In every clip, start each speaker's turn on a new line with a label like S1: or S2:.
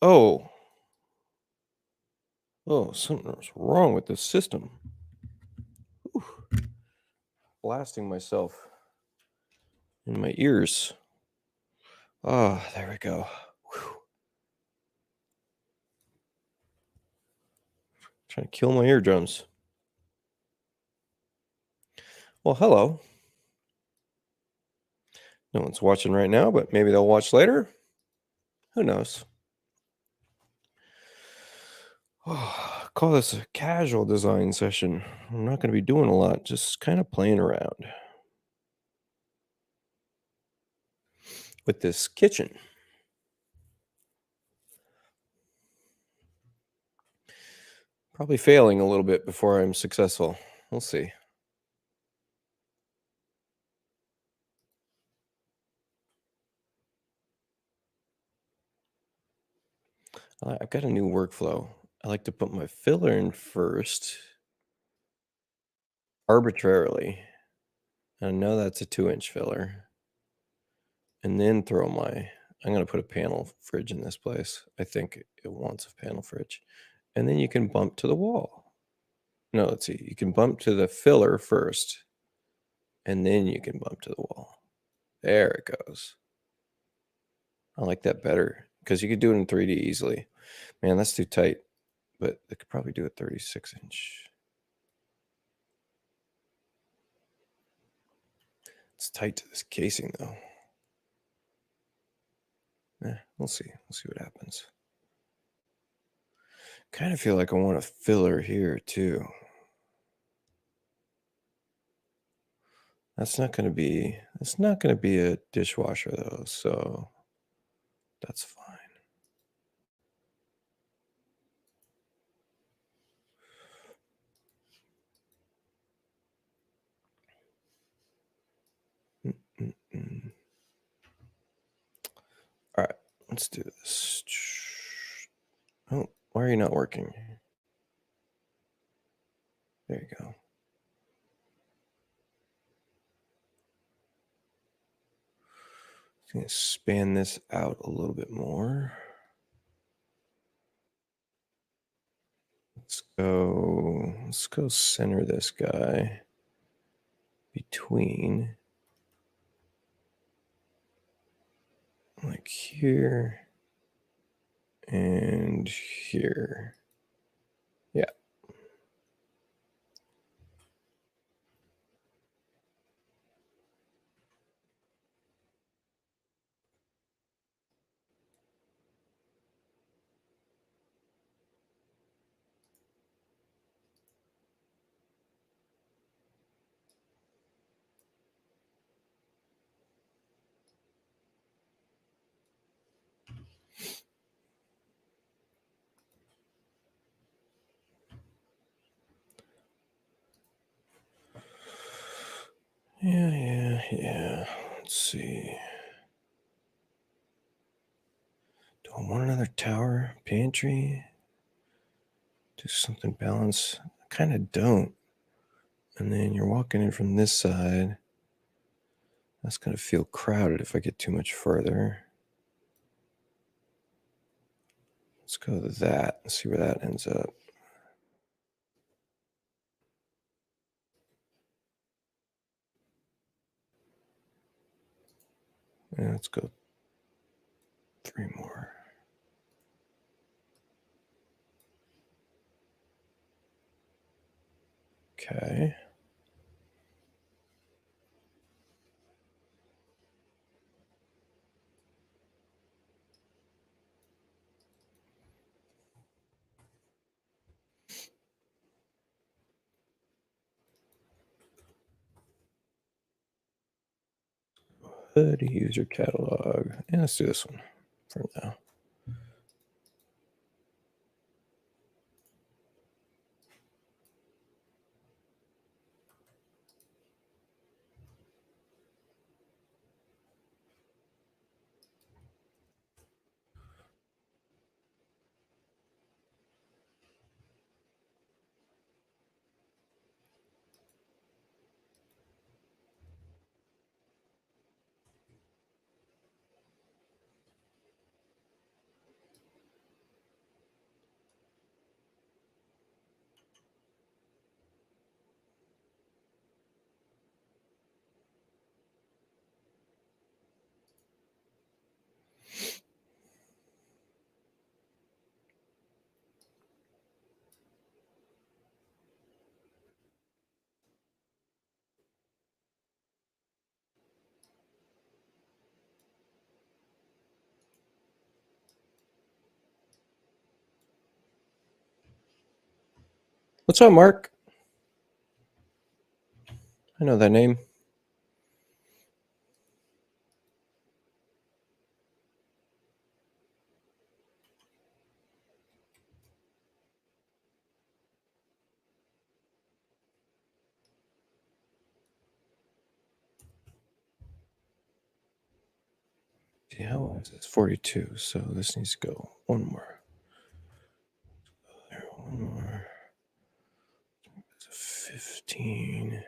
S1: Oh, oh, something's wrong with the system. Whew. Blasting myself in my ears. Ah, there we go. Whew. Trying to kill my eardrums. Well, hello. No one's watching right now, but maybe they'll watch later. Who knows? Oh, call this a casual design session. I'm not going to be doing a lot, just kind of playing around with this kitchen. Probably failing a little bit before I'm successful. We'll see. I've got a new workflow. I like to put my filler in first, arbitrarily. I know that's a 2-inch filler. And then throw my I'm gonna put a panel fridge in this place. I think it wants a panel fridge. And then you can bump to the wall. No, let's see. You can bump to the filler first, and then you can bump to the wall. There it goes. I like that better because you could do it in 3D easily. Man, that's too tight, but they could probably do a 36-inch. It's tight to this casing, though. We'll see. We'll see what happens. Kind of feel like I want a filler here, too. It's not gonna be a dishwasher, though, so that's fine. Mm. Alright, let's do this. Oh, why are you not working? There you go. Gonna span this out a little bit more. Let's go center this guy between, like, here and here. Yeah. Yeah. Let's see. Do I want another tower? Pantry? Do something balanced? I kind of don't. And then you're walking in from this side. That's going to feel crowded if I get too much further. Let's go to that and see where that ends up. Yeah, let's go 3 more. Okay. Hood user catalog. And let's do this one for now. What's up, Mark? I know that name. See, how is this? 42. So this needs to go one more. There, one more. 15.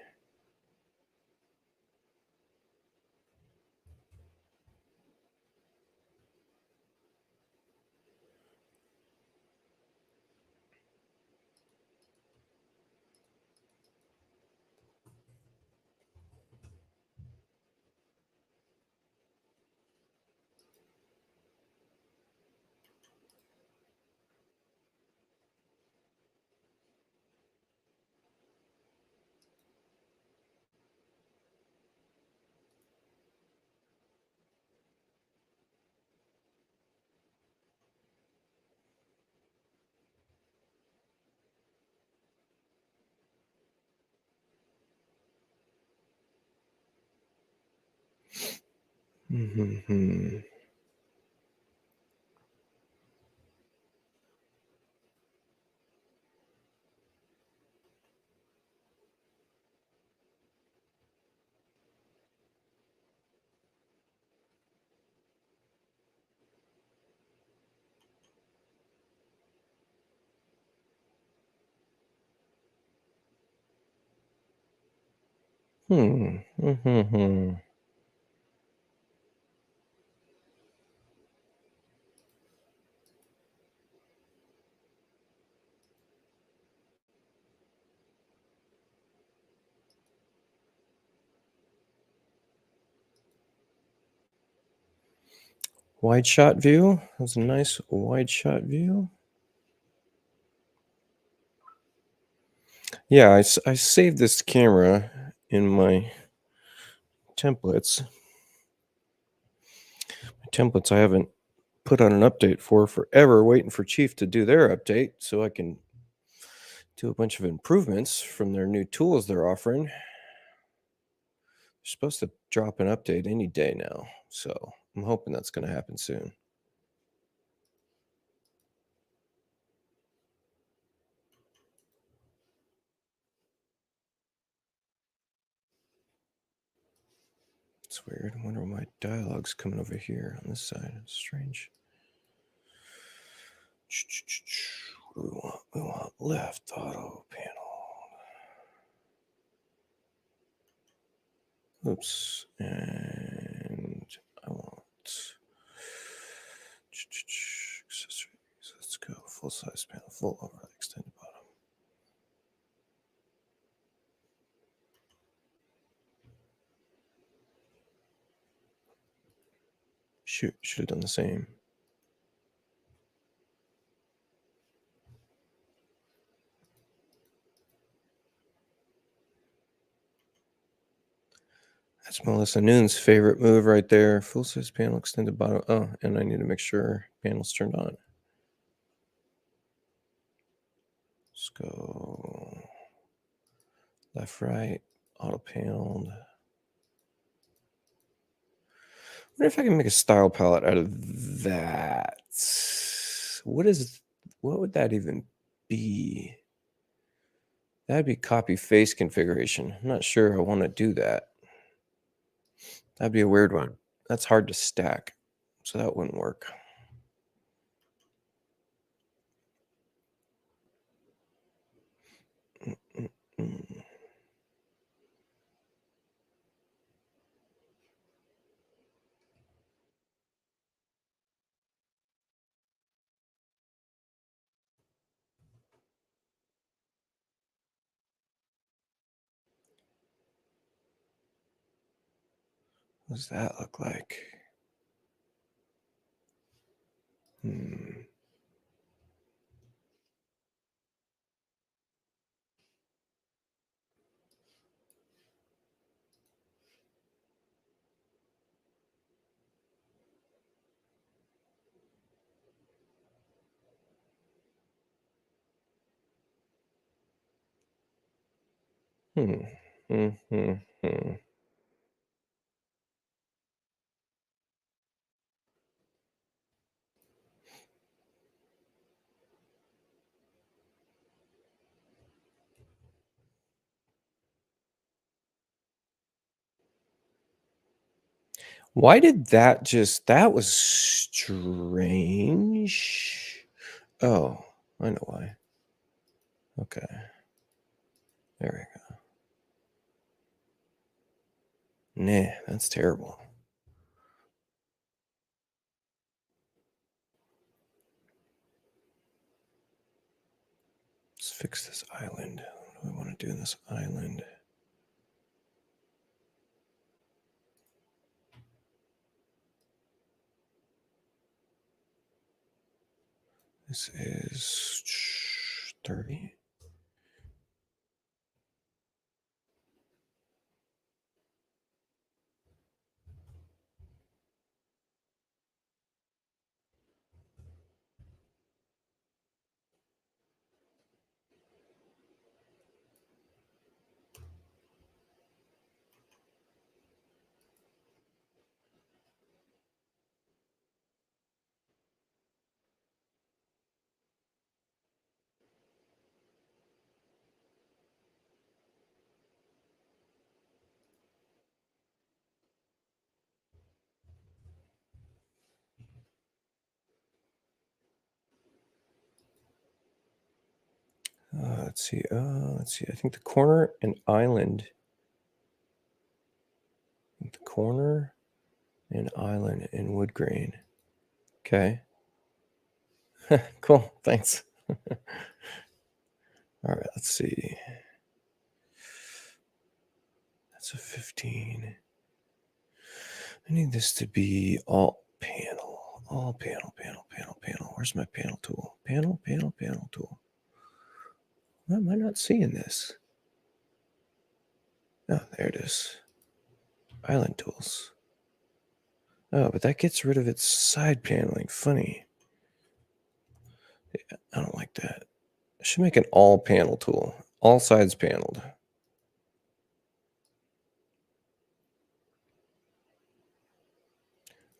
S1: Mm-hmm. Mm-hmm. Wide shot view. That's a nice wide shot view. Yeah, I saved this camera in my templates. I haven't put on an update for forever, waiting for Chief to do their update so I can do a bunch of improvements from their new tools they're offering. They're supposed to drop an update any day now, so I'm hoping that's going to happen soon. It's weird. I wonder why my dialogue's coming over here on this side. It's strange. What do we want? We want left auto panel. Oops. And I want accessories. Let's go full size panel, full overlay, extended bottom. Shoot, should have done the same. That's Melissa Noon's favorite move right there. Full size panel, extended bottom. Oh, and I need to make sure panel's turned on. Let's go left, right, auto paneled. I wonder if I can make a style palette out of that. What would that even be? That'd be copy face configuration. I'm not sure I want to do that. That'd be a weird one. That's hard to stack, so that wouldn't work. Mm-mm-mm. What does that look like? Hmm. Hmm. Hmm. Hmm. Hmm. Why did that just that was strange. Oh, I know why. Okay. There we go. Nah, that's terrible. Let's fix this island. What do I want to do in this island? This is 30. Let's see. Let's see. I think the corner and island. The corner and island in wood grain. Okay. Cool. Thanks. All right. Let's see. That's a 15. I need this to be all panel. All panel, panel, panel, panel. Where's my panel tool? Panel, panel, panel tool. Why am I not seeing this? Oh, there it is. Island tools. Oh, but that gets rid of its side paneling. Funny. Yeah, I don't like that. I should make an all panel tool. All sides paneled. I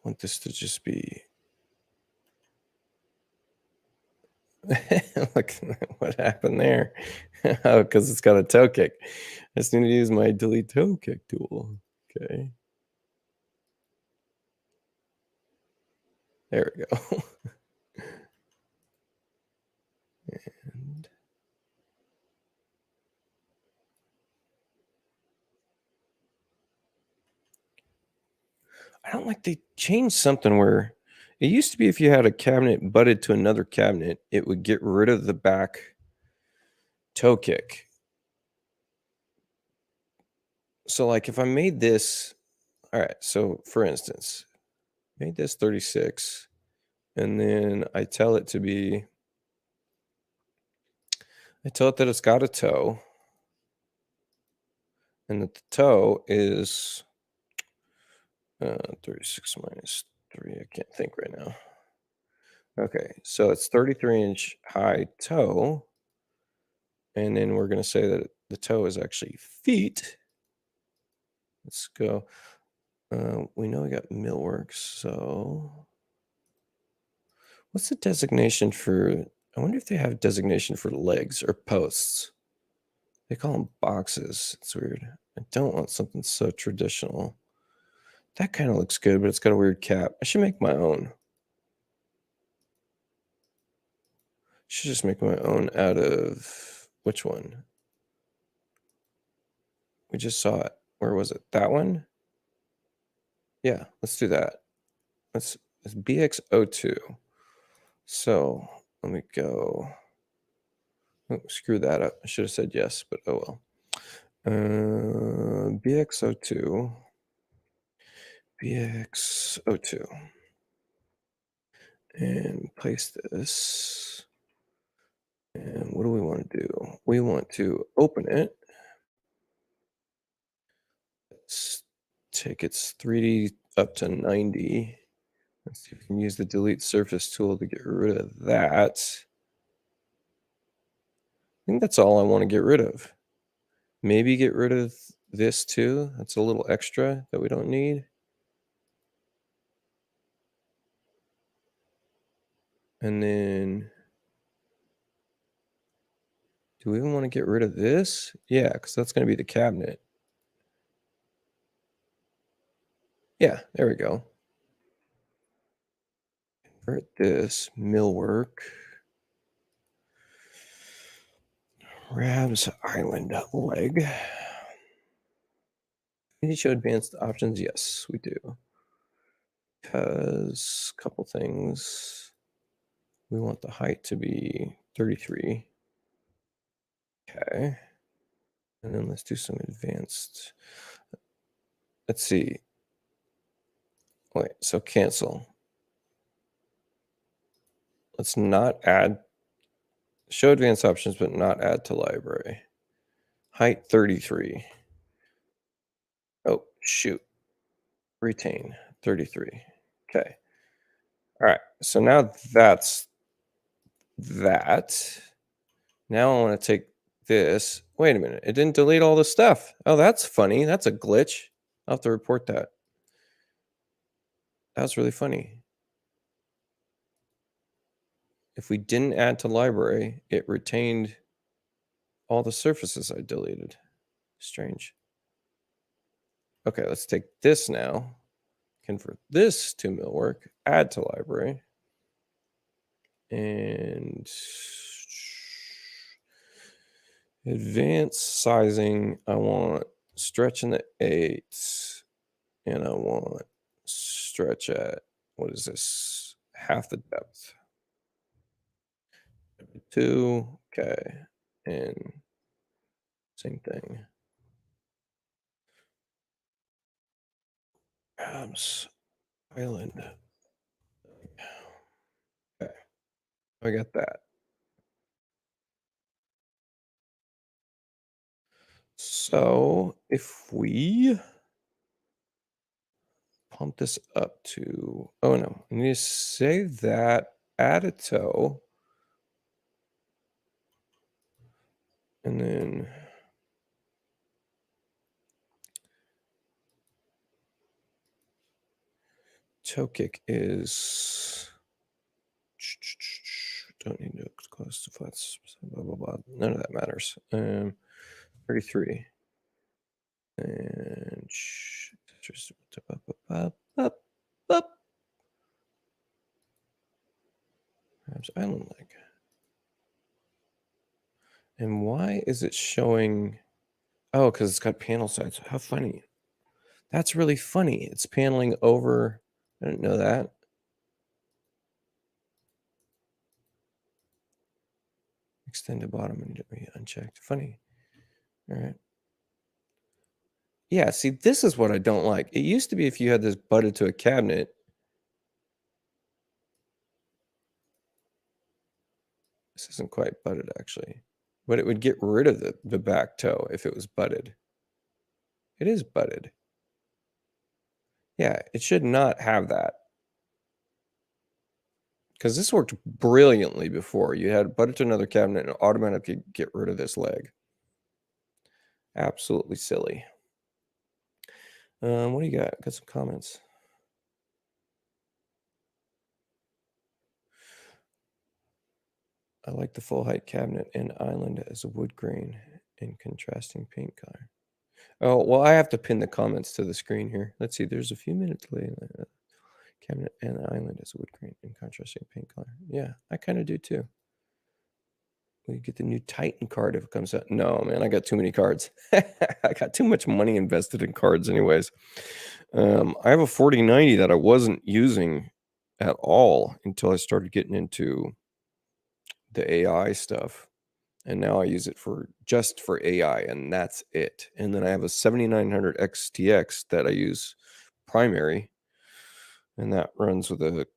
S1: want this to just be. Look what happened there. Oh, because it's got a toe kick. I just need to use my delete toe kick tool. Okay. There we go. And I don't like they changed something where it used to be if you had a cabinet butted to another cabinet, it would get rid of the back toe kick. So like if I made this, all right, so for instance, made this 36 and then I tell it that it's got a toe and that the toe is 36 minus 3. I can't think right now. Okay, so it's 33-inch high toe. And then we're going to say that the toe is actually feet. Let's go. We know we got millwork. So what's the designation for? I wonder if they have designation for legs or posts. They call them boxes. It's weird. I don't want something so traditional. That kind of looks good, but it's got a weird cap. I should make my own. Should just make my own out of which one? We just saw it. Where was it? That one? Yeah, let's do that. It's BX02. So let me go. Oh, screw that up. I should have said yes, but oh well. BX02. BX02. And place this. And what do we want to do? We want to open it. Let's take its 3D up to 90. Let's see if we can use the delete surface tool to get rid of that. I think that's all I want to get rid of. Maybe get rid of this too. That's a little extra that we don't need. And then do we even want to get rid of this? Yeah, because that's going to be the cabinet. Yeah, there we go. Convert this millwork. Rab's Island leg. We need to show advanced options. Yes, we do. Because a couple things. We want the height to be 33. Okay. And then let's do some advanced. Let's see. Wait, so cancel. Let's not add. Show advanced options, but not add to library. Height 33. Oh, shoot. Retain 33. Okay. All right. So now that's that. Now I want to take this. Wait a minute. It didn't delete all the stuff. Oh, that's funny. That's a glitch. I'll have to report that. That was really funny. If we didn't add to library, it retained all the surfaces I deleted. Strange. Okay, let's take this now. Convert this to millwork. Add to library. And advanced sizing, I want stretch in the 8s, and I want stretch at, what is this? Half the depth. 2, okay, and same thing. Abs Island. Okay, I got that. So if we pump this up to, oh no, I need to save that, add a toe, and then toe kick is, don't need to close to flats, blah, blah, blah. None of that matters. 33. And just up. Perhaps Island leg. And why is it showing? Oh, because it's got panel sides. How funny. That's really funny. It's paneling over. I didn't know that. Extended bottom and unchecked. Funny. All right. Yeah, see, this is what I don't like. It used to be if you had this butted to a cabinet. This isn't quite butted, actually. But it would get rid of the back toe if it was butted. It is butted. Yeah, it should not have that. Because this worked brilliantly before. You had butted to another cabinet and automatically get rid of this leg. Absolutely silly. What do you got? Got some comments. I like the full height cabinet and island as a wood grain and contrasting paint color. Oh, well, I have to pin the comments to the screen here. Let's see. There's a few minutes delay. Cabinet and island as a wood grain and contrasting paint color. Yeah, I kind of do too. We get the new Titan card if it comes out. No, man, I got too many cards. I got too much money invested in cards, anyways. I have a 4090 that I wasn't using at all until I started getting into the AI stuff. And now I use it for just for AI, and that's it. And then I have a 7900 XTX that I use primary, and that runs with a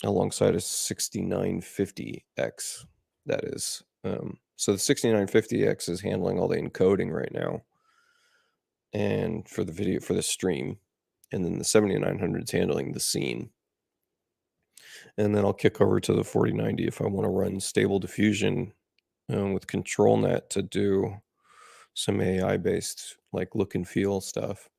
S1: alongside a 6950X. That is. So the 6950X is handling all the encoding right now, and for the video for the stream, and then the 7900 is handling the scene. And then I'll kick over to the 4090 if I want to run stable diffusion with ControlNet to do some AI-based, like, look and feel stuff.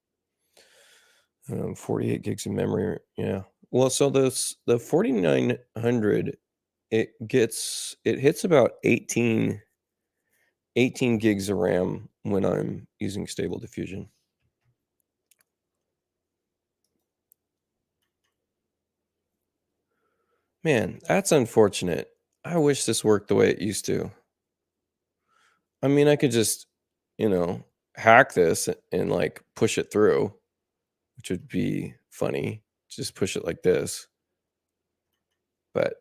S1: 48 gigs of memory, yeah. Well, so the 4900, it hits about 18 gigs of RAM when I'm using Stable Diffusion. Man, that's unfortunate. I wish this worked the way it used to. I mean, I could just, you know, hack this and, like, push it through, which would be funny. Just push it like this. But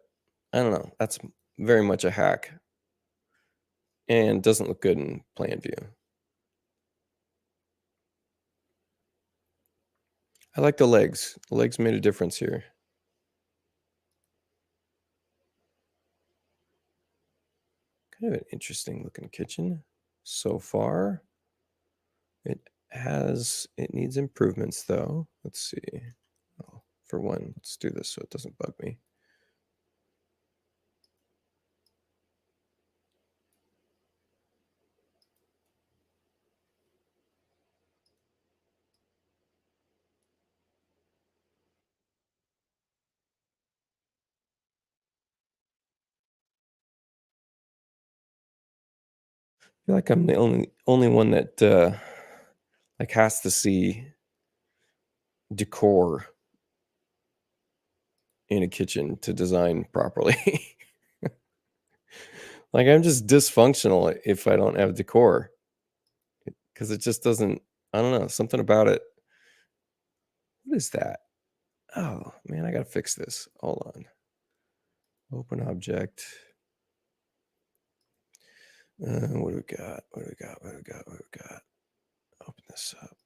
S1: I don't know. That's very much a hack and doesn't look good in plan view. I like the legs. The legs made a difference here. Kind of an interesting looking kitchen so far. It needs improvements though. Let's see. Oh, for one, let's do this so it doesn't bug me. I feel like I'm the only one that like has to see decor in a kitchen to design properly. Like I'm just dysfunctional if I don't have decor because it just doesn't. I don't know, something about it. What is that? Oh man, I gotta fix this. Hold on. Open object. What do we got? What do we got? What do we got? What do we got? Open this up.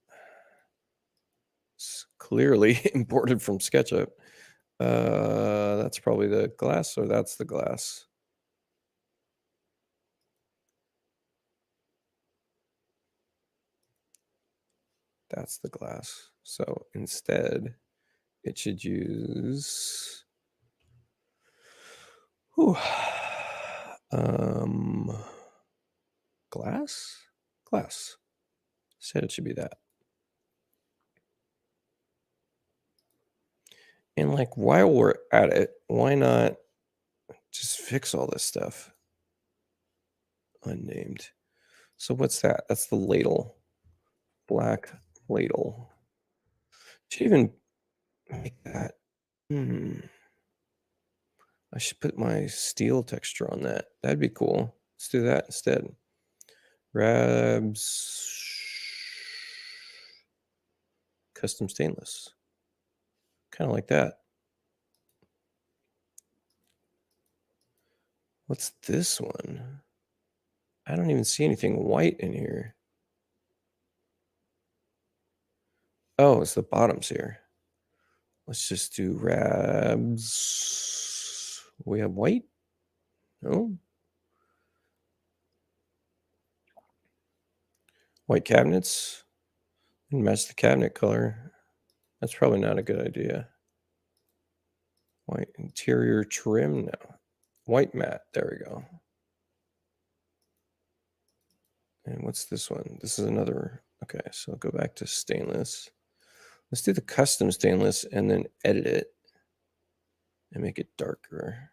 S1: It's clearly imported from SketchUp. That's probably the glass, or that's the glass. That's the glass. So instead, it should use. Whew, um, glass. Glass. Said it should be that. And like, while we're at it, why not just fix all this stuff? Unnamed. So what's that? That's the ladle. Black ladle. Should even make that. Hmm. I should put my steel texture on that. That'd be cool. Let's do that instead. Rabs custom stainless. Kind of like that. What's this one? I don't even see anything white in here. Oh, it's the bottoms here. Let's just do Rabs. We have white? No. White cabinets. And match the cabinet color. That's probably not a good idea. White interior trim now. White matte. There we go. And what's this one? This is another. Okay, so I'll go back to stainless. Let's do the custom stainless and then edit it and make it darker.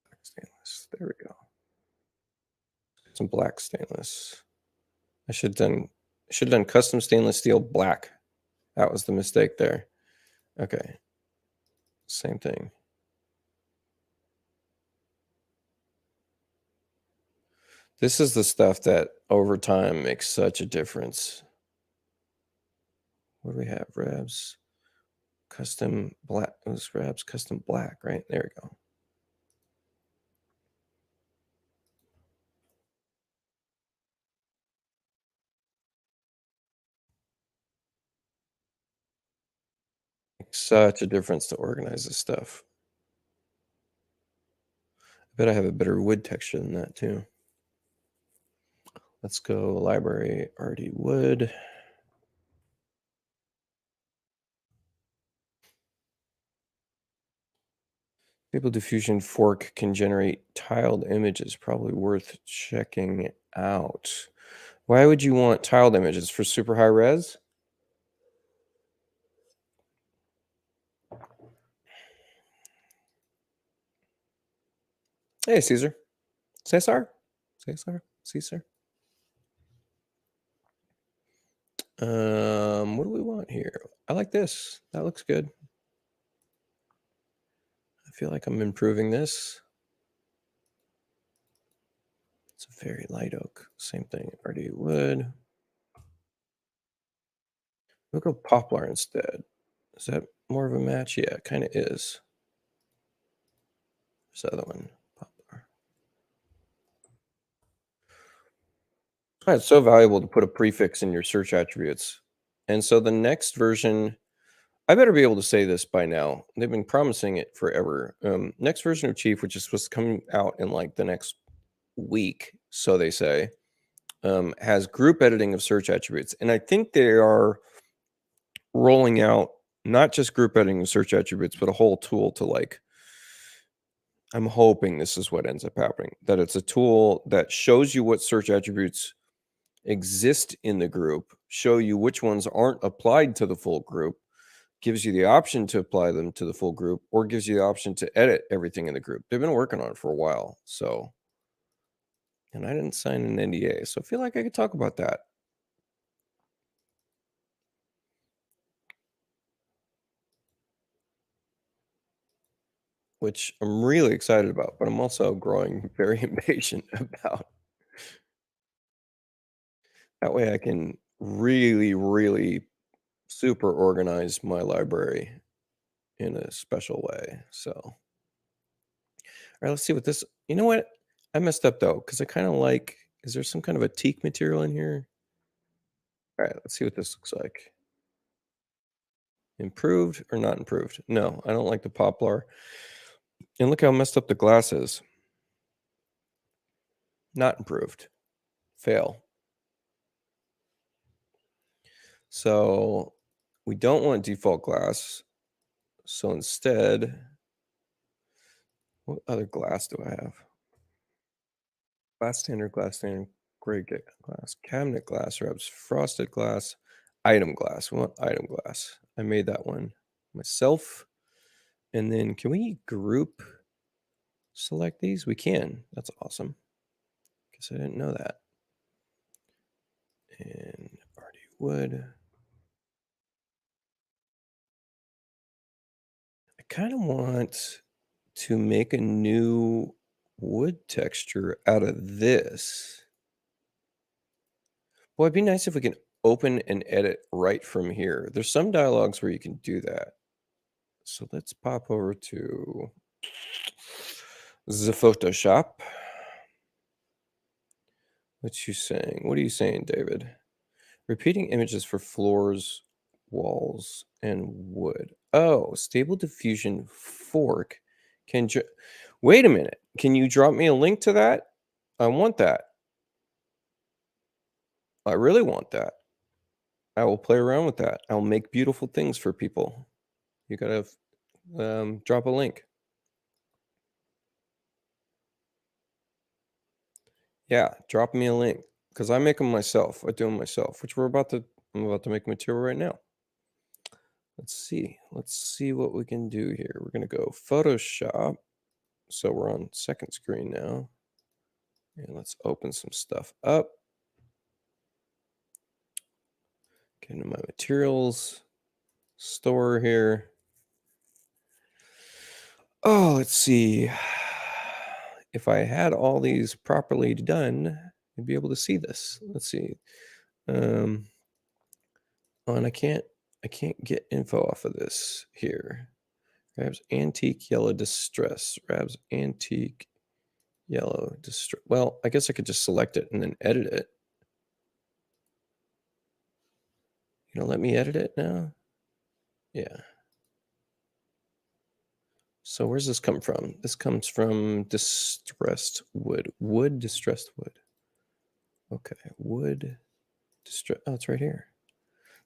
S1: Black stainless. There we go. Some black stainless. I should have done custom stainless steel black. That was the mistake there. Okay. Same thing. This is the stuff that over time makes such a difference. What do we have? Rabs custom black. It was Rabs custom black, right? There we go. Makes such a difference to organize this stuff. I bet I have a better wood texture than that too. Let's go library, RD wood. Stable Diffusion fork can generate tiled images. Probably worth checking out. Why would you want tiled images? For super high res? Hey, Caesar. Cesar? Cesar? Caesar? What do we want here? I like this. That looks good. I feel like I'm improving this. It's a very light oak. Same thing. Already wood. We'll go poplar instead. Is that more of a match? Yeah, it kind of is. There's the other one. Poplar. Yeah, it's so valuable to put a prefix in your search attributes. And so the next version, I better be able to say this by now. They've been promising it forever. Next version of Chief, which is supposed to come out in like the next week, so they say, has group editing of search attributes. And I think they are rolling out not just group editing of search attributes, but a whole tool to like, I'm hoping this is what ends up happening, that it's a tool that shows you what search attributes exist in the group, show you which ones aren't applied to the full group, gives you the option to apply them to the full group, or gives you the option to edit everything in the group. They've been working on it for a while. So, and I didn't sign an NDA, so I feel like I could talk about that. Which I'm really excited about, but I'm also growing very impatient about. That way I can really, really super organize my library in a special way. So, all right, let's see what this. You know what? I messed up though, because I kind of like. Is there some kind of a teak material in here? All right, let's see what this looks like. Improved or not improved? No, I don't like the poplar. And look how messed up the glass is. Not improved. Fail. So we don't want default glass. So instead, what other glass do I have? Glass standard, gray glass, cabinet glass, wraps, frosted glass, item glass. We want item glass. I made that one myself. And then can we group select these? We can. That's awesome. Guess I didn't know that. And already wood. I kind of want to make a new wood texture out of this. Well, it'd be nice if we can open and edit right from here. There's some dialogues where you can do that. So let's pop over to the Photoshop. What you saying? What are you saying, David? Repeating images for floors, walls, and wood. Oh, Stable Diffusion fork can. Wait a minute. Can you drop me a link to that? I want that. I really want that. I will play around with that. I'll make beautiful things for people. You gotta drop a link. Yeah, drop me a link because I make them myself. I do them myself, which I'm about to make material right now. Let's see. Let's see what we can do here. We're gonna go Photoshop. So we're on second screen now. And let's open some stuff up. Get into my materials store here. Oh, let's see. If I had all these properly done, I'd be able to see this. Let's see. Oh, and I can't get info off of this here. Rab's antique yellow distress. Rab's antique yellow distress. Well, I guess I could just select it and then edit it. You know, let me edit it now. Yeah. So where's this come from? This comes from distressed wood. Wood, distressed wood. Okay, wood, distress. Oh, it's right here.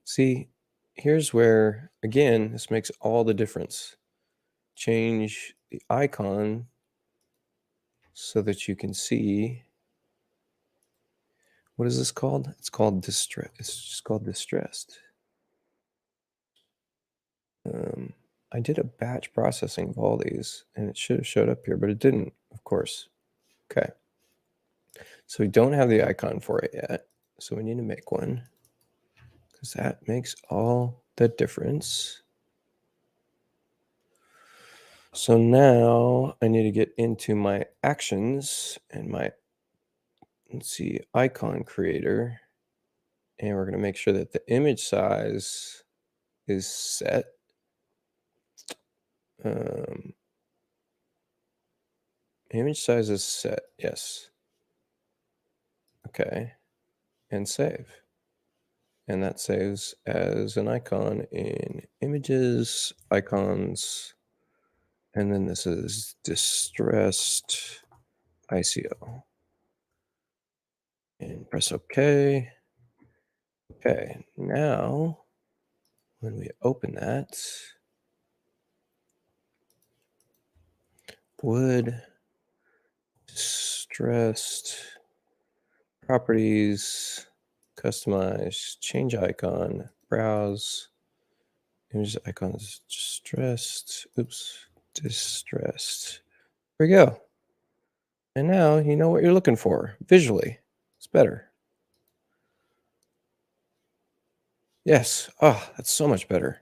S1: See, here's where, again, this makes all the difference. Change the icon so that you can see. What is this called? It's called distress. It's just called distressed. I did a batch processing of all these, and it should have showed up here, but it didn't, of course. Okay. So we don't have the icon for it yet. So we need to make one because that makes all the difference. So now I need to get into my actions and my, let's see, icon creator. And we're going to make sure that the image size is set. Image size is set. Yes. Okay. And save. And that saves as an icon in images, icons, and then this is distressed ICO. And press OK. Okay, now when we open that, wood, distressed, properties, customize, change icon, browse, image icons, distressed, distressed. There we go. And now you know what you're looking for visually. It's better. Yes. Oh, that's so much better.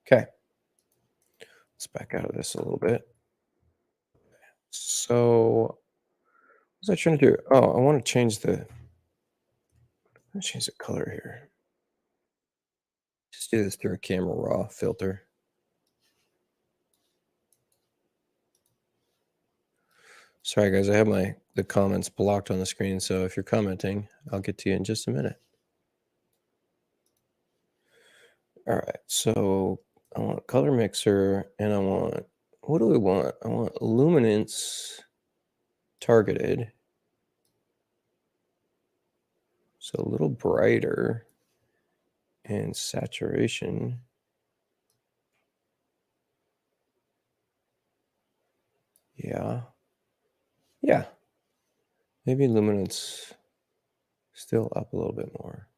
S1: Okay. Let's back out of this a little bit. So, what was I trying to do? Oh, I want to change the color here. Just do this through a camera raw filter. Sorry guys, I have the comments blocked on the screen, so if you're commenting, I'll get to you in just a minute. All right, so I want color mixer, and I want, what do we want? I want luminance targeted. So a little brighter, and saturation. Yeah. Yeah. Maybe luminance still up a little bit more.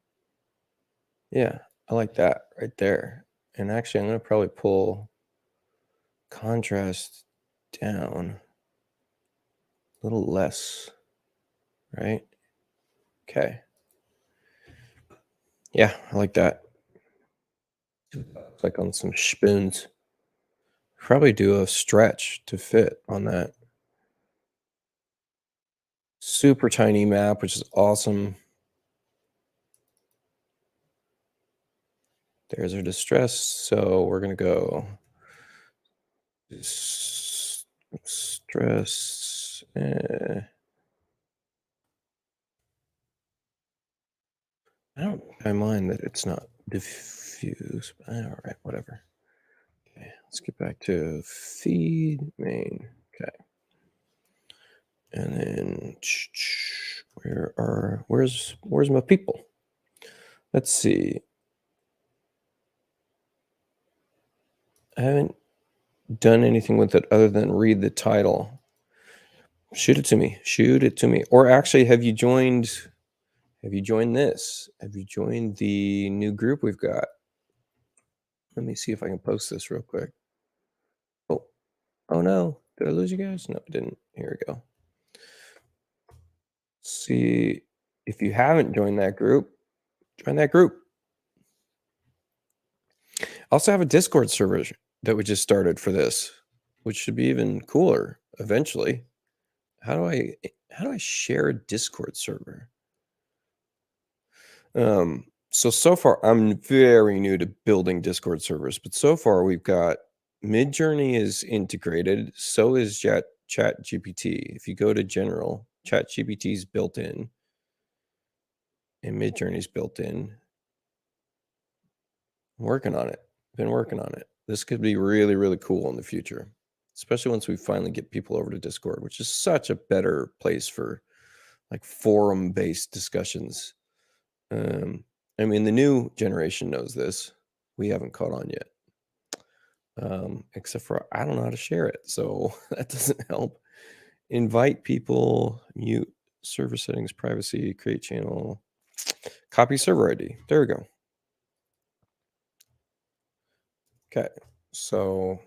S1: Yeah, I like that right there. And actually, I'm going to probably pull contrast down a little less, right? Okay. Yeah, I like that. It's like on some spoons. Probably do a stretch to fit on that. Super tiny map, which is awesome. There's our distress. So we're going to go stress. I mind that it's not diffuse. But all right, whatever. Okay, let's get back to feed main. Okay. And then where's my people? Let's see. I haven't done anything with it other than read the title. Shoot it to me. Shoot it to me. Or actually, have you joined this? Have you joined the new group we've got? Let me see if I can post this real quick. Oh no. Did I lose you guys? No, I didn't. Here we go. See, if you haven't joined that group, join that group. I also have a Discord server that we just started for this, which should be even cooler eventually. How do I share a Discord server? So far I'm very new to building Discord servers, but so far we've got Midjourney is integrated, so is ChatGPT. If you go to general, ChatGPT is built in and Midjourney is built in. I'm working on it. Been working on it. This could be really, really cool in the future, especially once we finally get people over to Discord, which is such a better place for like forum-based discussions. I mean, the new generation knows this. We haven't caught on yet. except for I don't know how to share it, so that doesn't help. Invite people, mute, server settings, privacy, create channel, copy server ID. There we go. Okay, so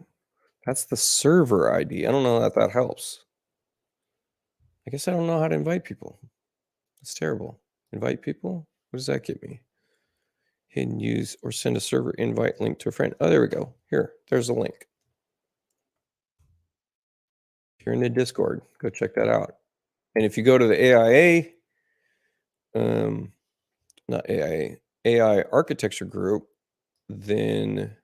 S1: that's the server ID. I don't know that that helps. I guess I don't know how to invite people. It's terrible. Invite people? What does that get me? Hidden use or send a server invite link to a friend. Oh, there we go. Here, there's a link. If you're in the Discord, go check that out. And if you go to the AIA, not AIA, AI architecture group, then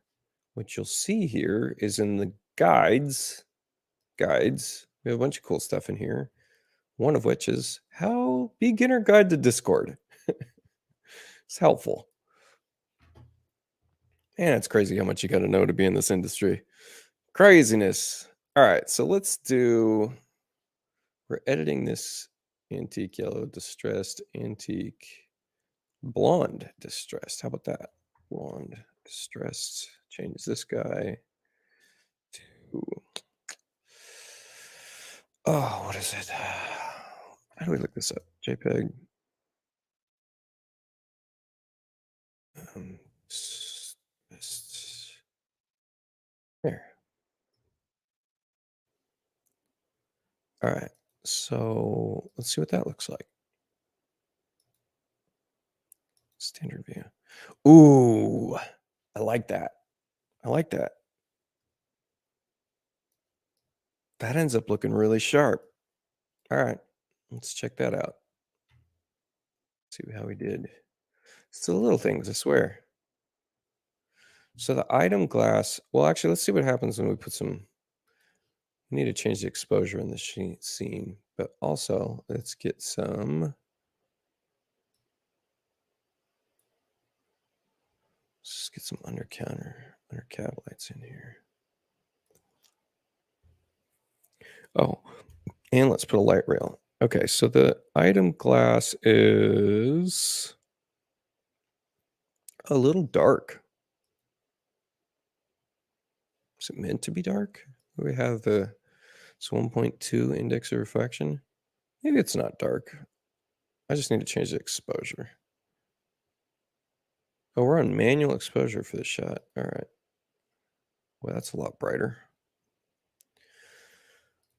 S1: what you'll see here is in the guides, we have a bunch of cool stuff in here. One of which is how beginner guide to Discord. It's helpful. And it's crazy how much you got to know to be in this industry. Craziness. All right, so let's do. We're editing this antique yellow distressed, antique blonde distressed. How about that? Blonde distressed. Change this guy to. Oh, what is it? How do we look this up? JPEG. Um, there. All right. So let's see what that looks like. Standard view. Ooh, I like that. I like that. That ends up looking really sharp. All right. Let's check that out. See how we did. It's the little things, I swear. So the item glass, well, actually, let's see what happens when we put some. We need to change the exposure in the scene, but also let's get some. Let's get some under cab lights in here. Oh, and let's put a light rail. Okay, so the item glass is a little dark. Is it meant to be dark? We have the it's 1.2 index of reflection. Maybe it's not dark. I just need to change the exposure. Oh, we're on manual exposure for the shot. All right. Well, that's a lot brighter.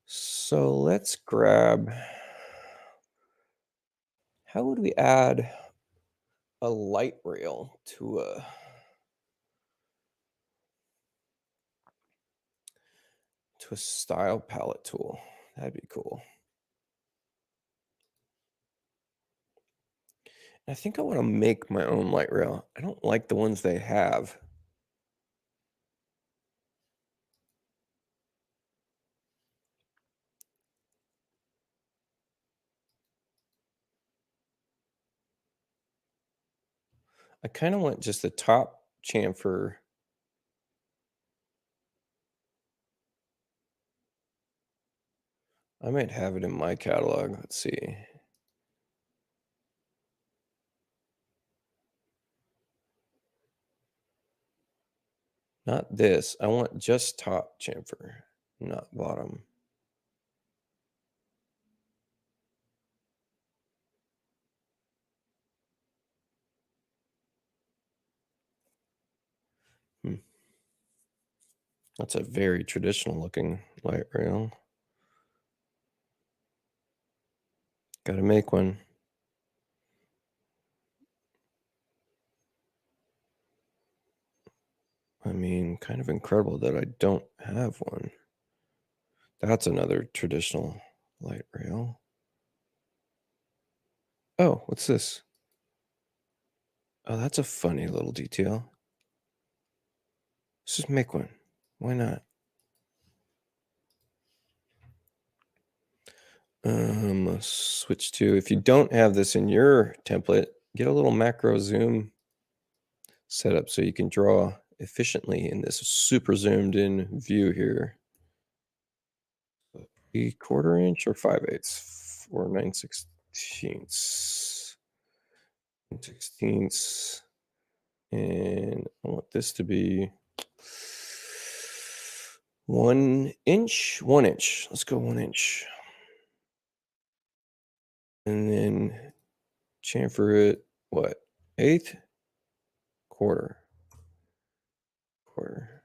S1: So let's grab. How would we add a light rail to a style palette tool? That'd be cool. I think I want to make my own light rail. I don't like the ones they have. I kind of want just the top chamfer. I might have it in my catalog. Let's see. Not this. I want just top chamfer, not bottom. Hmm. That's a very traditional looking light rail. Got to make one. I mean, kind of incredible that I don't have one. That's another traditional light rail. Oh, what's this? Oh, that's a funny little detail. Let's just make one. Why not? Switch to, if you don't have this in your template, get a little macro zoom setup so you can draw efficiently in this super zoomed in view here. A 1/4 inch or 5/8 or 9/16. 9/16. And I want this to be 1 inch, 1 inch. Let's go 1 inch. And then chamfer it, what? Eighth? Quarter. Quarter.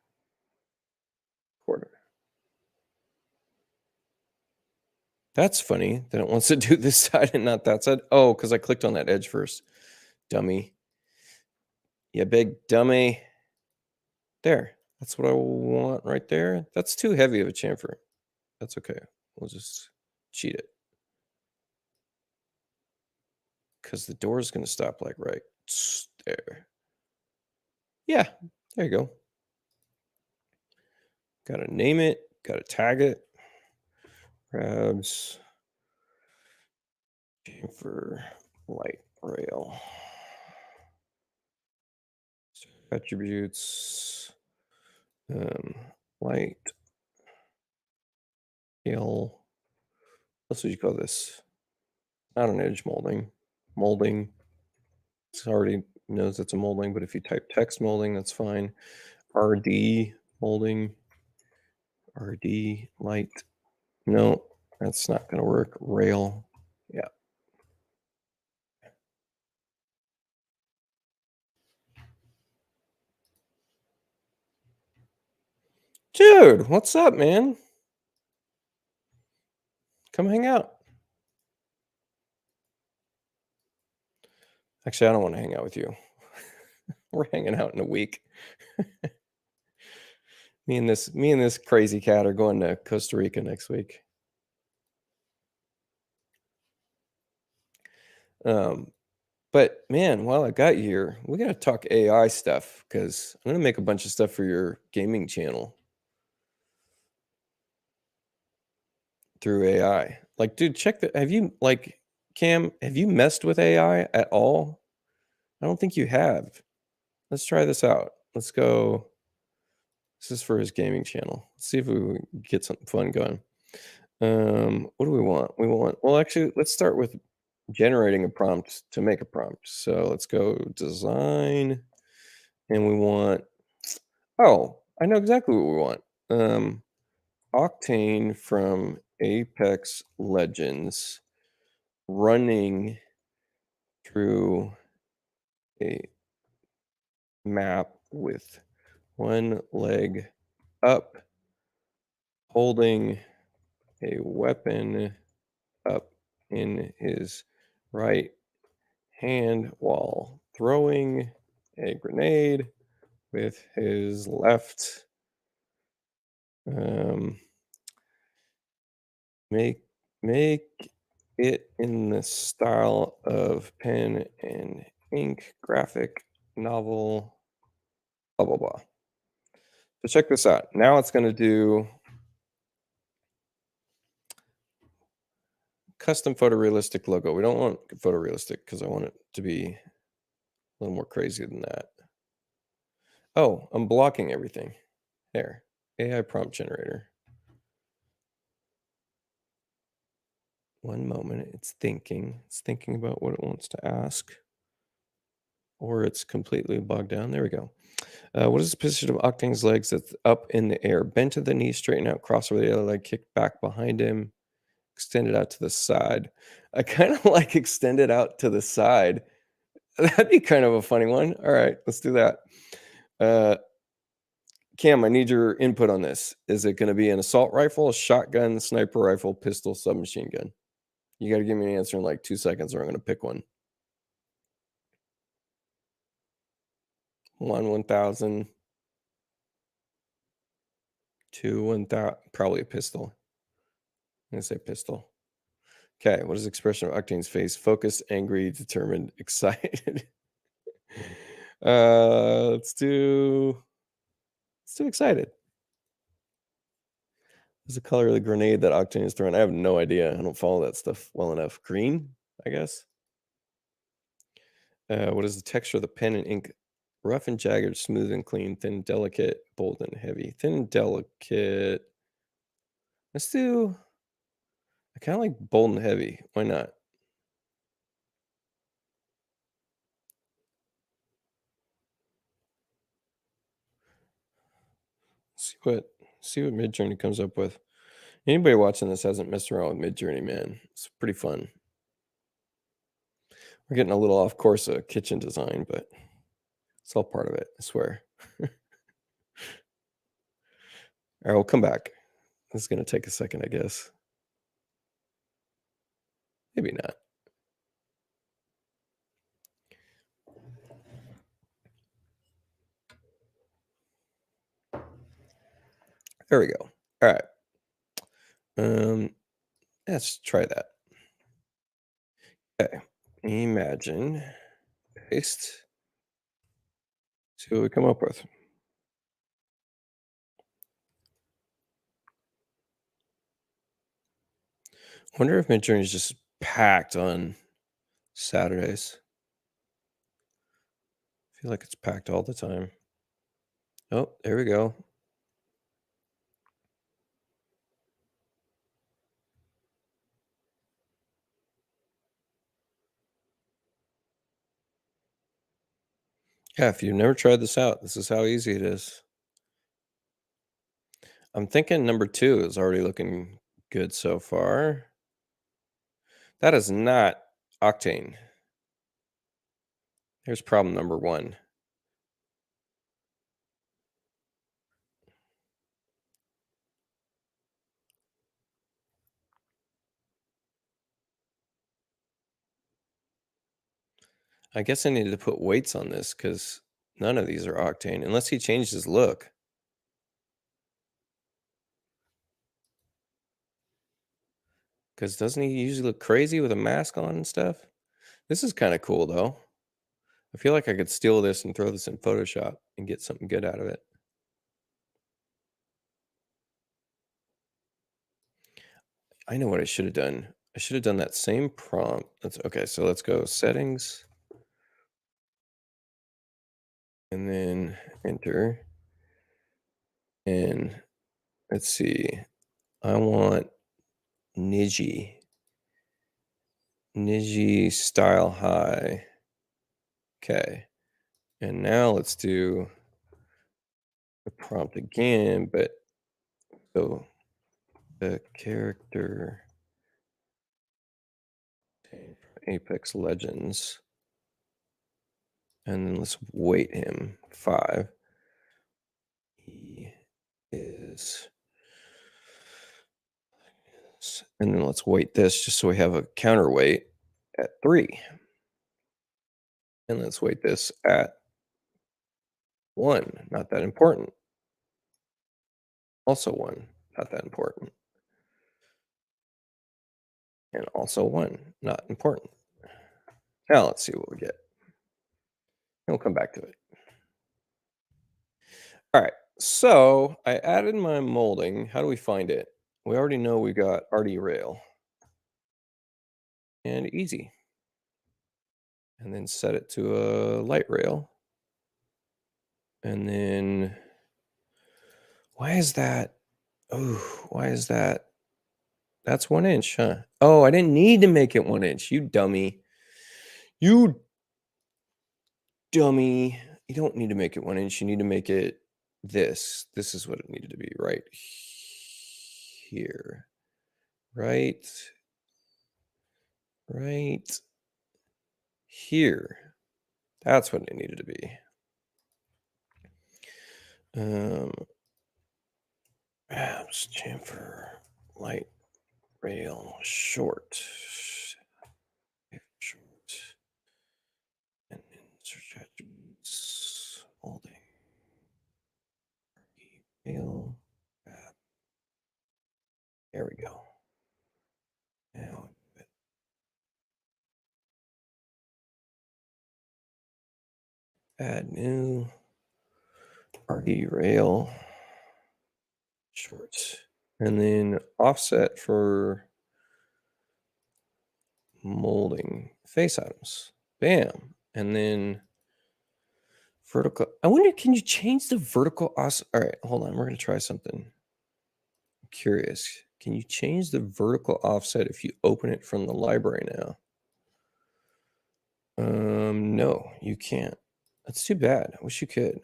S1: Quarter. That's funny that it wants to do this side and not that side. Oh, because I clicked on that edge first. Dummy. Yeah, big dummy. There. That's what I want right there. That's too heavy of a chamfer. That's okay. We'll just cheat it. Because the door is going to stop like right there. Yeah, there you go. Got to name it. Got to tag it. Grabs chamfer light rail. Attributes. Light rail. What's what you call this? Not an edge molding. Molding. It already knows it's a molding, but if you type text molding, that's fine. RD molding. RD light. No, that's not going to work. Rail. Yeah. Dude, what's up, man? Come hang out. Actually, I don't want to hang out with you. We're hanging out in a week. me and this crazy cat are going to Costa Rica next week. But man, while I got you here, we got to talk AI stuff because I'm gonna make a bunch of stuff for your gaming channel through AI. Like, dude, check the. Have you like Cam? Have you messed with AI at all? I don't think you have. Let's try this out. Let's go. This is for his gaming channel. Let's see if we get something fun going. What do we want? We want. Well, actually, let's start with generating a prompt to make a prompt. So let's go design, and we want. Oh, I know exactly what we want. Octane from Apex Legends running through a map with one leg up, holding a weapon up in his right hand while throwing a grenade with his left. Make it in the style of pen and ink graphic novel, blah blah blah. So check this out. Now it's going to do custom photorealistic logo. We don't want photorealistic because I want it to be a little more crazy than that. Oh, I'm blocking everything. There. AI prompt generator. One moment. It's thinking. It's thinking about what it wants to ask. Or it's completely bogged down. There we go. What is the position of Octane's legs that's up in the air? Bent to the knee, straighten out, cross over the other leg, kick back behind him, extend it out to the side. I kind of like extend it out to the side. That'd be kind of a funny one. All right, let's do that. Cam, I need your input on this. Is it going to be an assault rifle, a shotgun, sniper rifle, pistol, submachine gun? You got to give me an answer in like 2 seconds, or I'm going to pick one. 1,000. 2, 1,000. Probably a pistol. I'm going to say pistol. Okay, what is the expression of Octane's face? Focused, angry, determined, excited. Let's do excited. What's the color of the grenade that Octane is throwing? I have no idea. I don't follow that stuff well enough. Green, I guess. What is the texture of the pen and ink? Rough and jagged, smooth and clean, thin, delicate, bold and heavy. Thin and delicate. Let's do. I kind of like bold and heavy. Why not? Let's see what See what Midjourney comes up with. Anybody watching this hasn't messed around with Midjourney, man. It's pretty fun. We're getting a little off course of kitchen design, but it's all part of it, I swear. All right, we'll come back. This is going to take a second, I guess. Maybe not. There we go. All right. Let's try that. Okay. Imagine. Paste. See what we come up with. Wonder if Midjourney is just packed on Saturdays. I feel like it's packed all the time. Oh, there we go. Yeah, if you've never tried this out, this is how easy it is. I'm thinking number 2 is already looking good so far. That is not Octane. Here's problem number 1. I guess I needed to put weights on this because none of these are Octane, unless he changed his look. Because doesn't he usually look crazy with a mask on and stuff? This is kind of cool, though. I feel like I could steal this and throw this in Photoshop and get something good out of it. I know what I should have done. I should have done that same prompt. Okay, so let's go settings. And then enter. And let's see. I want Niji style high. Okay. And now let's do the prompt again, but so the character Apex Legends. And then let's weight him 5. He is. And then let's weight this just so we have a counterweight at 3. And let's weight this at 1. Not that important. Also 1. Not that important. And also 1. Not important. Now let's see what we get. And we'll come back to it. All right. So I added my molding. How do we find it? We already know we got RD Rail. And easy. And then set it to a light rail. And then why is that? Oh, why is that? That's 1 inch, huh? Oh, I didn't need to make it 1 inch. You dummy. You dummy. You don't need to make it 1 inch. You need to make it this. This is what it needed to be right here. Right here. That's what it needed to be. Chamfer light rail short. And search attributes molding. Rail. There we go. Now add new RD rail shorts, and then offset for molding face items. Bam. And then vertical. I wonder, can you change the vertical offset? All right, hold on. We're going to try something. I'm curious. Can you change the vertical offset if you open it from the library now? No, you can't. That's too bad. I wish you could.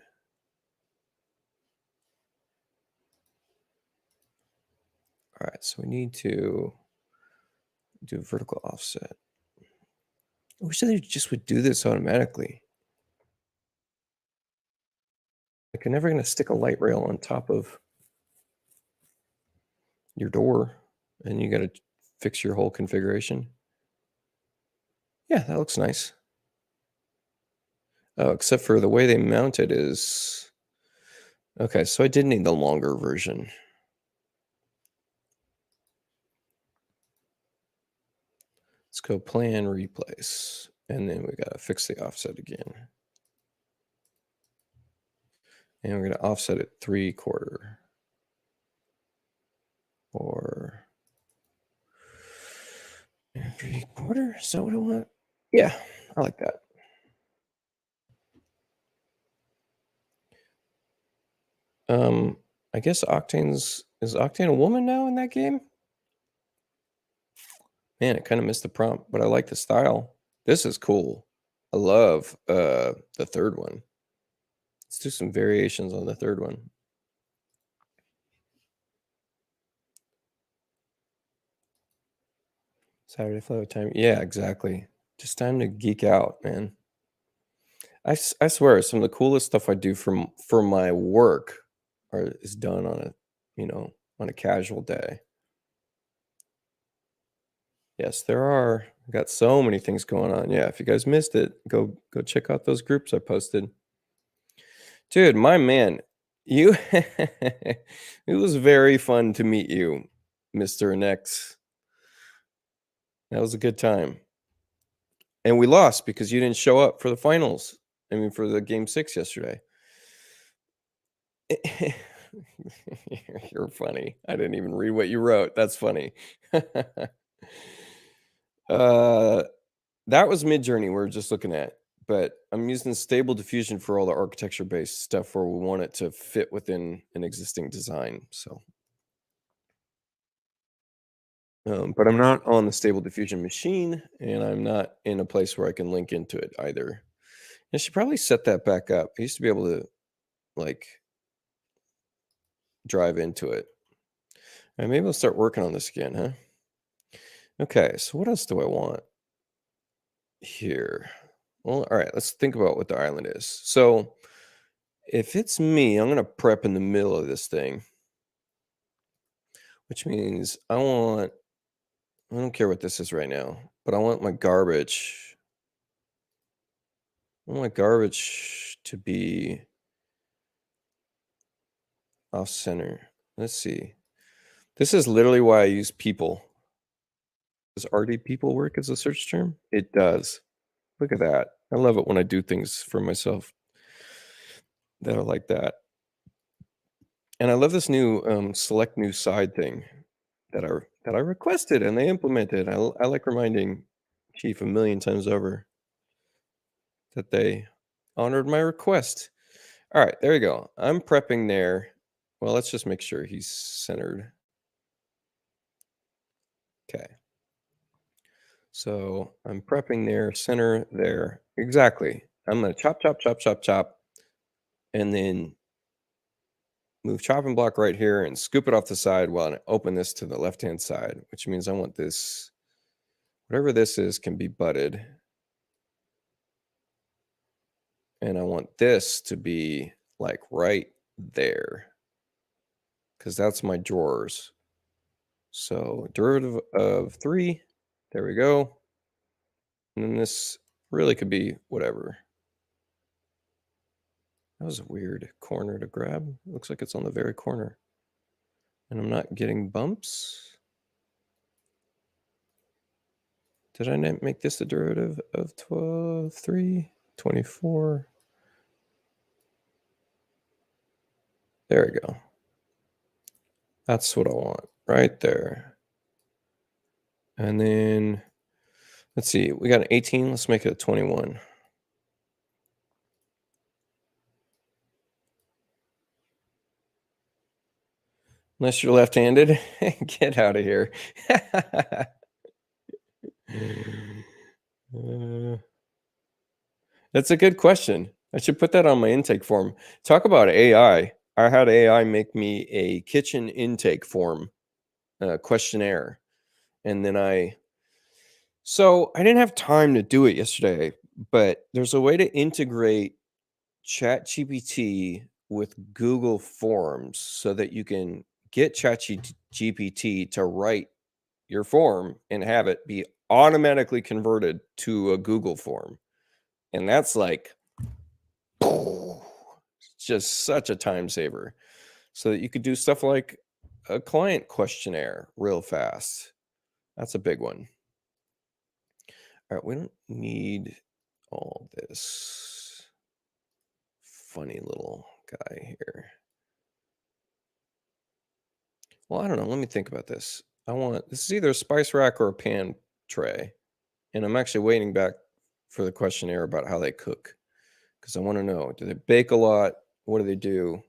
S1: right, so we need to do vertical offset. I wish they just would do this automatically. Like, you're never gonna stick a light rail on top of your door, and you gotta fix your whole configuration. Yeah, that looks nice. Oh, except for the way they mount it is... Okay, so I did need the longer version. Let's go plan, replace, and then we gotta fix the offset again. And we're gonna offset it 3/4. Or 3/4? Is that what I want? Yeah, I like that. I guess is Octane a woman now in that game? Man, I kind of missed the prompt, but I like the style. This is cool. I love the third one. Let's do some variations on the third one. Saturday flow time. Yeah, exactly. Just time to geek out, man. I swear, some of the coolest stuff I do for my work is done on on a casual day. Yes, there are. I got so many things going on. Yeah, if you guys missed it, go check out those groups I posted. Dude, my man, you it was very fun to meet you, Mr. Nex. That was a good time. And we lost because you didn't show up for the finals. I mean, for the game 6 yesterday. You're funny. I didn't even read what you wrote. That's funny. That was Midjourney we were just looking at, but I'm using Stable Diffusion for all the architecture-based stuff where we want it to fit within an existing design, so. But I'm not on the Stable Diffusion machine, and I'm not in a place where I can link into it either. I should probably set that back up. I used to be able to, like, drive into it. All right, maybe I'll start working on this again, huh? Okay, so what else do I want here? Well, all right, let's think about what the island is. So if it's me, I'm going to prep in the middle of this thing, which means I don't care what this is right now, but I want my garbage. I want my garbage to be off center. Let's see. This is literally why I use people. Does RD people work as a search term? It does. Look at that. I love it when I do things for myself that are like that. And I love this new select new side thing that I requested and they implemented. I like reminding Chief a million times over that they honored my request. All right, there you go. I'm prepping there. Well, let's just make sure he's centered. Okay. So I'm prepping there, center there. Exactly. I'm going to chop, chop, chop, chop, chop, and then move chopping block right here and scoop it off the side while I open this to the left-hand side, which means I want this, whatever this is, can be butted. And I want this to be like right there because that's my drawers. So derivative of 3, there we go. And then this really could be whatever. That was a weird corner to grab. Looks like it's on the very corner. And I'm not getting bumps. Did I not make this the derivative of 3? 24. There we go. That's what I want right there. And then, let's see, we got an 18. Let's make it a 21. Unless you're left-handed, get out of here. That's a good question. I should put that on my intake form. Talk about AI. I had AI make me a kitchen intake form. questionnaire. And then I didn't have time to do it yesterday, but there's a way to integrate ChatGPT with Google Forms so that you can get ChatGPT to write your form and have it be automatically converted to a Google form. And that's like just such a time saver so that you could do stuff like a client questionnaire real fast. That's a big one. All right, we don't need all this funny little guy here. Well, I don't know. Let me think about this. This is either a spice rack or a pan tray. And I'm actually waiting back for the questionnaire about how they cook because I want to know, do they bake a lot? What do they do?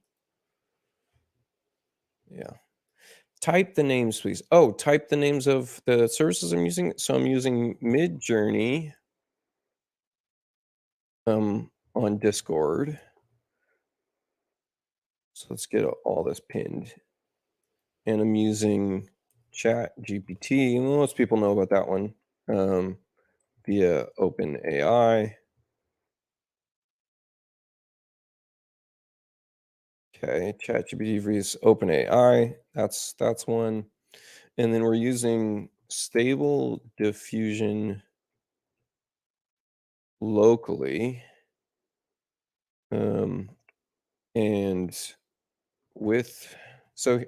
S1: Yeah. Type the names, please. Oh, type the names of the services I'm using. So I'm using Midjourney on Discord. So let's get all this pinned. And I'm using Chat GPT. Most people know about that one via OpenAI. Okay, ChatGPT vs OpenAI. That's one. And then we're using Stable Diffusion locally. And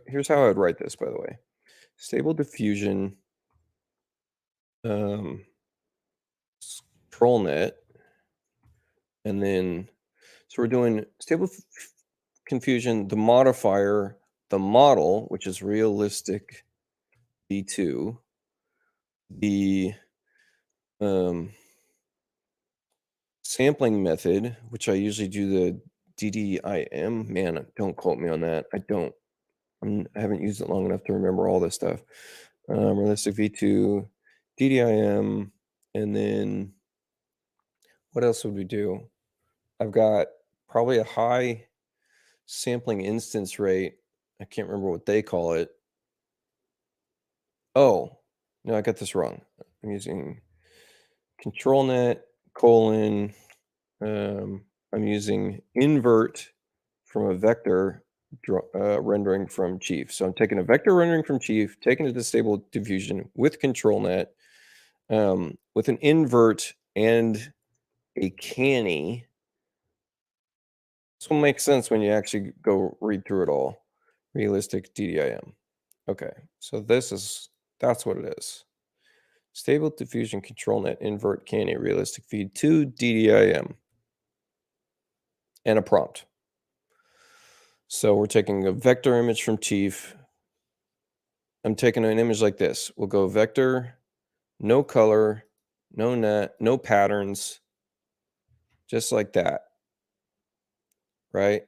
S1: here's how I'd write this, by the way. Stable Diffusion controlnet, and then so we're doing Stable Confusion, the modifier, the model, which is realistic v2, the sampling method, which I usually do the DDIM. Man, don't quote me on that. I haven't used it long enough to remember all this stuff. Realistic v2, DDIM, and then what else would we do? I've got probably a high sampling instance rate. I can't remember what they call it. Oh, no, I got this wrong. I'm using ControlNet colon. I'm using invert from a vector rendering from Chief. So I'm taking a vector rendering from Chief, taking it to Stable Diffusion with ControlNet, with an invert and a canny. This will make sense when you actually go read through it all. Realistic DDIM. Okay, so that's what it is. Stable Diffusion ControlNet invert canny realistic feed to DDIM and a prompt. So we're taking a vector image from Chief. I'm taking an image like this. We'll go vector, no color, no net, no patterns, just like that, right?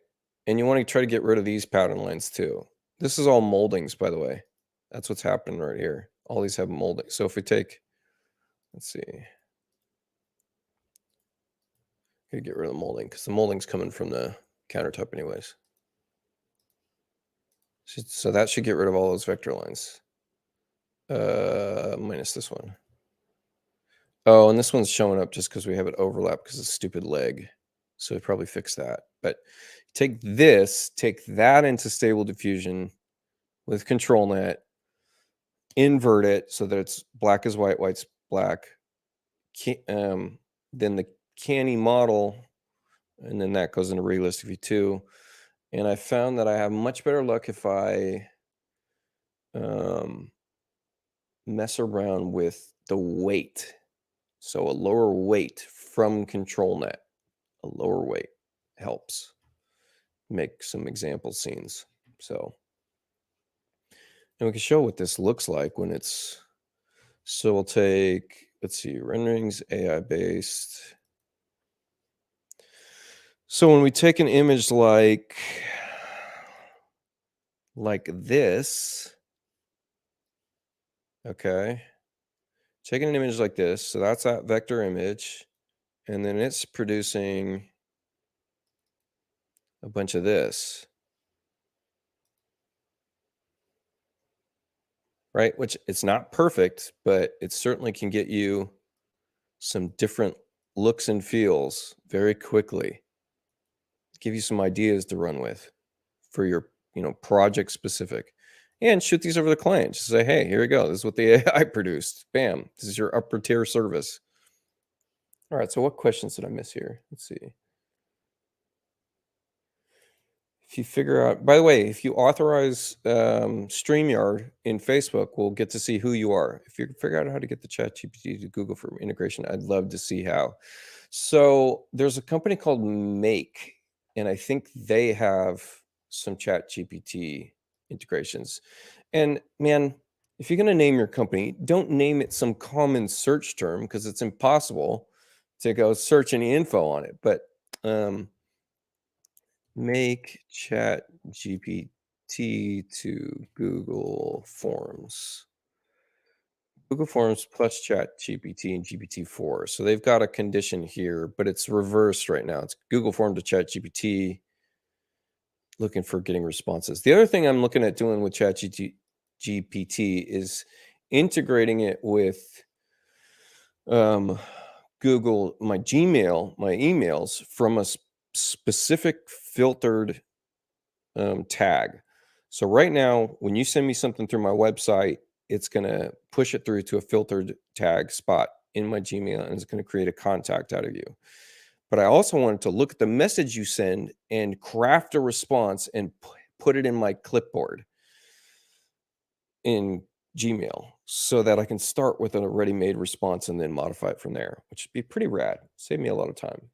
S1: And you want to try to get rid of these pattern lines too. This is all moldings, by the way. That's what's happening right here. All these have molding. So if we take, let's see, gotta get rid of the molding because the molding's coming from the countertop anyways. So that should get rid of all those vector lines. Minus this one. Oh, and this one's showing up just because we have it overlap because of stupid leg. So we probably fix that. But take that into Stable Diffusion with ControlNet, invert it so that it's black is white, white's black. Then the canny model, and then that goes into Realistic V2. And I found that I have much better luck if I mess around with the weight. So a lower weight from ControlNet, a lower weight helps make some example scenes. So, and we can show what this looks like when it's, so we'll take, let's see, renderings, AI based. So when we take an image like this, okay, taking an image like this, so that's that vector image, and then it's producing a bunch of this. right? Which it's not perfect, but it certainly can get you some different looks and feels very quickly. Give you some ideas to run with for your, project specific. And shoot these over the client. Just say, hey, here we go. This is what the AI produced. Bam. This is your upper tier service. All right. So what questions did I miss here? Let's see. If you figure out, by the way, if you authorize StreamYard in Facebook, we'll get to see who you are. If you figure out how to get the ChatGPT to Google for integration, I'd love to see how. So there's a company called Make, and I think they have some ChatGPT integrations. And man, if you're going to name your company, don't name it some common search term because it's impossible to go search any info on it. But Make Chat GPT to Google Forms. Google Forms plus Chat GPT and GPT-4. So they've got a condition here, but it's reversed right now. It's Google Form to Chat GPT, looking for getting responses. The other thing I'm looking at doing with Chat GPT is integrating it with Google, my Gmail, my emails from a specific filtered tag. So right now, when you send me something through my website, it's going to push it through to a filtered tag spot in my Gmail, and it's going to create a contact out of you. But I also wanted to look at the message you send and craft a response and put it in my clipboard in Gmail so that I can start with a ready-made response and then modify it from there, which would be pretty rad. Save me a lot of time.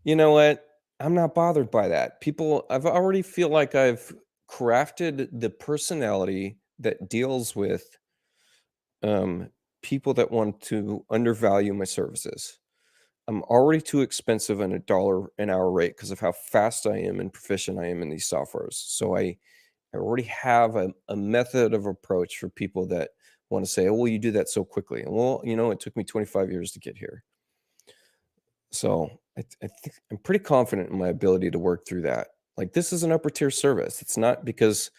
S1: You know what? I'm not bothered by that. I've already feel like I've crafted the personality that deals with um, people that want to undervalue my services. I'm already too expensive in $1 an hour rate because of how fast I am and proficient I am in these softwares. So I already have a method of approach for people that want to say, oh, well, you do that so quickly. And well, it took me 25 years to get here. So I think I'm pretty confident in my ability to work through that. Like this is an upper tier service. It's not because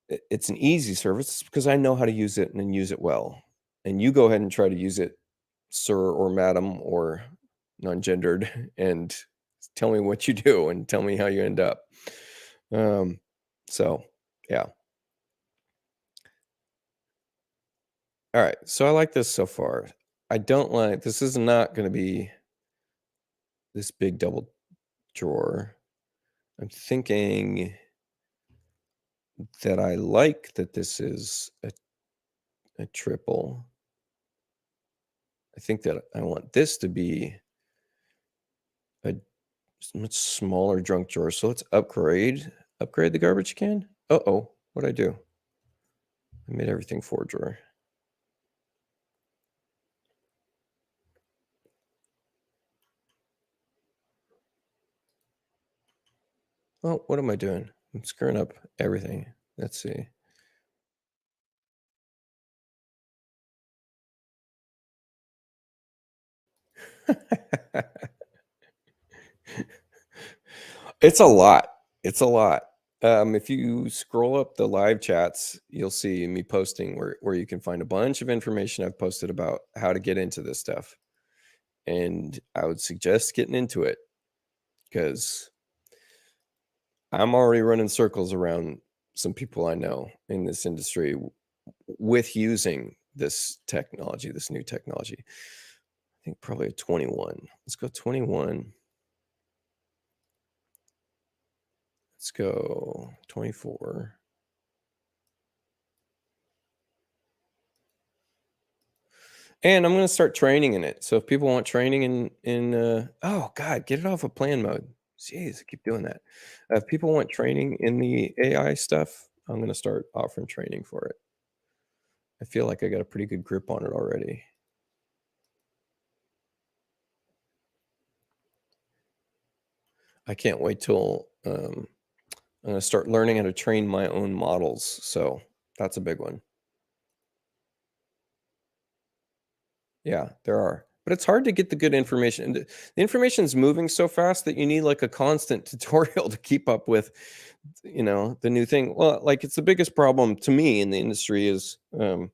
S1: it's an easy service. It's because I know how to use it and then use it well. And you go ahead and try to use it, sir or madam or non-gendered, and tell me what you do and tell me how you end up. Um, so yeah. All right. So I like this so far. I don't like this is not going to be this big double drawer. I'm thinking that I like that this is a triple. I think that I want this to be a much smaller junk drawer. So let's upgrade the garbage can. Uh-oh, what'd I do? I made everything 4 drawer. Oh, what am I doing? I'm screwing up everything. Let's see. It's a lot. It's a lot. If you scroll up the live chats, you'll see me posting where you can find a bunch of information I've posted about how to get into this stuff. And I would suggest getting into it because I'm already running circles around some people I know in this industry with using this technology, this new technology. I think probably a 21. Let's go 21. Let's go 24. And I'm gonna start training in it. So if people want training oh god, get it off of plan mode. Jeez, I keep doing that. If people want training in the AI stuff, I'm gonna start offering training for it. I feel like I got a pretty good grip on it already. I can't wait till I'm gonna start learning how to train my own models. So that's a big one. Yeah, there are. but it's hard to get the good information. And the information is moving so fast that you need like a constant tutorial to keep up with, the new thing. Well, like it's the biggest problem to me in the industry is the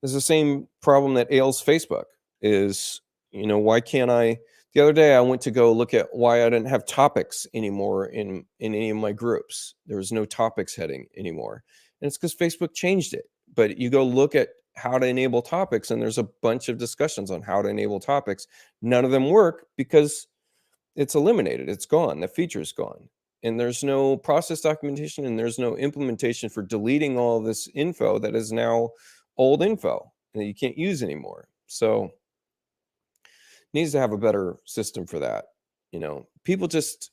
S1: same problem that ails Facebook is, why can't I the other day I went to go look at why I didn't have topics anymore in any of my groups. There was no topics heading anymore. And it's because Facebook changed it. But you go look at how to enable topics and there's a bunch of discussions on how to enable topics. None of them work because it's eliminated. It's gone. The feature is gone. And there's no process documentation and there's no implementation for deleting all this info that is now old info that you can't use anymore. So needs to have a better system for that. People just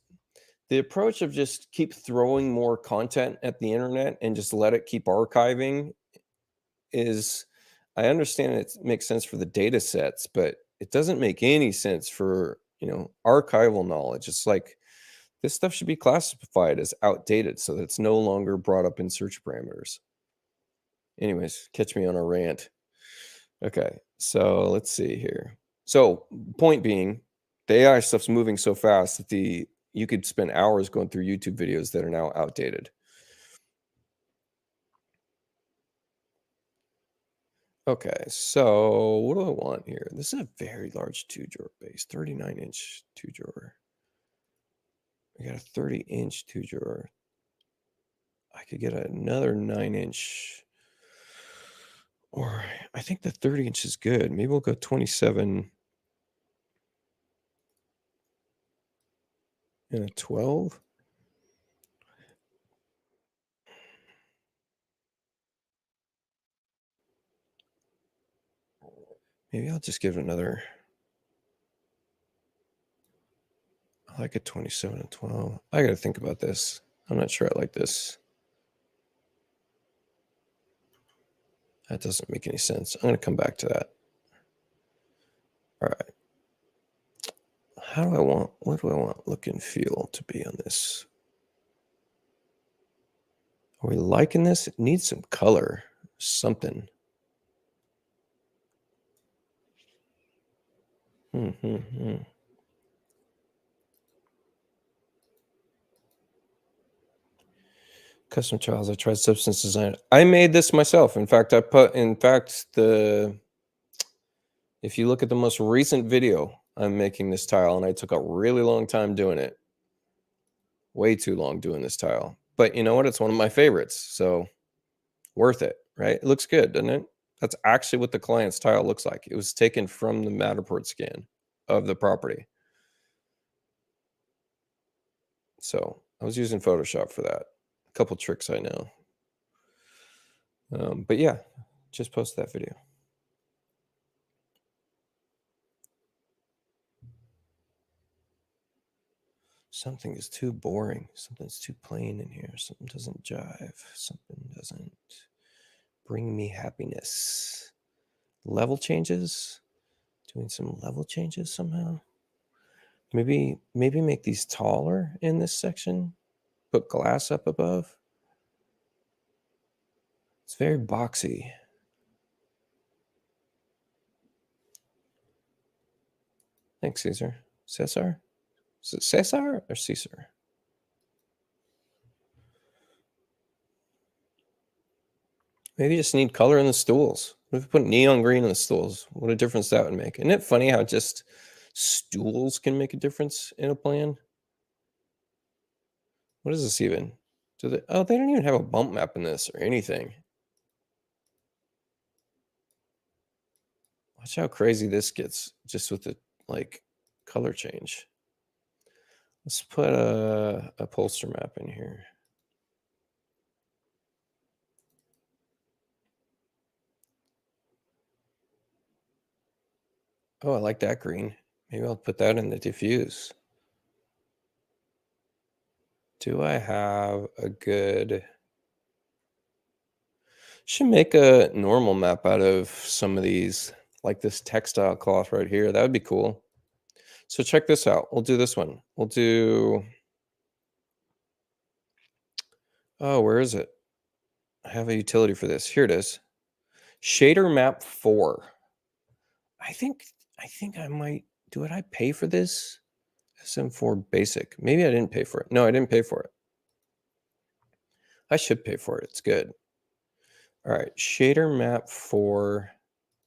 S1: the approach of just keep throwing more content at the internet and just let it keep archiving is I understand it makes sense for the data sets, but it doesn't make any sense for, archival knowledge. It's like this stuff should be classified as outdated so that it's no longer brought up in search parameters. Anyways, catch me on a rant. Okay, so let's see here. So, point being, the AI stuff's moving so fast that you could spend hours going through YouTube videos that are now outdated. Okay, so what do I want here? This is a very large 2-drawer base, 39-inch 2-drawer. I got a 30-inch 2-drawer. I could get another 9-inch, or I think the 30-inch is good. Maybe we'll go 27 and a 12. Maybe I'll just give it another. I like a 27 and 12. I got to think about this. I'm not sure I like this. That doesn't make any sense. I'm going to come back to that. All right. What do I want look and feel to be on this? Are we liking this? It needs some color, something. Custom trials. I tried substance design. I made this myself. In fact, if you look at the most recent video, I'm making this tile and I took a really long time doing it. Way too long doing this tile. But you know what? It's one of my favorites. So worth it, right? It looks good, doesn't it? That's actually what the client's tile looks like. It was taken from the Matterport scan of the property. So I was using Photoshop for that. A couple tricks I know. But yeah, just post that video. Something is too boring. Something's too plain in here. Something doesn't jive. Something doesn't bring me happiness. Level changes? Doing some level changes somehow? Maybe make these taller in this section. Put glass up above. It's very boxy. Thanks, Caesar. Cesar? Is it Cesar or Caesar? Maybe you just need color in the stools. What if we put neon green in the stools? What a difference that would make. Isn't it funny how just stools can make a difference in a plan? What is this even? They don't even have a bump map in this or anything. Watch how crazy this gets just with the color change. Let's put a upholster map in here. Oh, I like that green. Maybe I'll put that in the diffuse. Do I have a good... Should make a normal map out of some of these, like this textile cloth right here. That would be cool. So check this out. We'll do this one. We'll do... Oh, where is it? I have a utility for this. Here it is. Shader map 4. I think I think I might, did I pay for this? SM4 basic. Maybe I didn't pay for it. No, I didn't pay for it. I should pay for it. It's good. All right, shader map 4,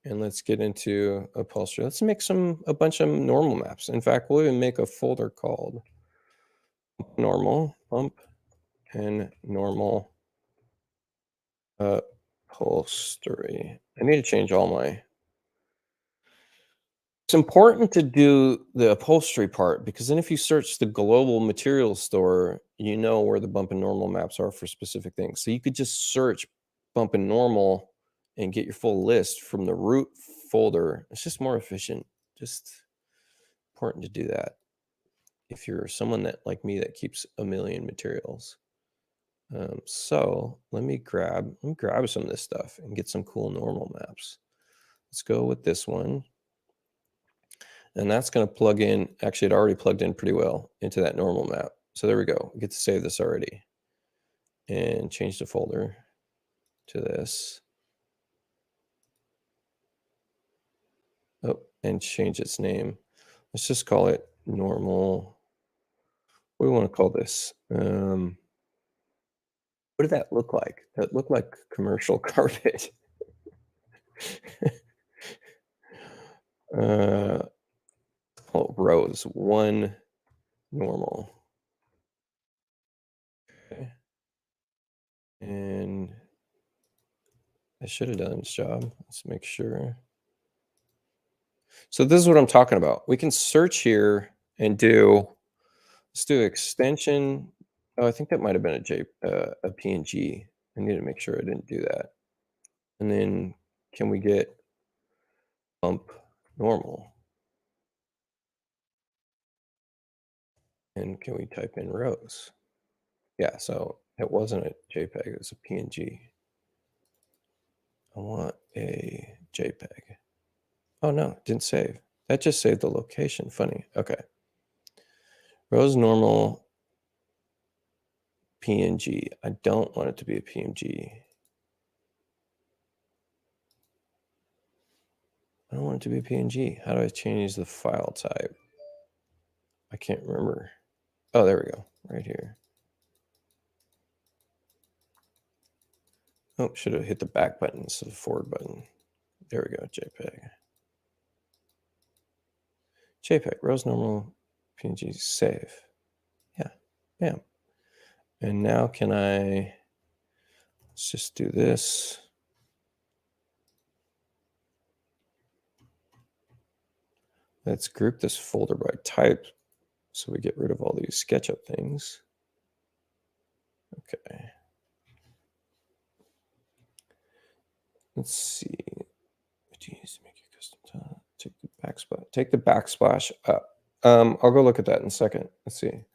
S1: and let's get into upholstery. Let's make a bunch of normal maps. In fact, we'll even make a folder called normal, bump, and normal upholstery. I need to change all my. It's important to do the upholstery part, because then if you search the global materials store, you know where the bump and normal maps are for specific things. So you could just search bump and normal and get your full list from the root folder. It's just more efficient. Just important to do that if you're someone that, like me, that keeps a million materials. So let me grab some of this stuff and get some cool normal maps. Let's go with this one. And that's going to plug in. Actually, it already plugged in pretty well into that normal map. So there we go. We get to save this already and change the folder to this. Oh, and change its name. Let's just call it normal. What do we want to call this? What did that look like? That looked like commercial carpet. Oh, rows. 1 normal. Okay. And I should have done its job. Let's make sure. So this is what I'm talking about. We can search here and let's do extension. Oh, I think that might have been a PNG. I need to make sure I didn't do that. And then can we get bump normal? And can we type in rows? Yeah, so it wasn't a JPEG, it was a PNG. I want a JPEG. Oh no, it didn't save. That just saved the location. Funny. Okay. Rows normal PNG. I don't want it to be a PNG. I don't want it to be a PNG. How do I change the file type? I can't remember. Oh, there we go. Right here. Oh, should have hit the back button instead of the forward button. There we go. JPEG. JPEG. Rows normal PNG. Save. Yeah. Bam. And now let's just do this. Let's group this folder by type so we get rid of all these SketchUp things. Okay. Let's see. Jeez, make your custom tile. Take the backsplash. Take the backsplash up. I'll go look at that in a second. Let's see.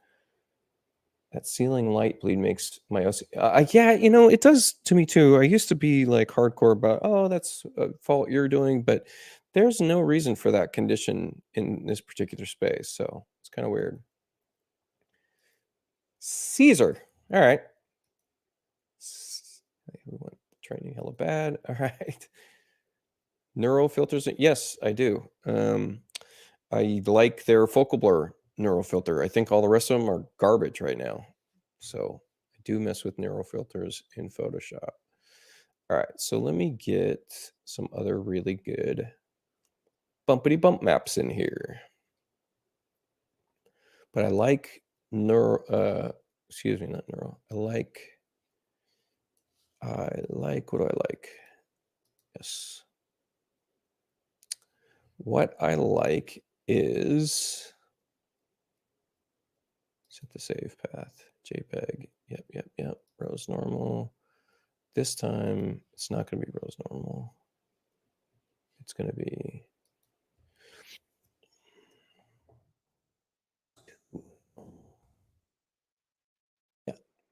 S1: That ceiling light bleed makes my yeah, it does to me too. I used to be like hardcore about, oh, that's a fault you're doing, but there's no reason for that condition in this particular space, so it's kind of weird. Caesar. All right. We want training hella bad. All right. Neural filters. Yes, I do. I like their focal blur neural filter. I think all the rest of them are garbage right now. So I do mess with neural filters in Photoshop. All right, so let me get some other really good bumpity bump maps in here. But I like excuse me, not neural. I like, what do I like? Yes. What I like is set the save path, JPEG. Yep. Rows normal. This time it's not going to be rows normal. It's going to be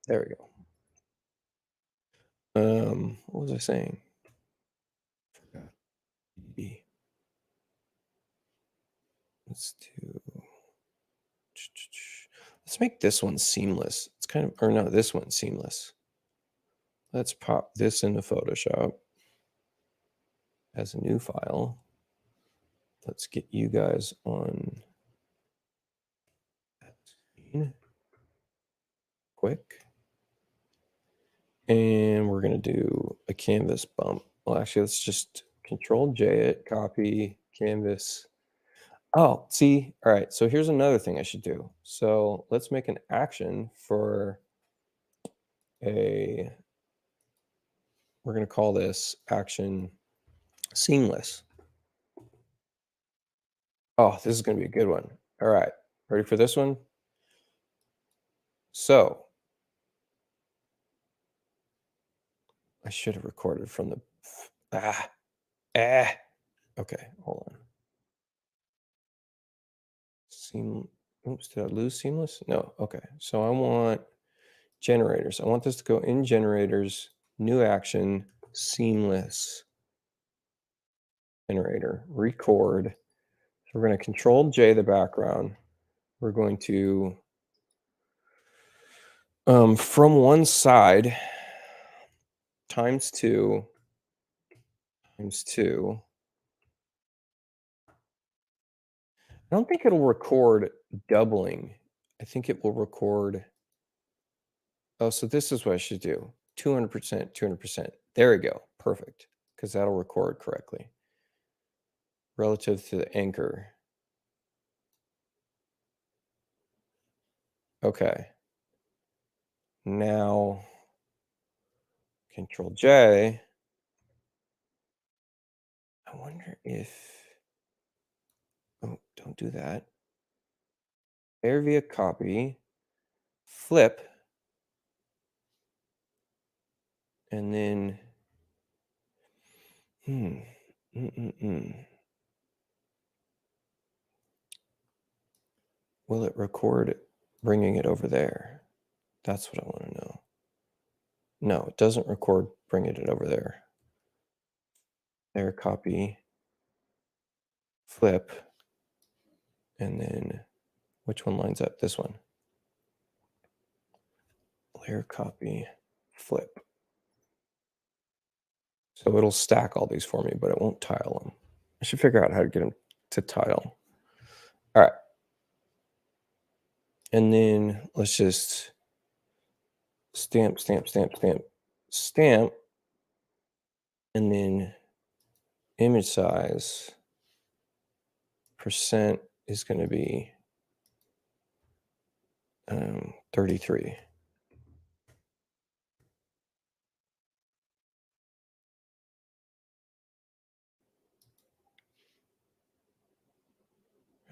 S1: there we go. What was I saying? Let's make this one seamless. It's kind of, or no, this one's seamless. Let's pop this into Photoshop as a new file. let's get you guys on that screen quick. And we're going to do a canvas bump. Well, actually, let's just Control J it, copy canvas. Oh, see, all right. So here's another thing I should do. So let's make an action for a, we're going to call this action seamless. Oh, this is going to be a good one. All right. Ready for this one? So I should have recorded from the, ah, ah. Okay, hold on. Oops, did I lose seamless? No, okay. So I want generators. I want this to go in generators, new action, seamless generator, record. So we're going to Control J the background. We're going to, from one side, times two, times two. I don't think it'll record doubling. I think it will record. Oh, so this is what I should do. 200%, 200%. There we go. Perfect. Because that'll record correctly relative to the anchor. Okay. Now, Control J. I wonder if, oh, don't do that. Air via copy, flip, and then, mm, mm, mm. Will it record bringing it over there? That's what I want to know. No, it doesn't record bringing it over there. Air copy, flip, and then which one lines up? This one. Layer copy, flip. So it'll stack all these for me, but it won't tile them. I should figure out how to get them to tile. All right. And then let's just stamp, stamp, stamp, stamp, stamp, and then image size percent is going to be 33.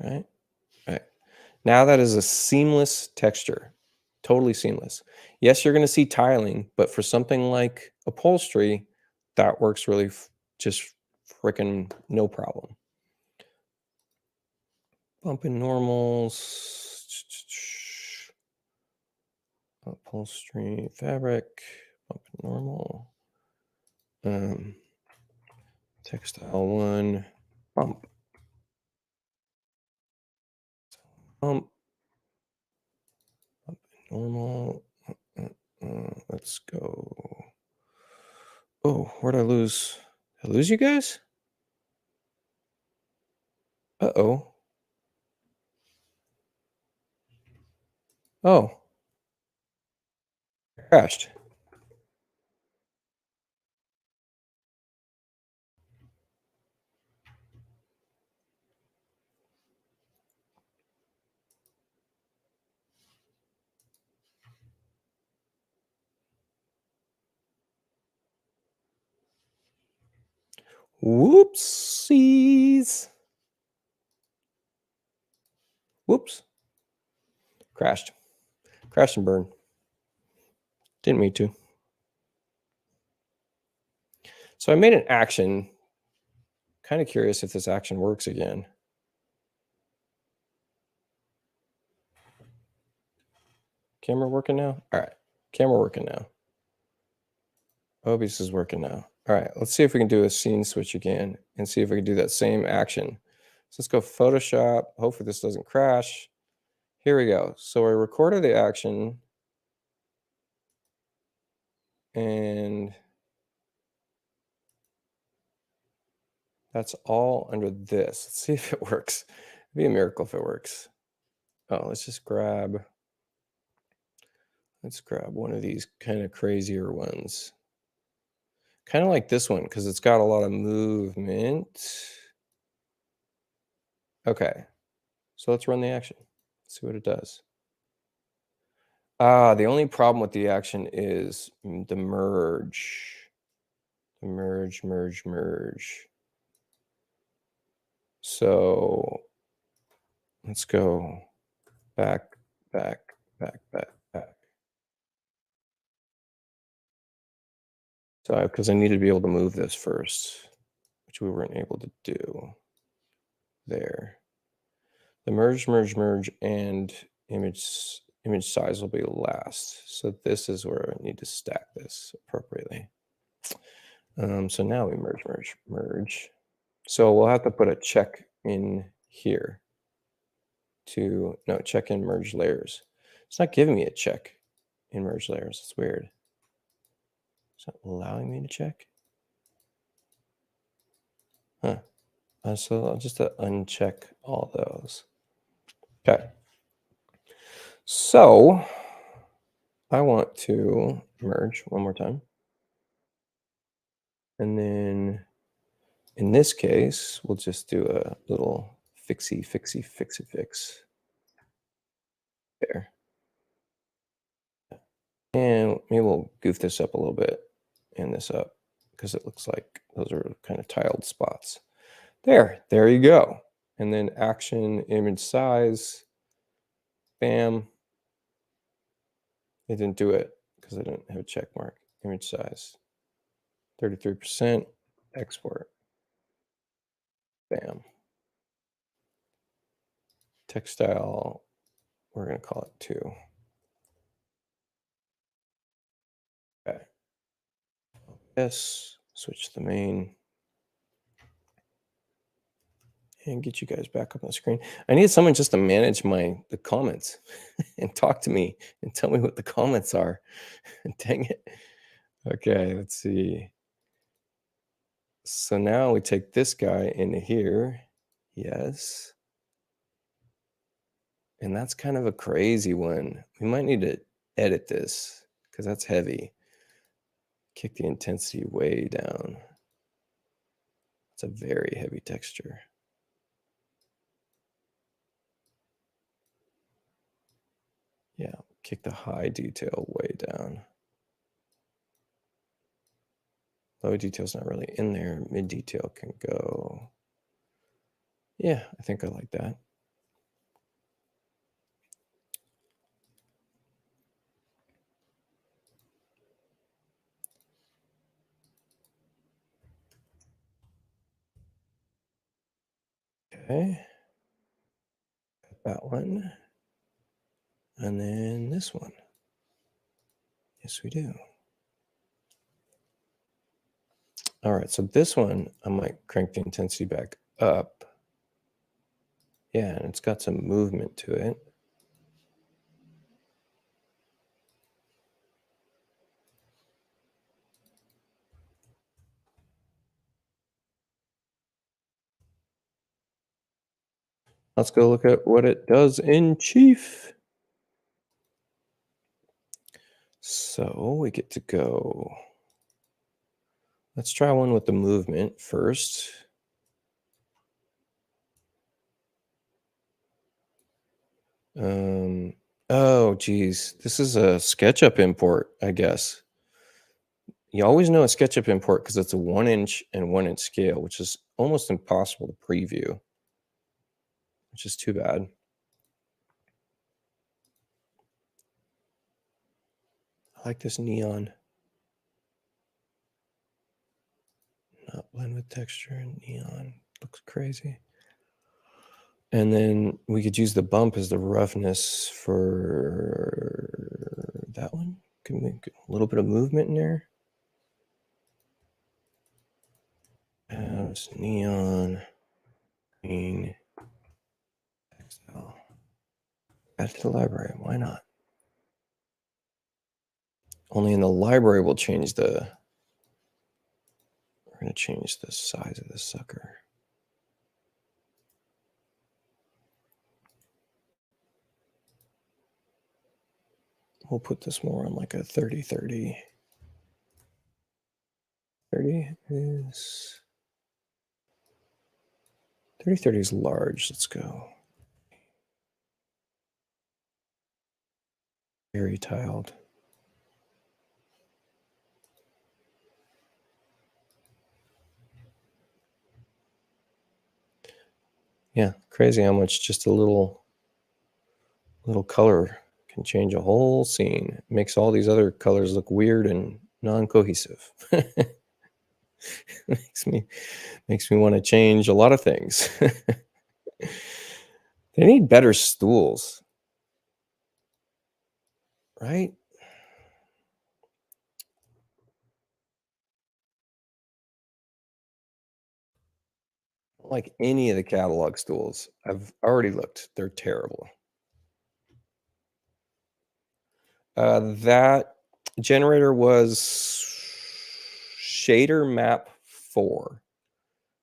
S1: Right? All right. Now that is a seamless texture. Totally seamless. Yes, you're going to see tiling, but for something like upholstery, that works really just freaking no problem. Bumping normals. Upholstery fabric. Bumping normal. Textile one. Bump. Bump. Normal. Let's go. Oh, where'd I lose? Did I lose you guys? Uh-oh. Oh, crashed. Whoopsies. Whoops. Crashed. Crashed and burned. Didn't mean to. So I made an action. Kind of curious if this action works again. Camera working now? All right. Camera working now. OBS is working now. All right. Let's see if we can do a scene switch again and see if we can do that same action. So let's go Photoshop. Hopefully this doesn't crash. Here we go. So I recorded the action and That's all under this. Let's see if it works. It'd be a miracle if it works. Oh, let's grab one of these kind of crazier ones. Kind of like this one because it's got a lot of movement. Okay, so let's run the action. See what it does. The only problem with the action is the merge. The merge. So let's go back. So, because I needed to be able to move this first, which we weren't able to do. There. The merge, and image size will be last. So this is where I need to stack this appropriately. So now we merge. So we'll have to put a check in here check in merge layers. It's not giving me a check in merge layers. It's weird. It's not allowing me to check. Huh. So I'll just uncheck all those. Okay. So I want to merge one more time. And then in this case, we'll just do a little fix. There. And maybe we'll goof this up a little bit and this up because it looks like those are kind of tiled spots. There you go. And then action, image size, bam. It didn't do it because I didn't have a check mark. Image size, 33%, export, bam. Text style, we're going to call it 2. Okay. Yes, switch to the main. And get you guys back up on the screen. I need someone just to manage the comments and talk to me and tell me what the comments are. Dang it. Okay, let's see. So now we take this guy into here. Yes. And that's kind of a crazy one. We might need to edit this because that's heavy. Kick the intensity way down. It's a very heavy texture. Yeah, kick the high detail way down. Low detail's not really in there. Mid detail can go. Yeah, I think I like that. Okay. That one. And then this one. Yes, we do. All right, so this one, I might crank the intensity back up. Yeah, and it's got some movement to it. Let's go look at what it does in Chief. So we get to go. Let's try one with the movement first. Oh, geez. This is a SketchUp import, I guess. You always know a SketchUp import because it's a 1 inch and 1 inch scale, which is almost impossible to preview, which is too bad. I like this neon. Not blend with texture and neon. Looks crazy. And then we could use the bump as the roughness for that one. Can make a little bit of movement in there. It's neon, green, textile. Add to the library. Why not? Only in the library we'll change the. We're going to change the size of the sucker. We'll put this more on like a 30-30. 30 is 30-30 is large. Let's go. Very tiled. Yeah, crazy how much just a little color can change a whole scene. It makes all these other colors look weird and non-cohesive. makes me want to change a lot of things. They need better stools, right? Like any of the catalog stools. I've already looked. They're terrible. That generator was Shader Map 4.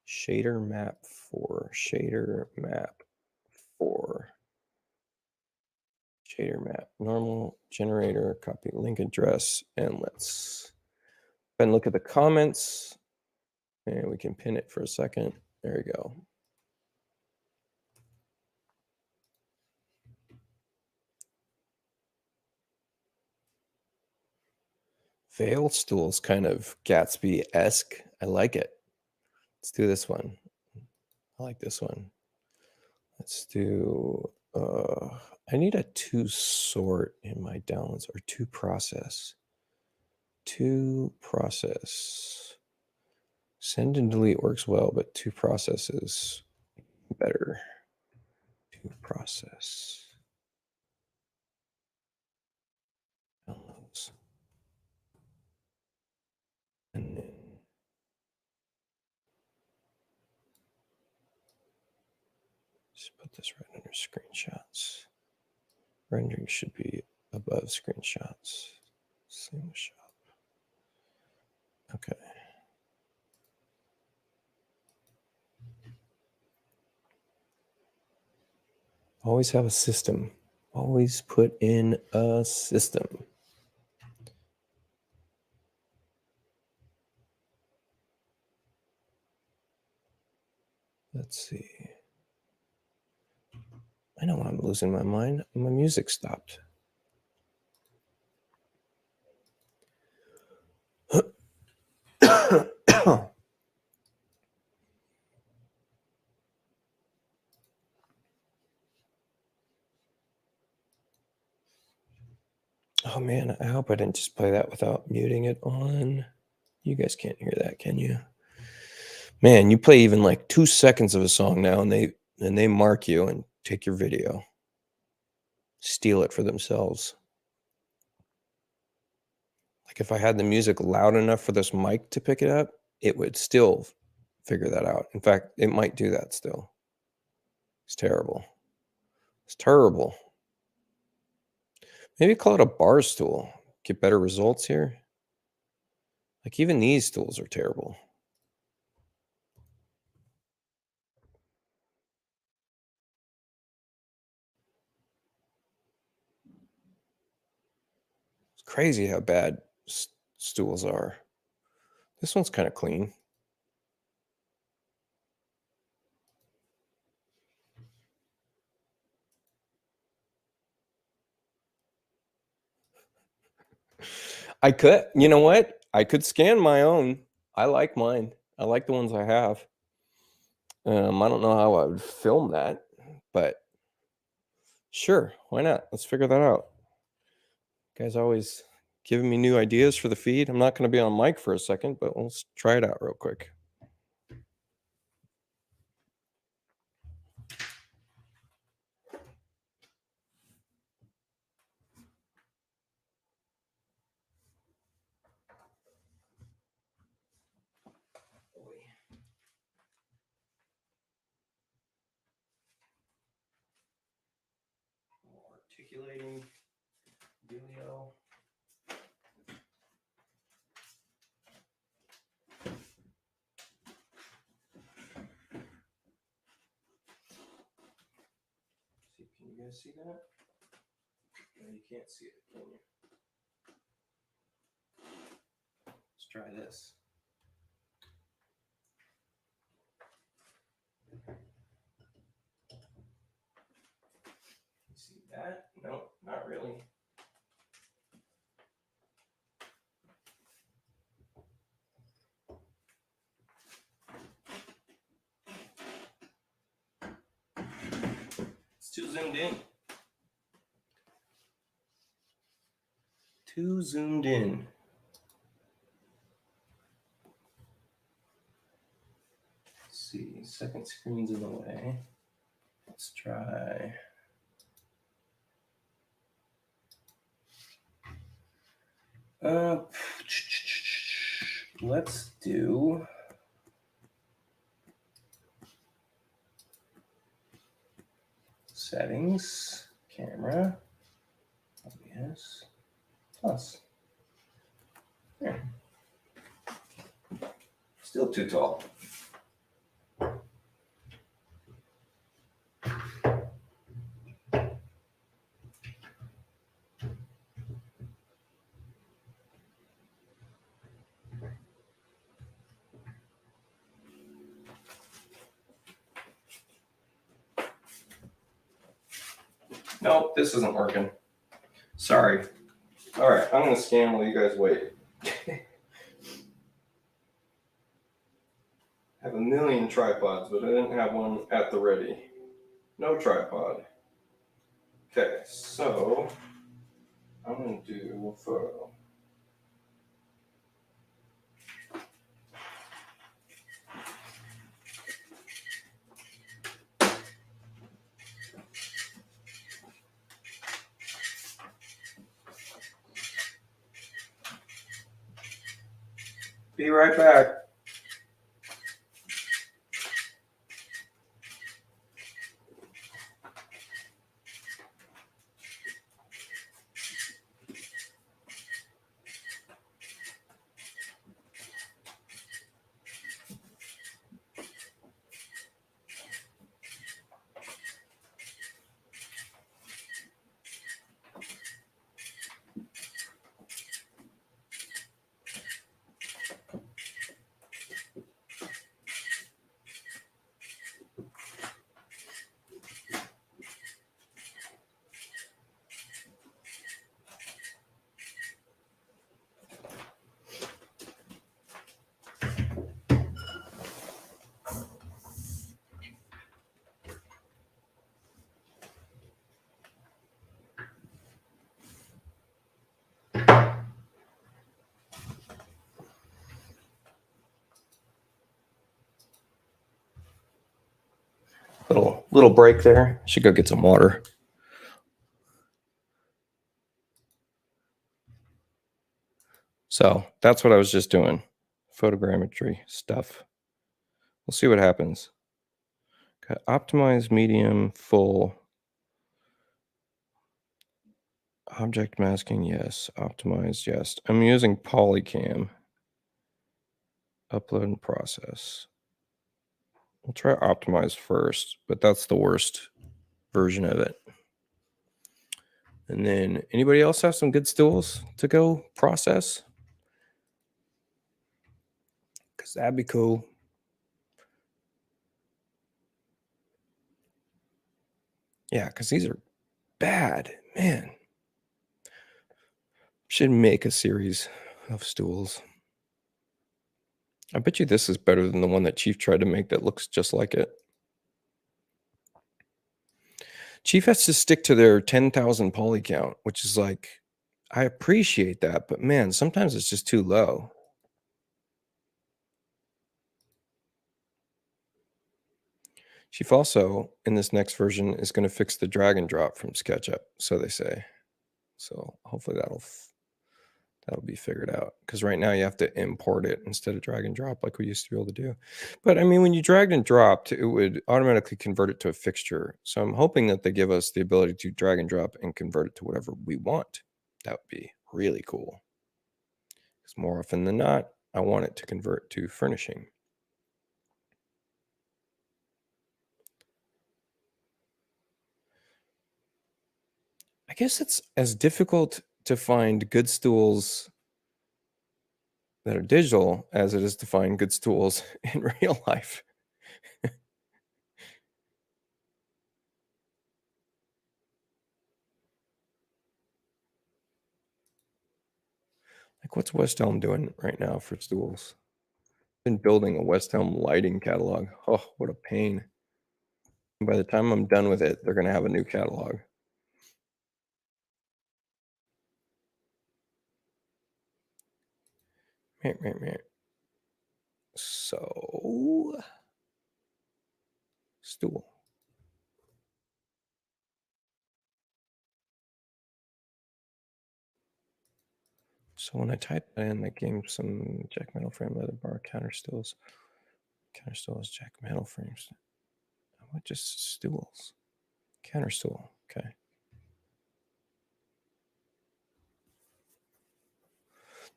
S1: Shader Map 4. Shader Map 4. Shader Map. Normal generator. Copy link address. And let's then look at the comments. And we can pin it for a second. There we go. Veil stool's kind of Gatsby-esque. I like it. Let's do this one. I like this one. Let's do, I need a 2 sort in my downloads, or 2 process. 2 process. Send and delete works well, but 2 process is better. 2 process. Downloads. And then just put this right under screenshots. Rendering should be above screenshots. Same shop. Okay. Always have a system. Always put in a system. Let's see. I know I'm losing my mind. My music stopped. Oh man, I hope I didn't just play that without muting it on. You guys can't hear that, can you? Man, you play even like 2 seconds of a song now and they mark you and take your video. Steal it for themselves. Like if I had the music loud enough for this mic to pick it up, it would still figure that out. In fact, it might do that still. It's terrible. It's terrible. Maybe call it a bar stool. Get better results here. Like even these stools are terrible. It's crazy how bad stools are. This one's kind of clean. I could, you know what? I could scan my own. I like mine. I like the ones I have. I don't know how I would film that, but sure, why not? Let's figure that out. You guys always giving me new ideas for the feed. I'm not going to be on mic for a second, but let's try it out real quick. Articulating video. See, can you guys see that? You can't see it, can you? Let's try this. See that? No, not really. It's too zoomed in. Too zoomed in. Let's see, second screen's in the way. Let's try. Let's do settings, camera, OBS, plus. There. Still too tall. Nope, this isn't working. Sorry. All right, I'm going to scan while you guys wait. I have a million tripods, but I didn't have one at the ready. No tripod. Okay, so I'm going to do a photo. Be right back. Little break there. Should go get some water. So that's what I was just doing. Photogrammetry stuff. We'll see what happens. Okay, optimize medium, full. Object masking, yes. Optimize, yes. I'm using Polycam. Upload and process. We'll try optimize first, but that's the worst version of it. And then anybody else have some good stills to go process? Because that'd be cool. Yeah, because these are bad, man. Should make a series of stools. I bet you this is better than the one that Chief tried to make that looks just like it. Chief has to stick to their 10,000 poly count, which is like, I appreciate that, but man, sometimes it's just too low. Chief also, in this next version, is going to fix the drag and drop from SketchUp, so they say. So hopefully that'll be figured out, because right now you have to import it instead of drag and drop like we used to be able to do. But I mean, when you dragged and dropped, it would automatically convert it to a fixture. So I'm hoping that they give us the ability to drag and drop and convert it to whatever we want. That would be really cool. Because more often than not, I want it to convert to furnishing. I guess it's as difficult to find good stools that are digital as it is to find good stools in real life. Like, what's West Elm doing right now for stools? Been building a West Elm lighting catalog. Oh, what a pain. By the time I'm done with it, they're gonna have a new catalog. Meh, meh, meh. So, stool. So when I type that in, that gave some jack metal frame, leather bar, counter stools, jack metal frames. What just stools? Counter stool. Okay.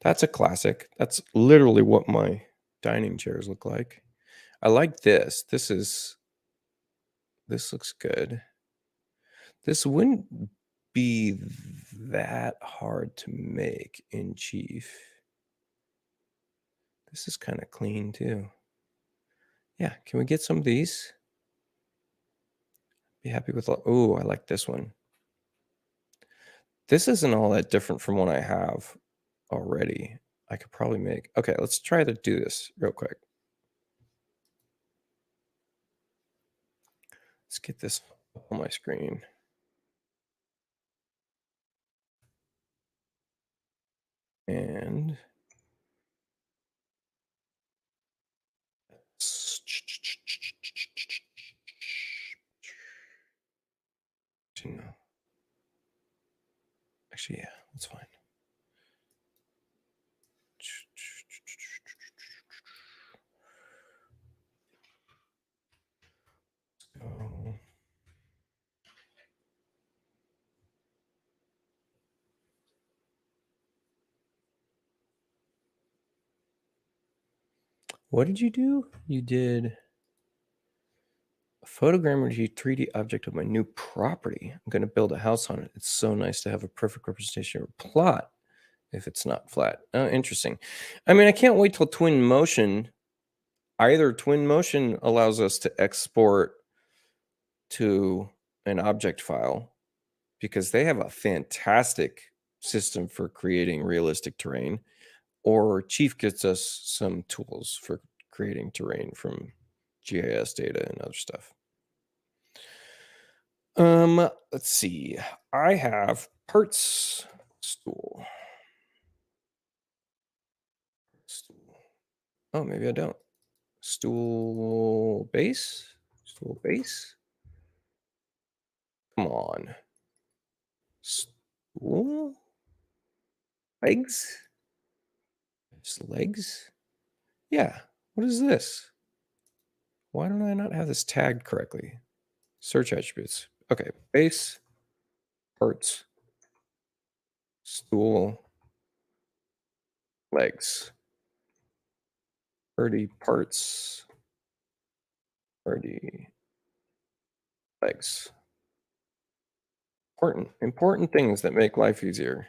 S1: That's a classic. That's literally what my dining chairs look like. I like this. This looks good. This wouldn't be that hard to make in chief. This is kind of clean too. Yeah, can we get some of these? Be happy with. Oh, I like this one. This isn't all that different from what I have already. I could probably make. Okay, let's try to do this real quick. Let's get this up on my screen. And no. Actually, yeah, that's fine. So, what did you do? You did a photogrammetry 3D object of my new property. I'm going to build a house on it. It's so nice to have a perfect representation of a plot if it's not flat. Oh, interesting. I mean, I can't wait till Twinmotion. Either Twinmotion allows us to export to an object file because they have a fantastic system for creating realistic terrain, or Chief gets us some tools for creating terrain from GIS data and other stuff. Let's see. I have parts stool. Stool. Oh, maybe I don't. Stool base. Stool base. Come on. Stool legs. Just legs. Yeah. What is this? Why don't I not have this tagged correctly? Search attributes. Okay. Base. Parts. Stool. Legs. 30 parts. 30 legs. Important things that make life easier.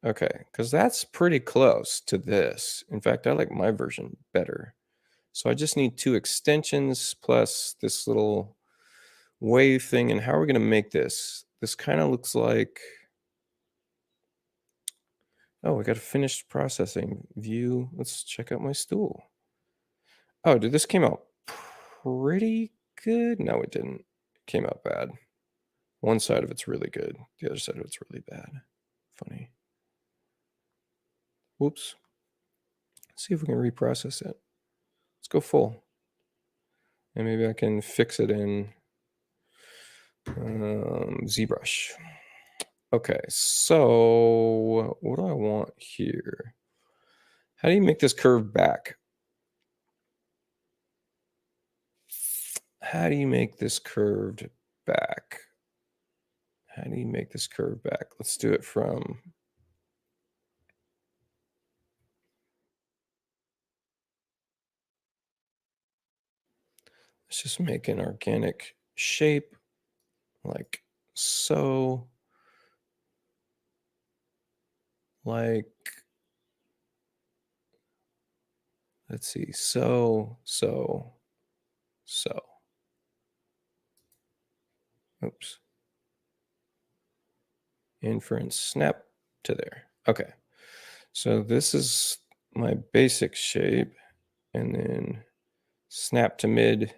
S1: Okay, because that's pretty close to this. In fact, I like my version better. So I just need 2 extensions plus this little wave thing. And how are we going to make this? This kind of looks like, oh, we got a finished processing view. Let's check out my stool. Oh, dude, this came out pretty good. No, it didn't. It came out bad. One side of it's really good. The other side of it's really bad. Funny. Whoops. Let's see if we can reprocess it. Let's go full. And maybe I can fix it in ZBrush. Okay, so what do I want here? How do you make this curve back? How do you make this curved back? How do you make this curve back? Let's do it from. Let's just make an organic shape like so. like, let's see, so. Oops. Inference, snap to there. Okay. So this is my basic shape, and then snap to mid.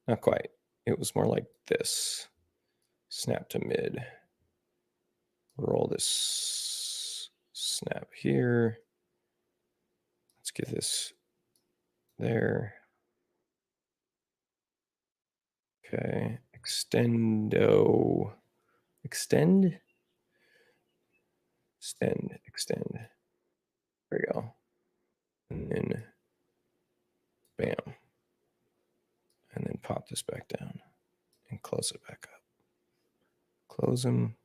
S1: Not quite. It was more like this. Snap to mid. Roll this snap here. Let's get this there. Okay. Extendo. Extend? Extend. There we go. And then bam. And then pop this back down and close it back up. Close them.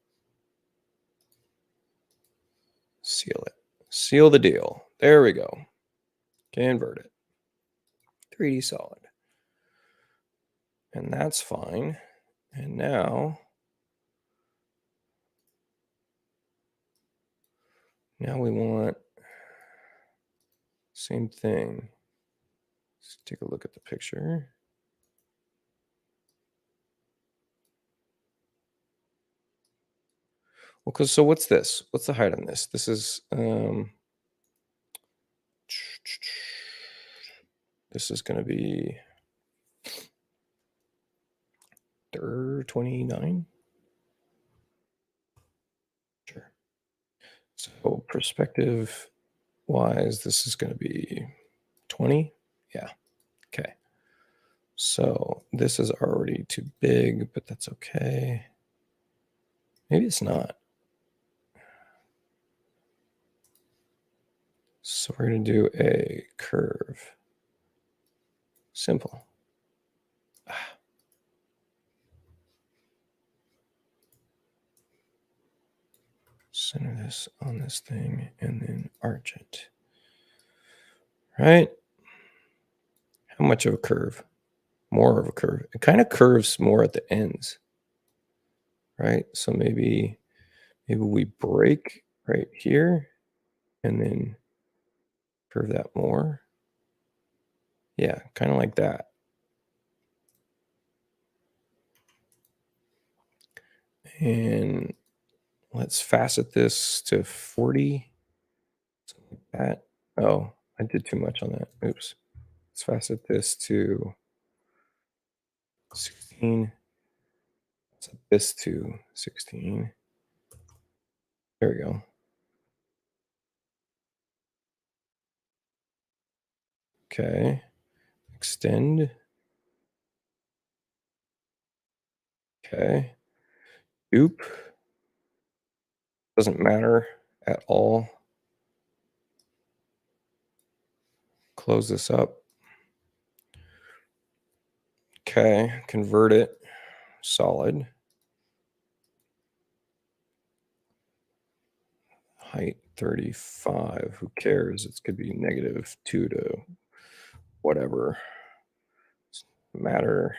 S1: Seal it. Seal the deal. There we go. Convert it. 3D solid. And that's fine. And now we want same thing. Let's take a look at the picture. Well, because so what's this? What's the height on this? This is this is going to be 29. Sure. So perspective wise, this is going to be 20. Yeah. Okay. So this is already too big, but that's okay. Maybe it's not. So we're going to do a curve. Simple. Center this on this thing and then arch it. Right? How much of a curve? More of a curve. It kind of curves more at the ends. Right? So maybe we break right here and then curve that more. Yeah, kind of like that. And let's facet this to 40. Something like that. Oh, I did too much on that. Oops. Let's facet this to 16. Set this to 16. There we go. Okay. Extend. Okay. Oop. Doesn't matter at all. Close this up. Okay. Convert it. Solid. Height 35. Who cares? It could be -2 to whatever. Matter.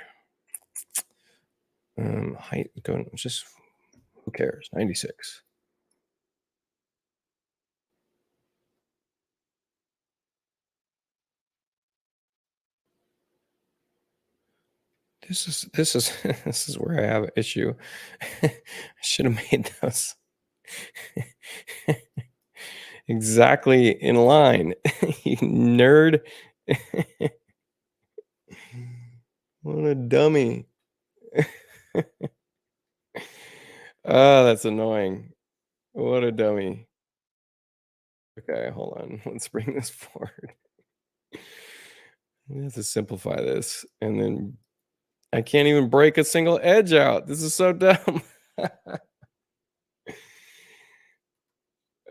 S1: Height going just who cares? 96. This is this is where I have an issue. I should have made those exactly in line. You nerd. What a dummy. Oh, that's annoying. What a dummy. Okay, hold on. Let's bring this forward. We have to simplify this. And then I can't even break a single edge out. This is so dumb.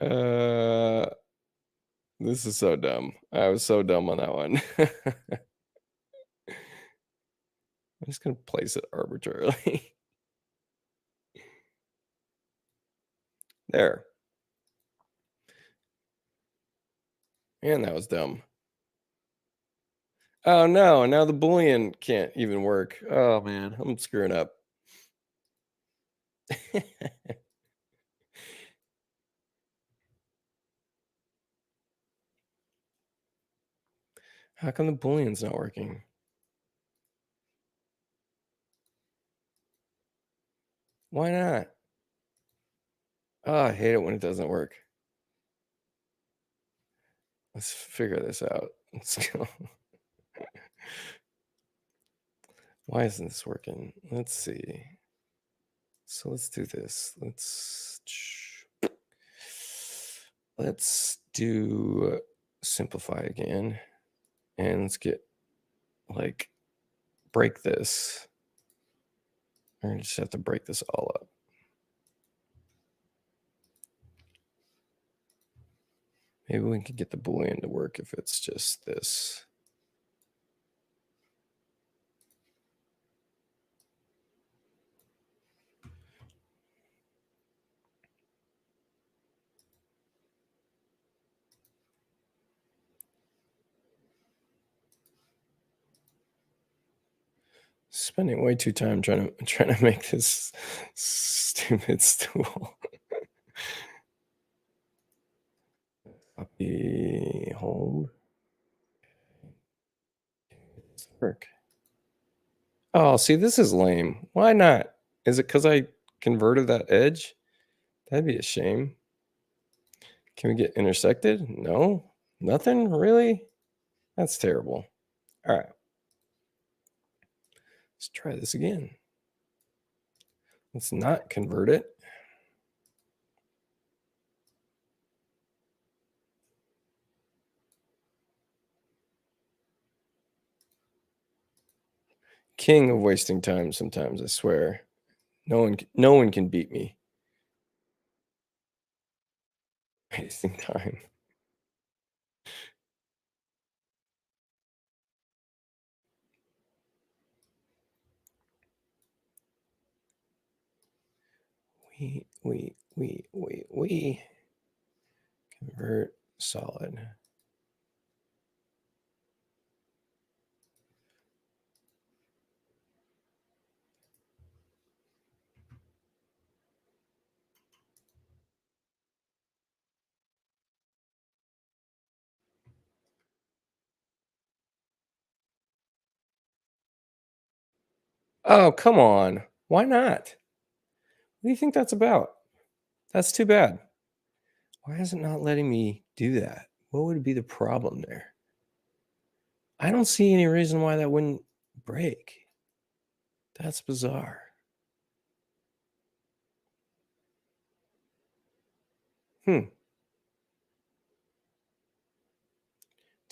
S1: uh, this is so dumb. I was so dumb on that one. I'm just going to place it arbitrarily. There. And that was dumb. Oh no, now the Boolean can't even work. Oh man, I'm screwing up. How come the Boolean's not working? Why not? Oh, I hate it when it doesn't work. Let's figure this out. Let's go. Why isn't this working? Let's see. So let's do this. Let's do simplify again. And let's get like break this. We're gonna just have to break this all up. Maybe we could get the Boolean to work if it's just this. Spending way too time trying to make this stupid stool. Copy home. Work. Oh, see, this is lame. Why not? Is it because I converted that edge? That'd be a shame. Can we get intersected? No, nothing really. That's terrible. All right, let's try this again. Let's not convert it. King of wasting time sometimes, I swear. No one can beat me. Wasting time. We convert solid. Oh, come on. Why not? What do you think that's about? That's too bad. Why is it not letting me do that? What would be the problem there? I don't see any reason why that wouldn't break. That's bizarre. To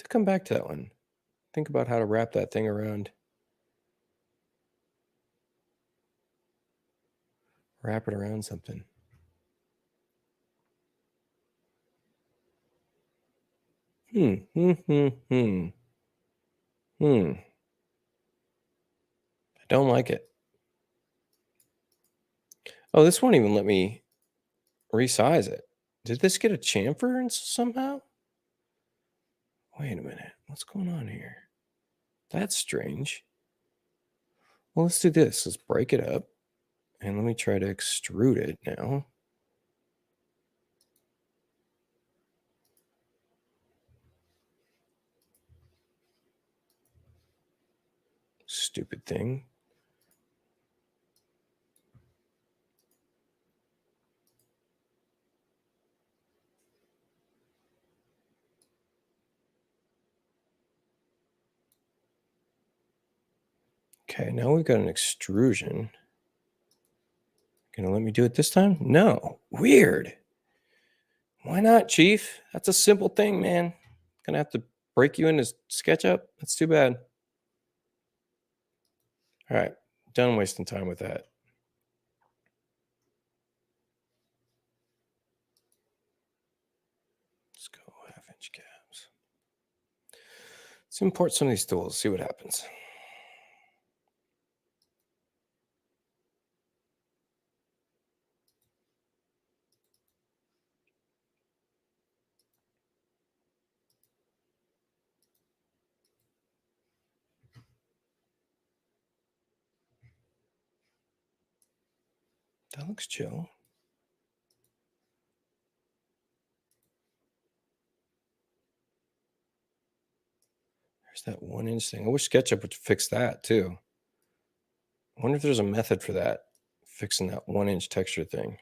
S1: come back to that one, think about how to wrap that thing around. Wrap it around something. I don't like it. Oh, this won't even let me resize it. Did this get a chamfer somehow? Wait a minute. What's going on here? That's strange. Well, let's do this. Let's break it up. And let me try to extrude it now. Stupid thing. Okay, now we've got an extrusion. Gonna let me do it this time? No. Weird. Why not, Chief? That's a simple thing, man. Gonna have to break you into SketchUp. That's too bad. All right, done wasting time with that. Let's go 1/2-inch caps. Let's import some of these tools, see what happens. That looks chill. There's There's that 1-inch thing. I wish SketchUp would fix that too. I wonder if there's a method for that, fixing that 1-inch texture thing.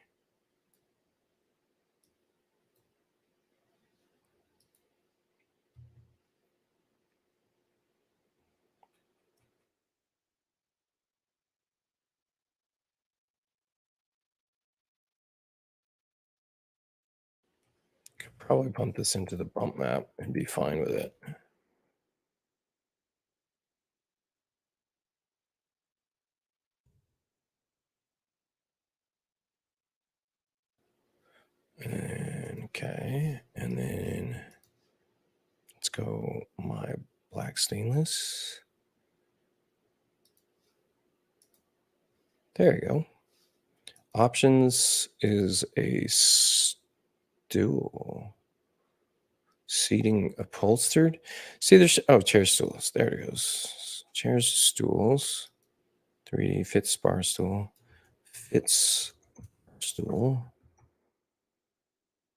S1: Could probably bump this into the bump map and be fine with it. And okay, and then let's go my black stainless. There you go. Options is a stool. Seating upholstered. See, there's chairs, stools. There it goes. Chairs, stools. 3D fits bar stool. Fits stool.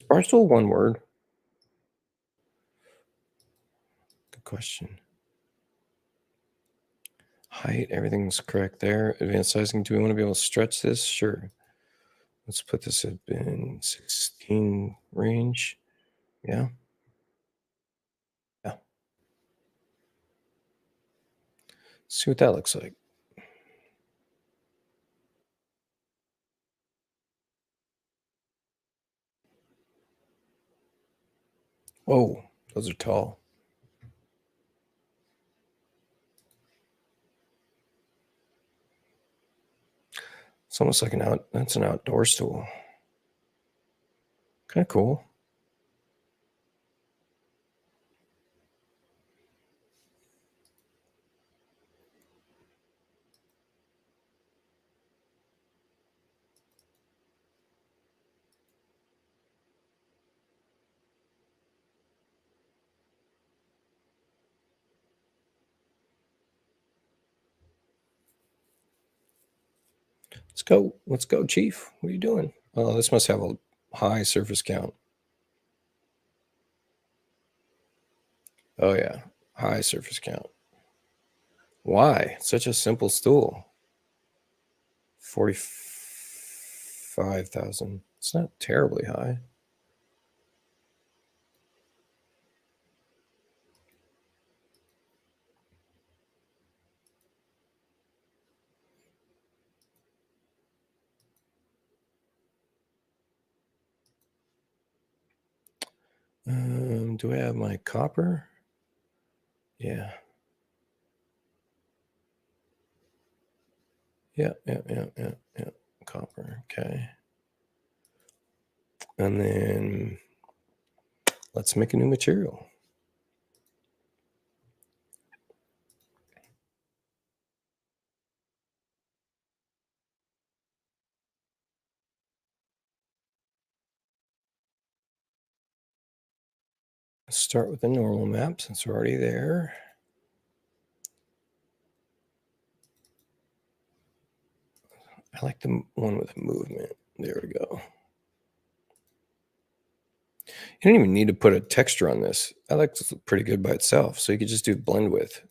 S1: Bar stool, one word. Good question. Height, everything's correct there. Advanced sizing. Do we want to be able to stretch this? Sure. Let's put this up in 16 range. Yeah. Yeah. See what that looks like. Whoa, those are tall. It's almost like that's an outdoor stool. Kind of cool. Let's go. Let's go, Chief. What are you doing? Oh, this must have a high surface count. Oh, yeah. High surface count. Why? Such a simple stool. 45,000. It's not terribly high. Do I have my copper? Yeah. Yeah. Copper. Okay. And then let's make a new material. Let's start with the normal map since we're already there. I like the one with movement. There we go. You don't even need to put a texture on this. That looks pretty good by itself. So you could just do blend with.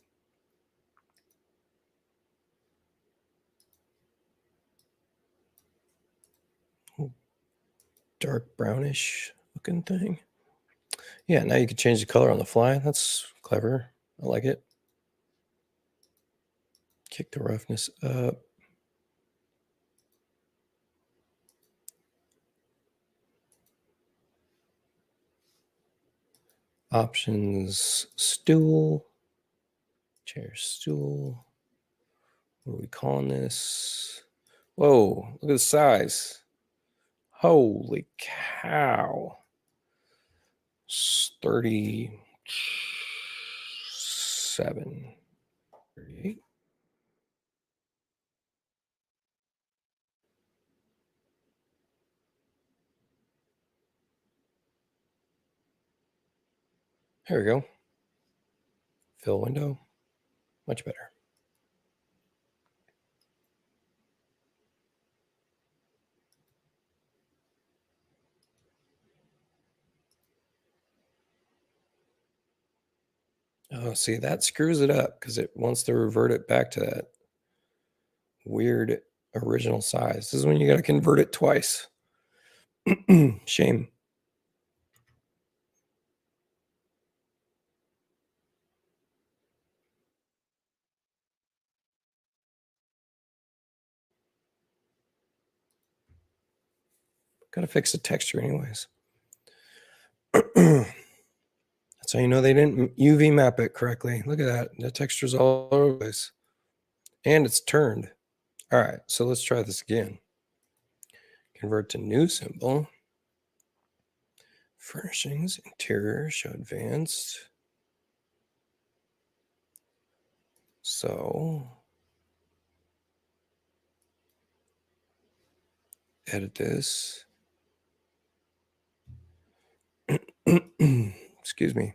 S1: Dark brownish looking thing. Yeah, now you can change the color on the fly. That's clever. I like it. Kick the roughness up. Options, stool. Chair, stool. What are we calling this? Whoa, look at the size. Holy cow. 37. 38. There we go. Fill window. Much better. Oh, see, that screws it up because it wants to revert it back to that weird original size. This is when you got to convert it twice. Shame. Got to fix the texture anyways. That's how you know they didn't UV map it correctly. Look at that. The texture's all over the place. And it's turned. All right, so let's try this again. Convert to new symbol. Furnishings, interior, show advanced. So edit this. Excuse me.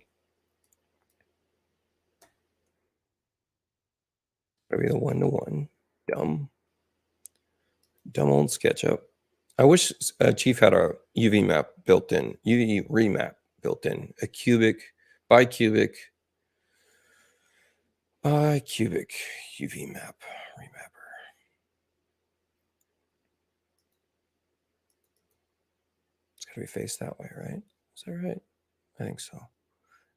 S1: Maybe the 1-to-1. Dumb old SketchUp. I wish Chief had a UV map built in, UV remap built in, a cubic, bicubic UV map remapper. It's going to be faced that way, right? Is that right? I think so.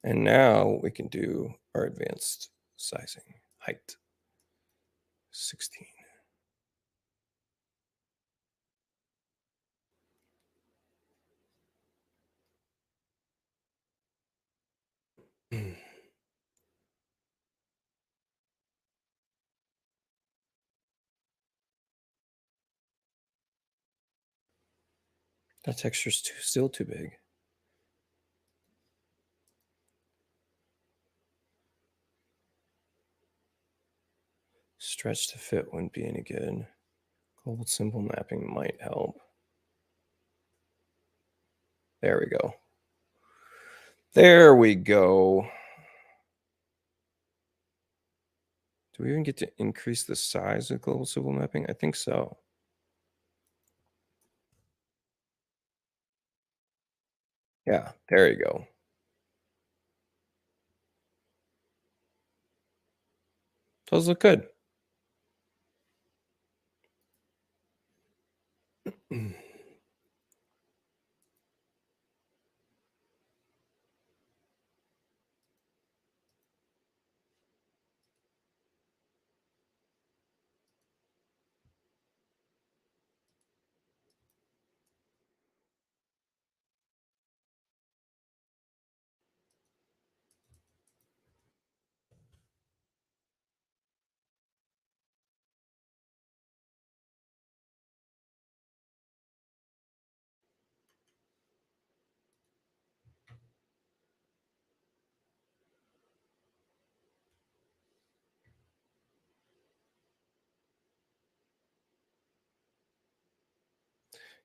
S1: And now we can do our advanced sizing. Height 16. That texture's still too big. Stretch to fit wouldn't be any good. Global symbol mapping might help. There we go. There we go. Do we even get to increase the size of global symbol mapping? I think so. Yeah, there you go. Those look good.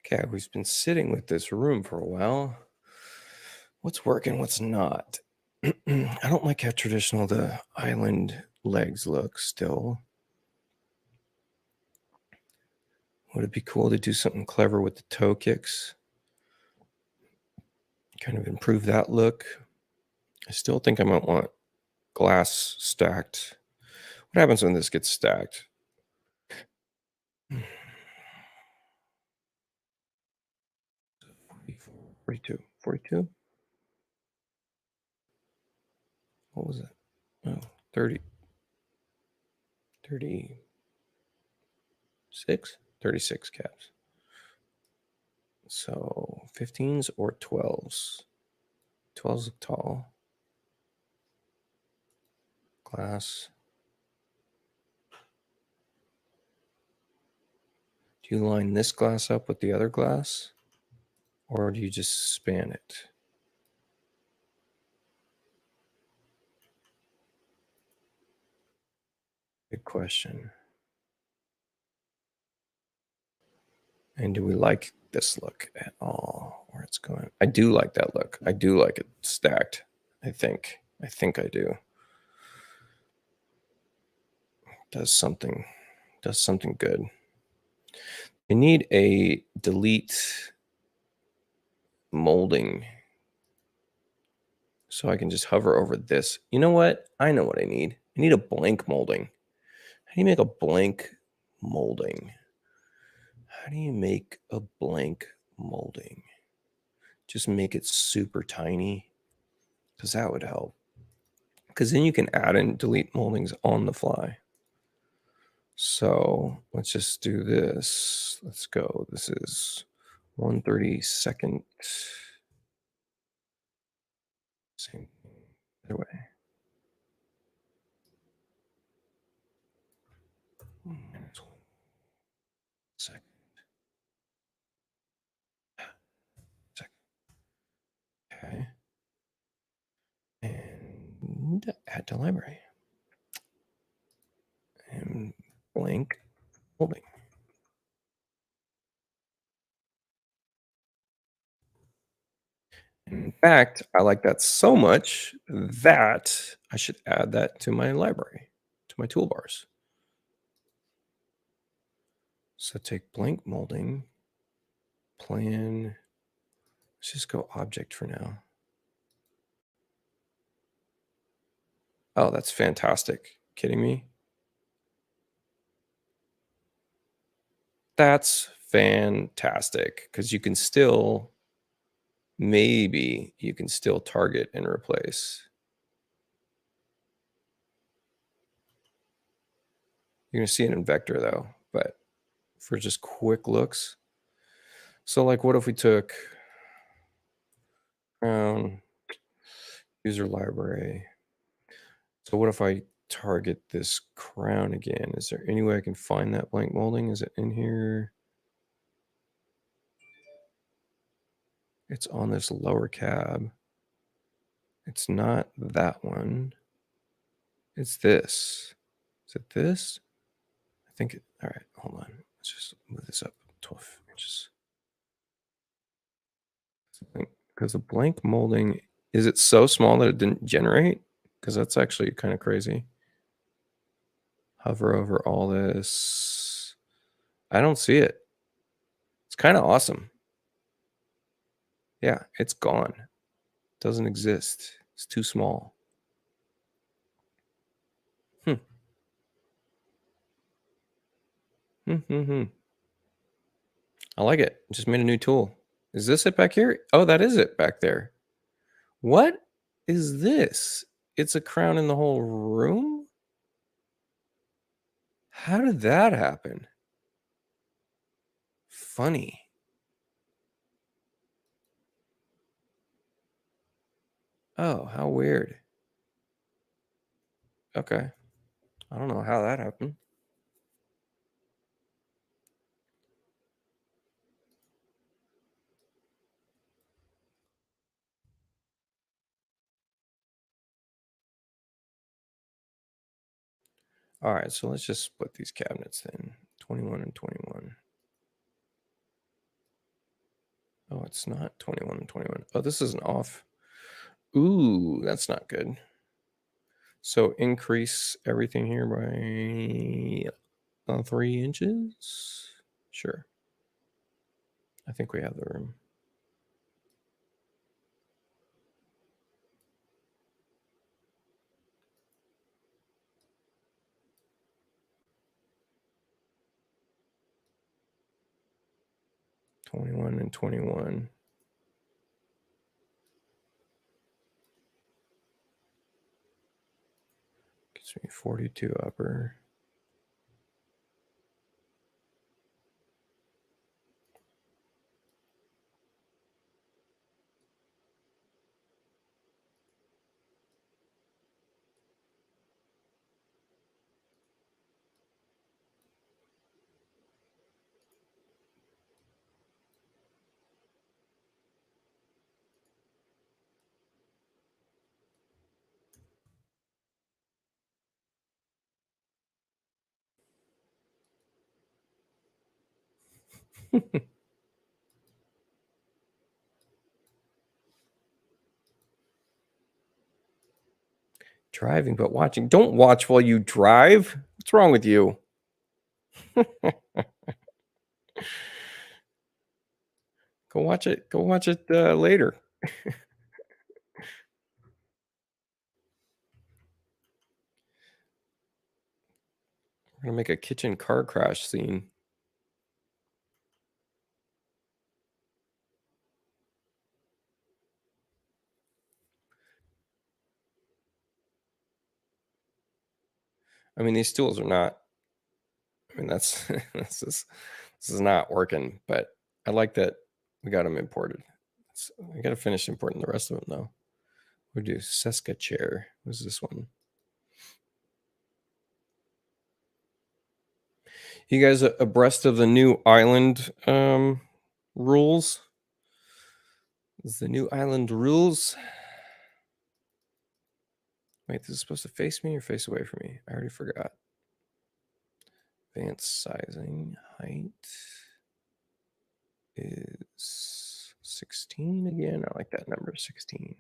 S1: Okay, we've been sitting with this room for a while. What's working, what's not? I don't like how traditional the island legs look still. Would it be cool to do something clever with the toe kicks? Kind of improve that look. I still think I might want glass stacked. What happens when this gets stacked? 42. 42? What was it? Oh, 30. 36? 36 caps. So 15s or 12s? 12s look tall. Glass. Do you line this glass up with the other glass? Or do you just span it? Good question. And do we like this look at all? Where it's going? I do like that look. I do like it stacked. I think I do. Does something good. I need a delete molding So I can just hover over this. You know what? I know what I need. I need a blank molding. How do you make a blank molding? How do you make a blank molding? Just make it super tiny, because that would help. Because then you can add and delete moldings on the fly. So let's just do this. Let's go. This is 1/32. Same other way. Minus 1 second. Second. Okay. And add to library. And blank molding. In fact, I like that so much that I should add that to my library, to my toolbars. So take blank molding, plan. Let's just go object for now. Oh, that's fantastic. Kidding me? That's fantastic, because you can still, maybe you can still target and replace. You're gonna see it in vector though, but for just quick looks. So like what if we took user library? So what if I target this crown again? Is there any way I can find that blank molding? Is it in here? It's on this lower cab. It's not that one. It's this. Is it this? I think it, all right, hold on. Let's just move this up 12 inches. Because the blank molding, is it so small that it didn't generate? Because that's actually kind of crazy. Hover over all this. I don't see it. It's kind of awesome. Yeah, it's gone. Doesn't exist. It's too small. Hmm. Hmm. I like it. Just made a new tool. Is this it back here? Oh, that is it back there. What is this? It's a crown in the whole room? How did that happen? Funny. Oh, how weird. Okay. I don't know how that happened. All right, so let's just split these cabinets then. 21 and 21. Oh, it's not 21 and 21. Oh, this is an off. Ooh, that's not good. So increase everything here by 3 inches. Sure. I think we have the room. $21 and $21. Gives me 42 upper. Driving but watching. Don't watch while you drive. What's wrong with you? Go watch it. Go watch it later. We're gonna make a kitchen car crash scene. I mean, these tools are not. I mean, that's this is not working. But I like that we got them imported. I got to finish importing the rest of them though. We do Seska chair. What's this one? You guys abreast of the new island rules? Is the new island rules? Wait, this is supposed to face me or face away from me? I already forgot. Advanced sizing height is 16 again. I like that number, 16.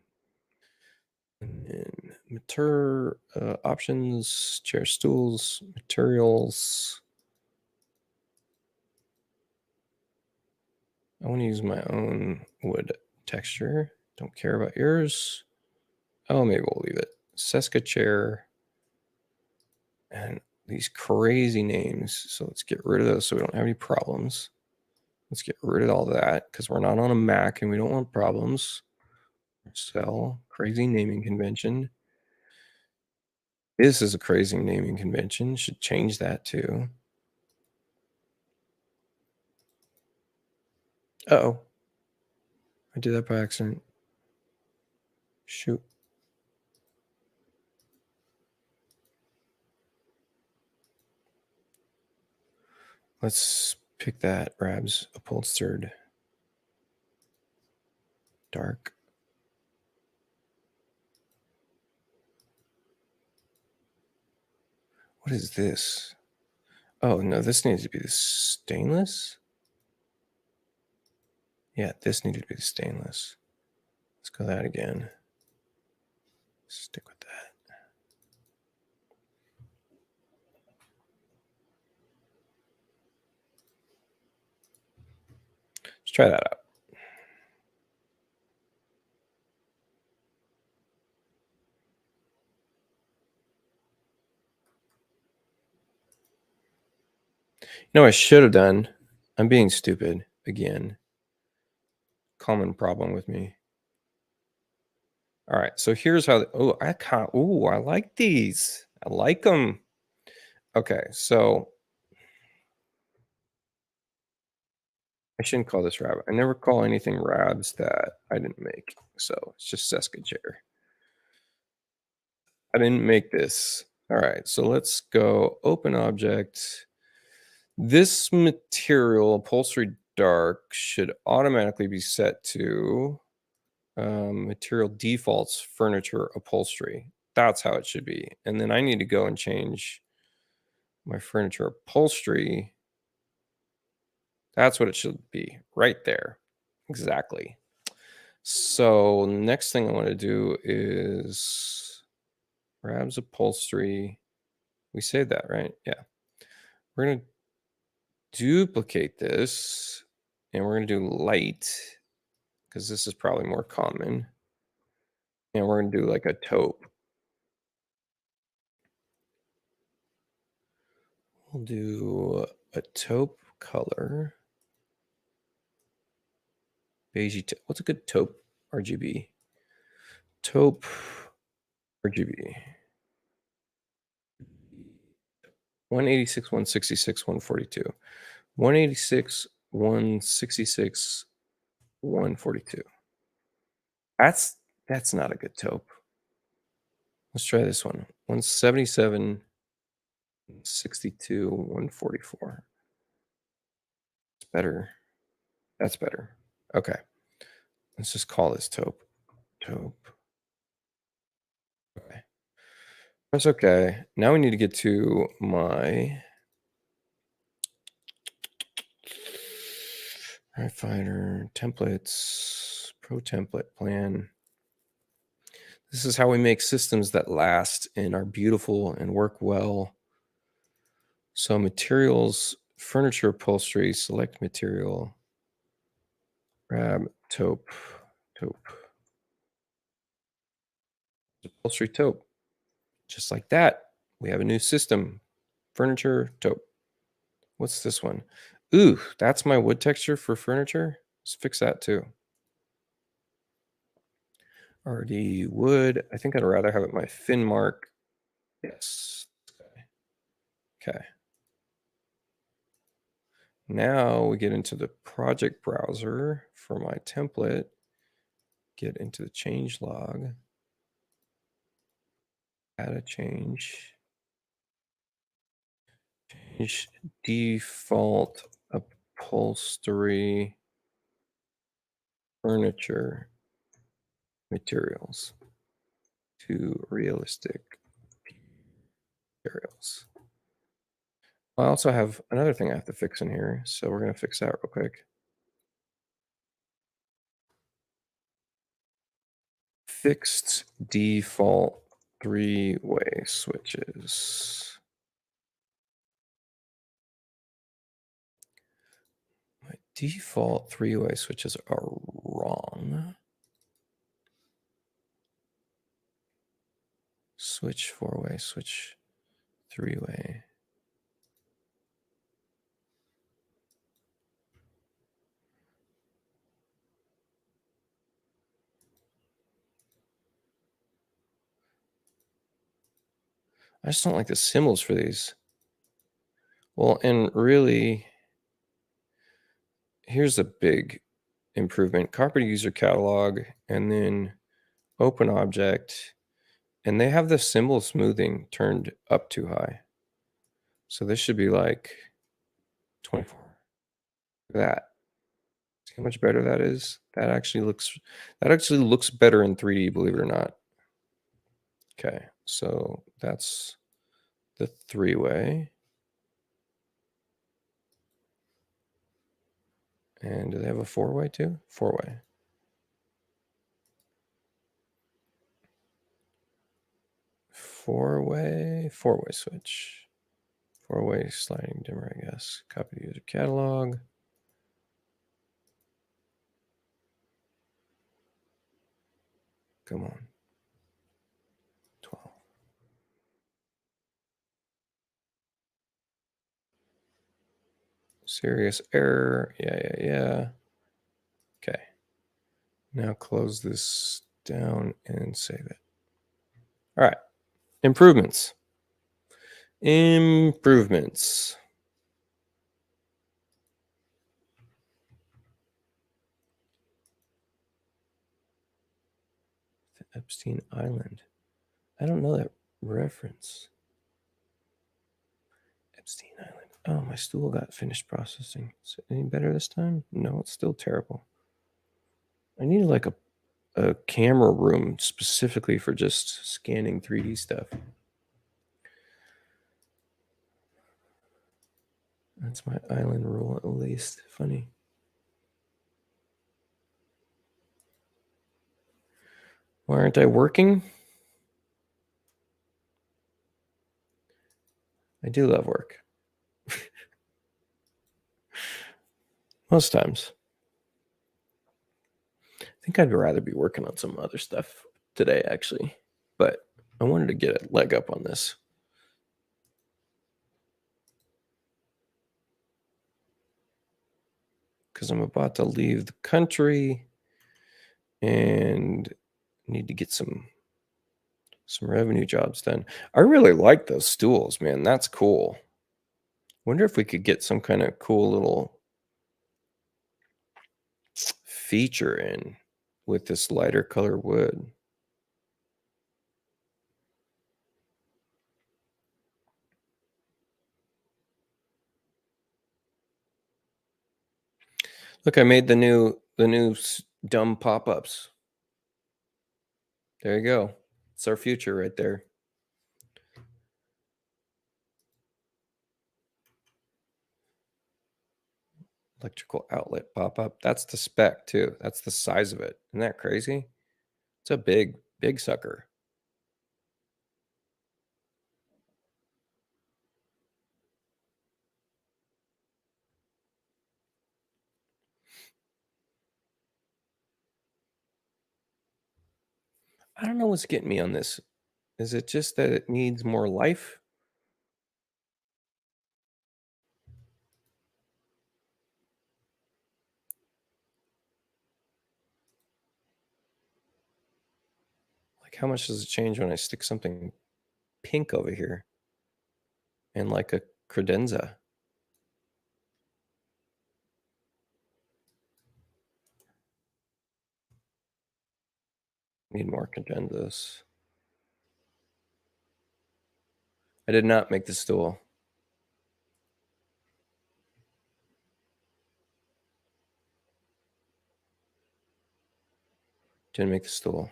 S1: And then mature options, chair stools, materials. I want to use my own wood texture. Don't care about yours. Oh, maybe we'll leave it. Seska chair. And these crazy names. So let's get rid of those so we don't have any problems. Let's get rid of all that because we're not on a Mac and we don't want problems. Sell. Crazy naming convention. This is a crazy naming convention. Should change that too. Uh-oh. I did that by accident. Shoot. Let's pick that. Rabs upholstered. Dark. What is this? Oh, no, this needs to be the stainless. Yeah, this needed to be the stainless. Let's go that again. Stick with that. Let's try that out. You know what I should have done? I'm being stupid again. Common problem with me. All right, so here's how. I like these. I like them. Okay, so I shouldn't call this Rab. I never call anything Rabs that I didn't make. So it's just Seska chair. I didn't make this. All right, so let's go open object. This material, upholstery dark, should automatically be set to material defaults, furniture, upholstery. That's how it should be. And then I need to go and change my furniture upholstery. That's what it should be right there. Exactly. So next thing I want to do is Rabs upholstery. We saved that, right? Yeah. We're going to duplicate this and we're going to do light because this is probably more common. And we're going to do like a taupe. We'll do a taupe color. Beige. What's a good taupe RGB? Taupe RGB. 186, 166, 142. 186, 166, 142. That's not a good taupe. Let's try this one. 177, 62, 144. It's better. That's better. Okay. Let's just call this taupe. Taupe. Okay. That's okay. Now we need to get to my Finder templates, pro template plan. This is how we make systems that last and are beautiful and work well. So materials, furniture upholstery, select material, grab taupe, upholstery taupe. Just like that, we have a new system. Furniture, taupe. What's this one? Ooh, that's my wood texture for furniture. Let's fix that too. RD wood. I think I'd rather have it my Finmark. Yes. Okay. Now we get into the project browser for my template. Get into the change log. Add a change. Change default upholstery furniture materials to realistic materials. I also have another thing I have to fix in here, so we're going to fix that real quick. Fixed default three-way switches. My default three-way switches are wrong. Switch four-way, switch three-way. I just don't like the symbols for these. Well, and really, here's a big improvement. Copy user catalog and then open object. And they have the symbol smoothing turned up too high. So this should be like 24. Look at that. See how much better that is? That actually looks better in 3D, believe it or not. Okay, so that's the three-way. And do they have a four-way too? Four-way. Four-way switch. Four-way sliding dimmer, I guess. Copy user catalog. Come on. 12. Serious error. Yeah. Okay. Now close this down and save it. All right. Improvements. Epstein Island. I don't know that reference. Epstein Island. Oh, my stool got finished processing. Is it any better this time? No, it's still terrible. I need like a camera room specifically for just scanning 3D stuff. That's my island rule, at least. Funny. Why aren't I working? I do love work. Most times. I think I'd rather be working on some other stuff today, actually. But I wanted to get a leg up on this. Because I'm about to leave the country and need to get some revenue jobs done. I really like those stools, man. That's cool. Wonder if we could get some kind of cool little feature in with this lighter color wood. Look, I made the new dumb pop-ups. There you go. It's our future right there. Electrical outlet pop-up. That's the spec too. That's the size of it. Isn't that crazy? It's a big sucker. I don't know what's getting me on this. Is it just that it needs more life? how much does it change when I stick something pink over here and like a credenza? Need more cadenzas. I did not make the stool. Didn't make the stool.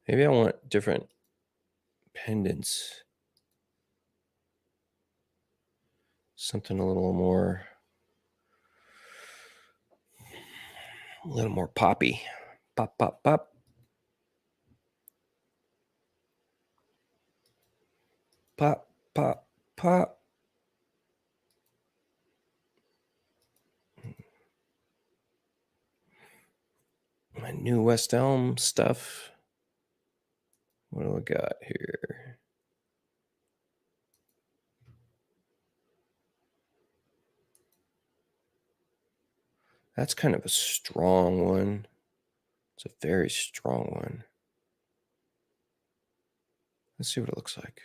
S1: Maybe I want different pendants. Something a little more poppy. Pop, pop, pop. Pop, pop, pop. My new West Elm stuff. What do we got here? That's kind of a strong one. It's a very strong one. Let's see what it looks like.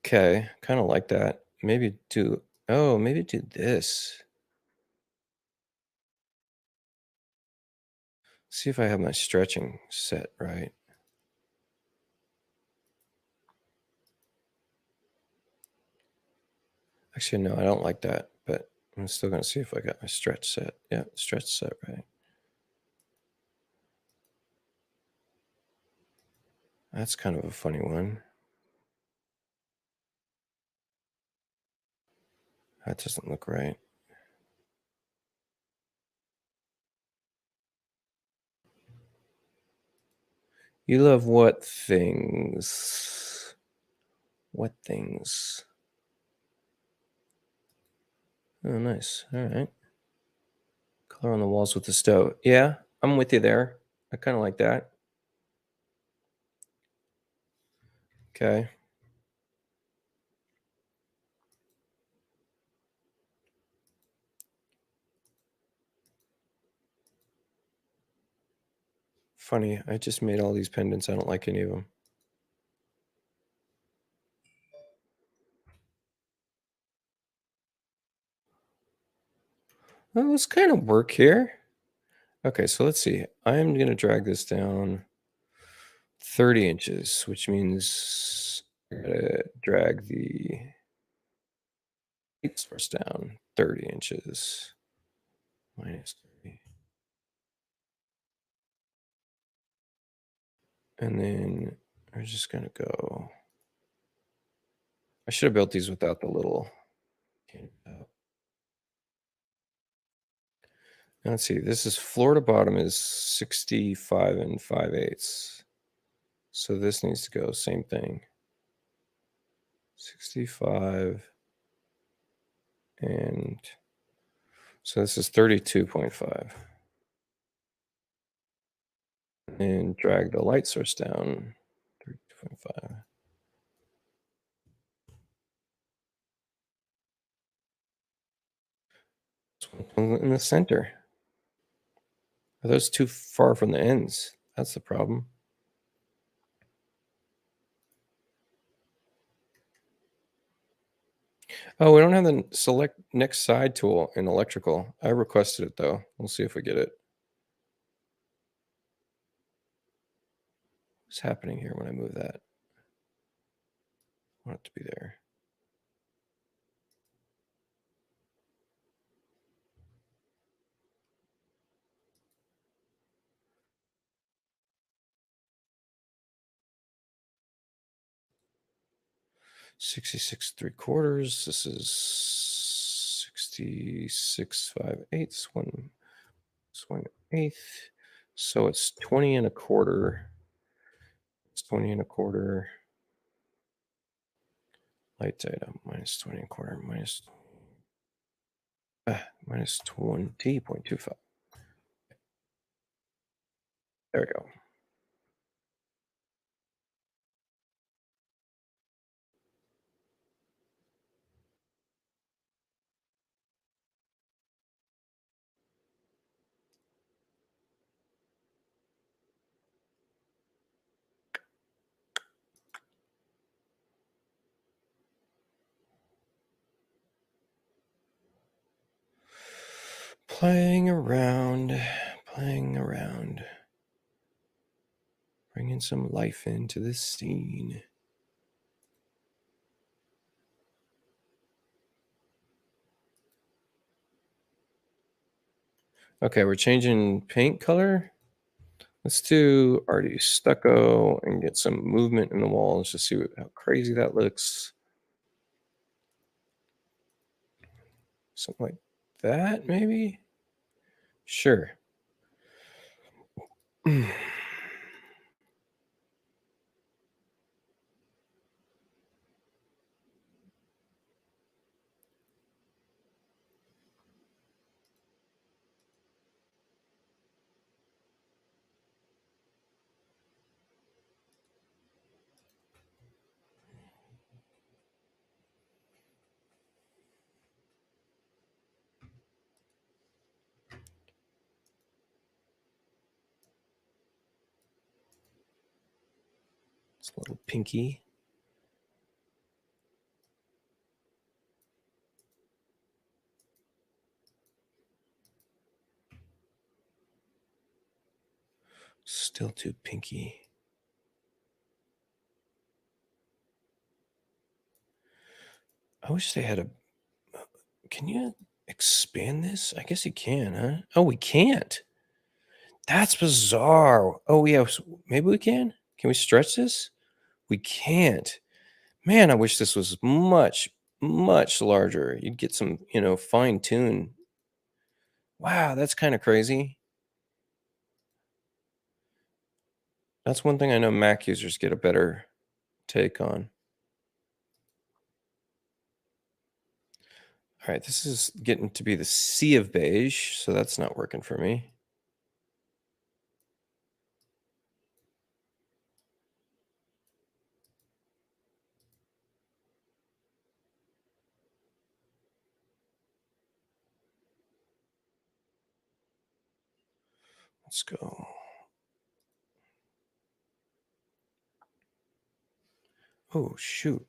S1: Okay, kind of like that. Maybe do this. See if I have my stretching set right. Actually, no, I don't like that, but I'm still going to see if I got my stretch set. Yeah, stretch set right. That's kind of a funny one. That doesn't look right. You love what things? What things? Oh, nice. All right. Color on the walls with the stove. Yeah, I'm with you there. I kind of like that. Okay. Funny. I just made all these pendants. I don't like any of them. Well, let's kind of work here. Okay, so let's see. I'm going to drag this down 30 inches, which means I gotta drag the height source down 30 inches. Minus 30. And then we're just going to go. I should have built these without the little. Now let's see. This is floor to bottom is 65 and 5/8. So this needs to go same thing. 65 and so this is 32.5. And drag the light source down 32.5. In the center. Are those too far from the ends? That's the problem. Oh, we don't have the select next side tool in electrical. I requested it though. We'll see if we get it. What's happening here when I move that? I want it to be there. $66.75. This is 66.5/8. 1/8. So it's 20 1/4. It's 20 1/4. Light data minus 20 1/4 minus 20.25. There we go. Playing around, playing around. Bringing some life into this scene. Okay, we're changing paint color. Let's do already stucco and get some movement in the walls to see how crazy that looks. Something like that, maybe? Sure. It's a little pinky. Still too pinky. I wish they had a. Can you expand this? I guess you can, huh? Oh, we can't. That's bizarre. Oh, yeah. Maybe we can. Can we stretch this? We can't. Man, I wish this was much, much larger. You'd get some, fine tune. Wow, that's kind of crazy. That's one thing I know Mac users get a better take on. All right, this is getting to be the sea of beige, so that's not working for me. Let's go. Oh, shoot.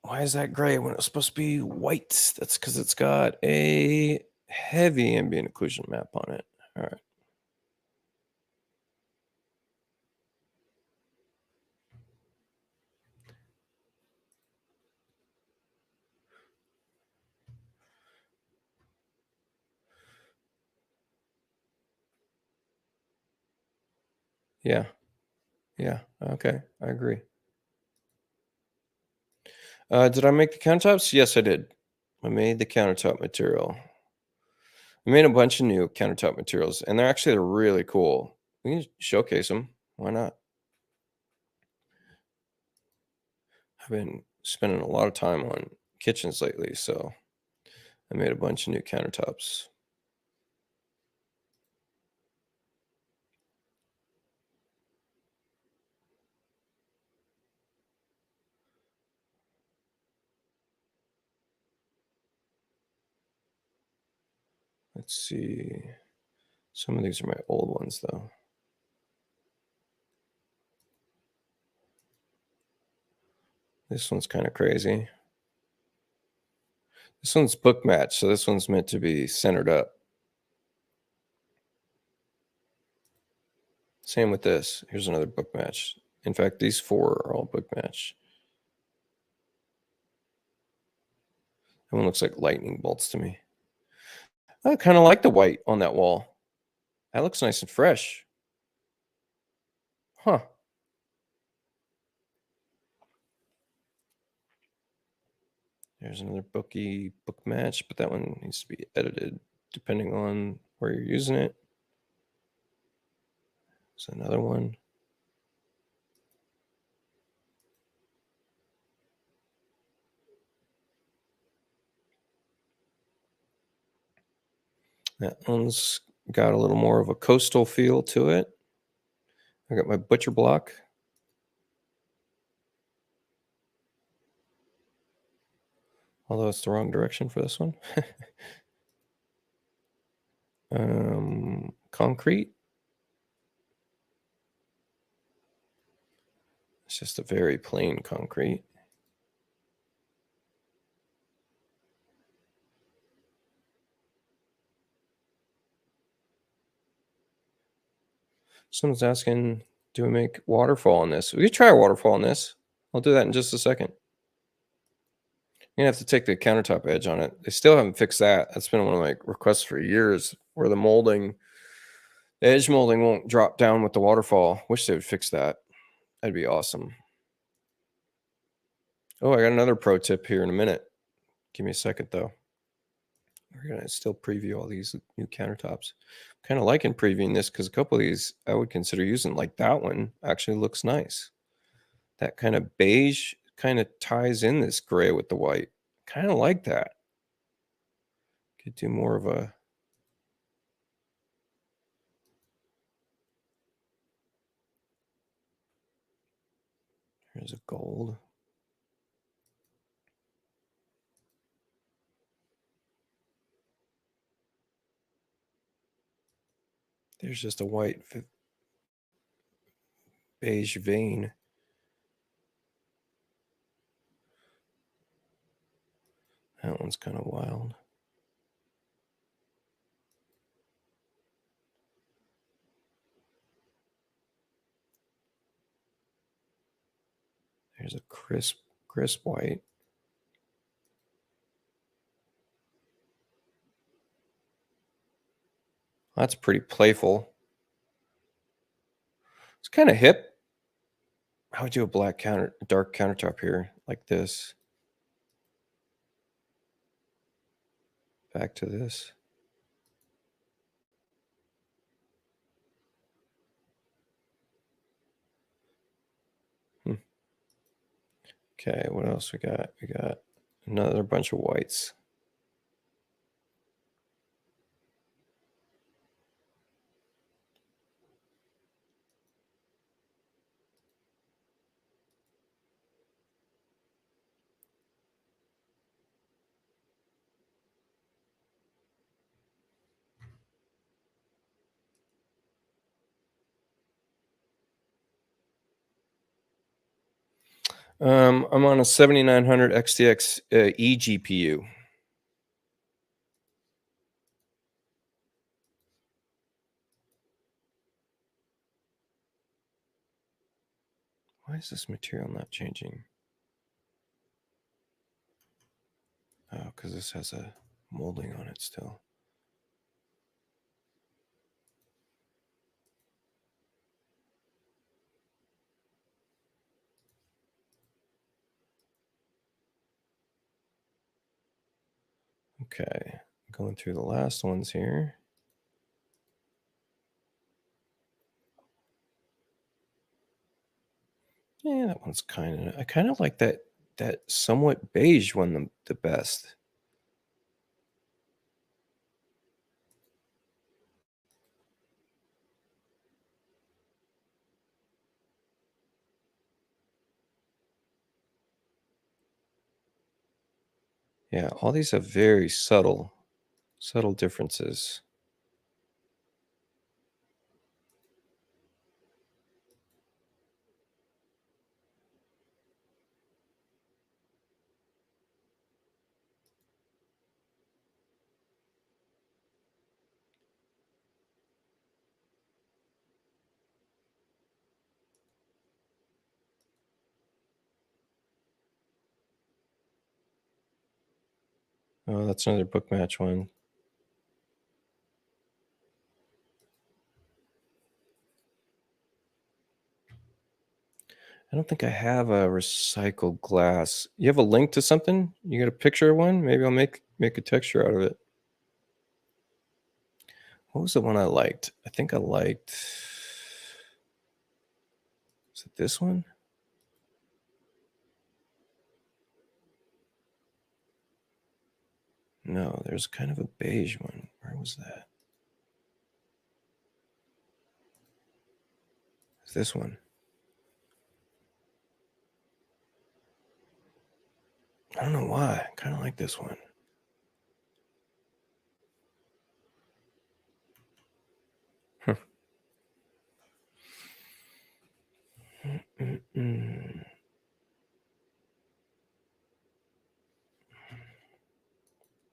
S1: Why is that gray when it's supposed to be white? That's because it's got a heavy ambient occlusion map on it. All right. Yeah. Yeah. Okay. I agree. Did I make the countertops? Yes, I did. I made the countertop material. I made a bunch of new countertop materials, and they're really cool. We can showcase them. Why not? I've been spending a lot of time on kitchens lately, so I made a bunch of new countertops. Let's see. Some of these are my old ones, though. This one's kind of crazy. This one's book match, so this one's meant to be centered up. Same with this. Here's another book match. In fact, these four are all book match. That one looks like lightning bolts to me. I kind of like the white on that wall. That looks nice and fresh. Huh. There's another book match, but that one needs to be edited depending on where you're using it. There's another one. That one's got a little more of a coastal feel to it. I got my butcher block. Although it's the wrong direction for this one. Concrete. It's just a very plain concrete. Someone's asking, do we make waterfall on this? We could try a waterfall on this. I'll do that in just a second. You're gonna have to take the countertop edge on it. They still haven't fixed that. That's been one of my requests for years, where the edge molding won't drop down with the waterfall. Wish they would fix that. That'd be awesome. Oh, I got another pro tip here in a minute. Give me a second though. We're gonna still preview all these new countertops. Kind of liking previewing this because a couple of these I would consider using. Like that one actually looks nice. That kind of beige kind of ties in this gray with the white. Kind of like that. Could do more of a here's a gold. There's just a white beige vein. That one's kind of wild. There's a crisp white. That's pretty playful. It's kind of hip. I would do a dark countertop here like this. Back to this. Okay, what else we got? We got another bunch of whites. I'm on a 7900 XTX eGPU. Why is this material not changing? Oh, because this has a molding on it still. Okay, going through the last ones here. Yeah, that one's I kind of like that somewhat beige one the best. Yeah, all these have very subtle differences. Oh, that's another book match one. I don't think I have a recycled glass. You have a link to something? You got a picture of one? Maybe I'll make a texture out of it. What was the one I liked? I think I liked. Is it this one? No, there's kind of a beige one. Where was that? this one. I don't know why. I kind of like this one. Mm-mm.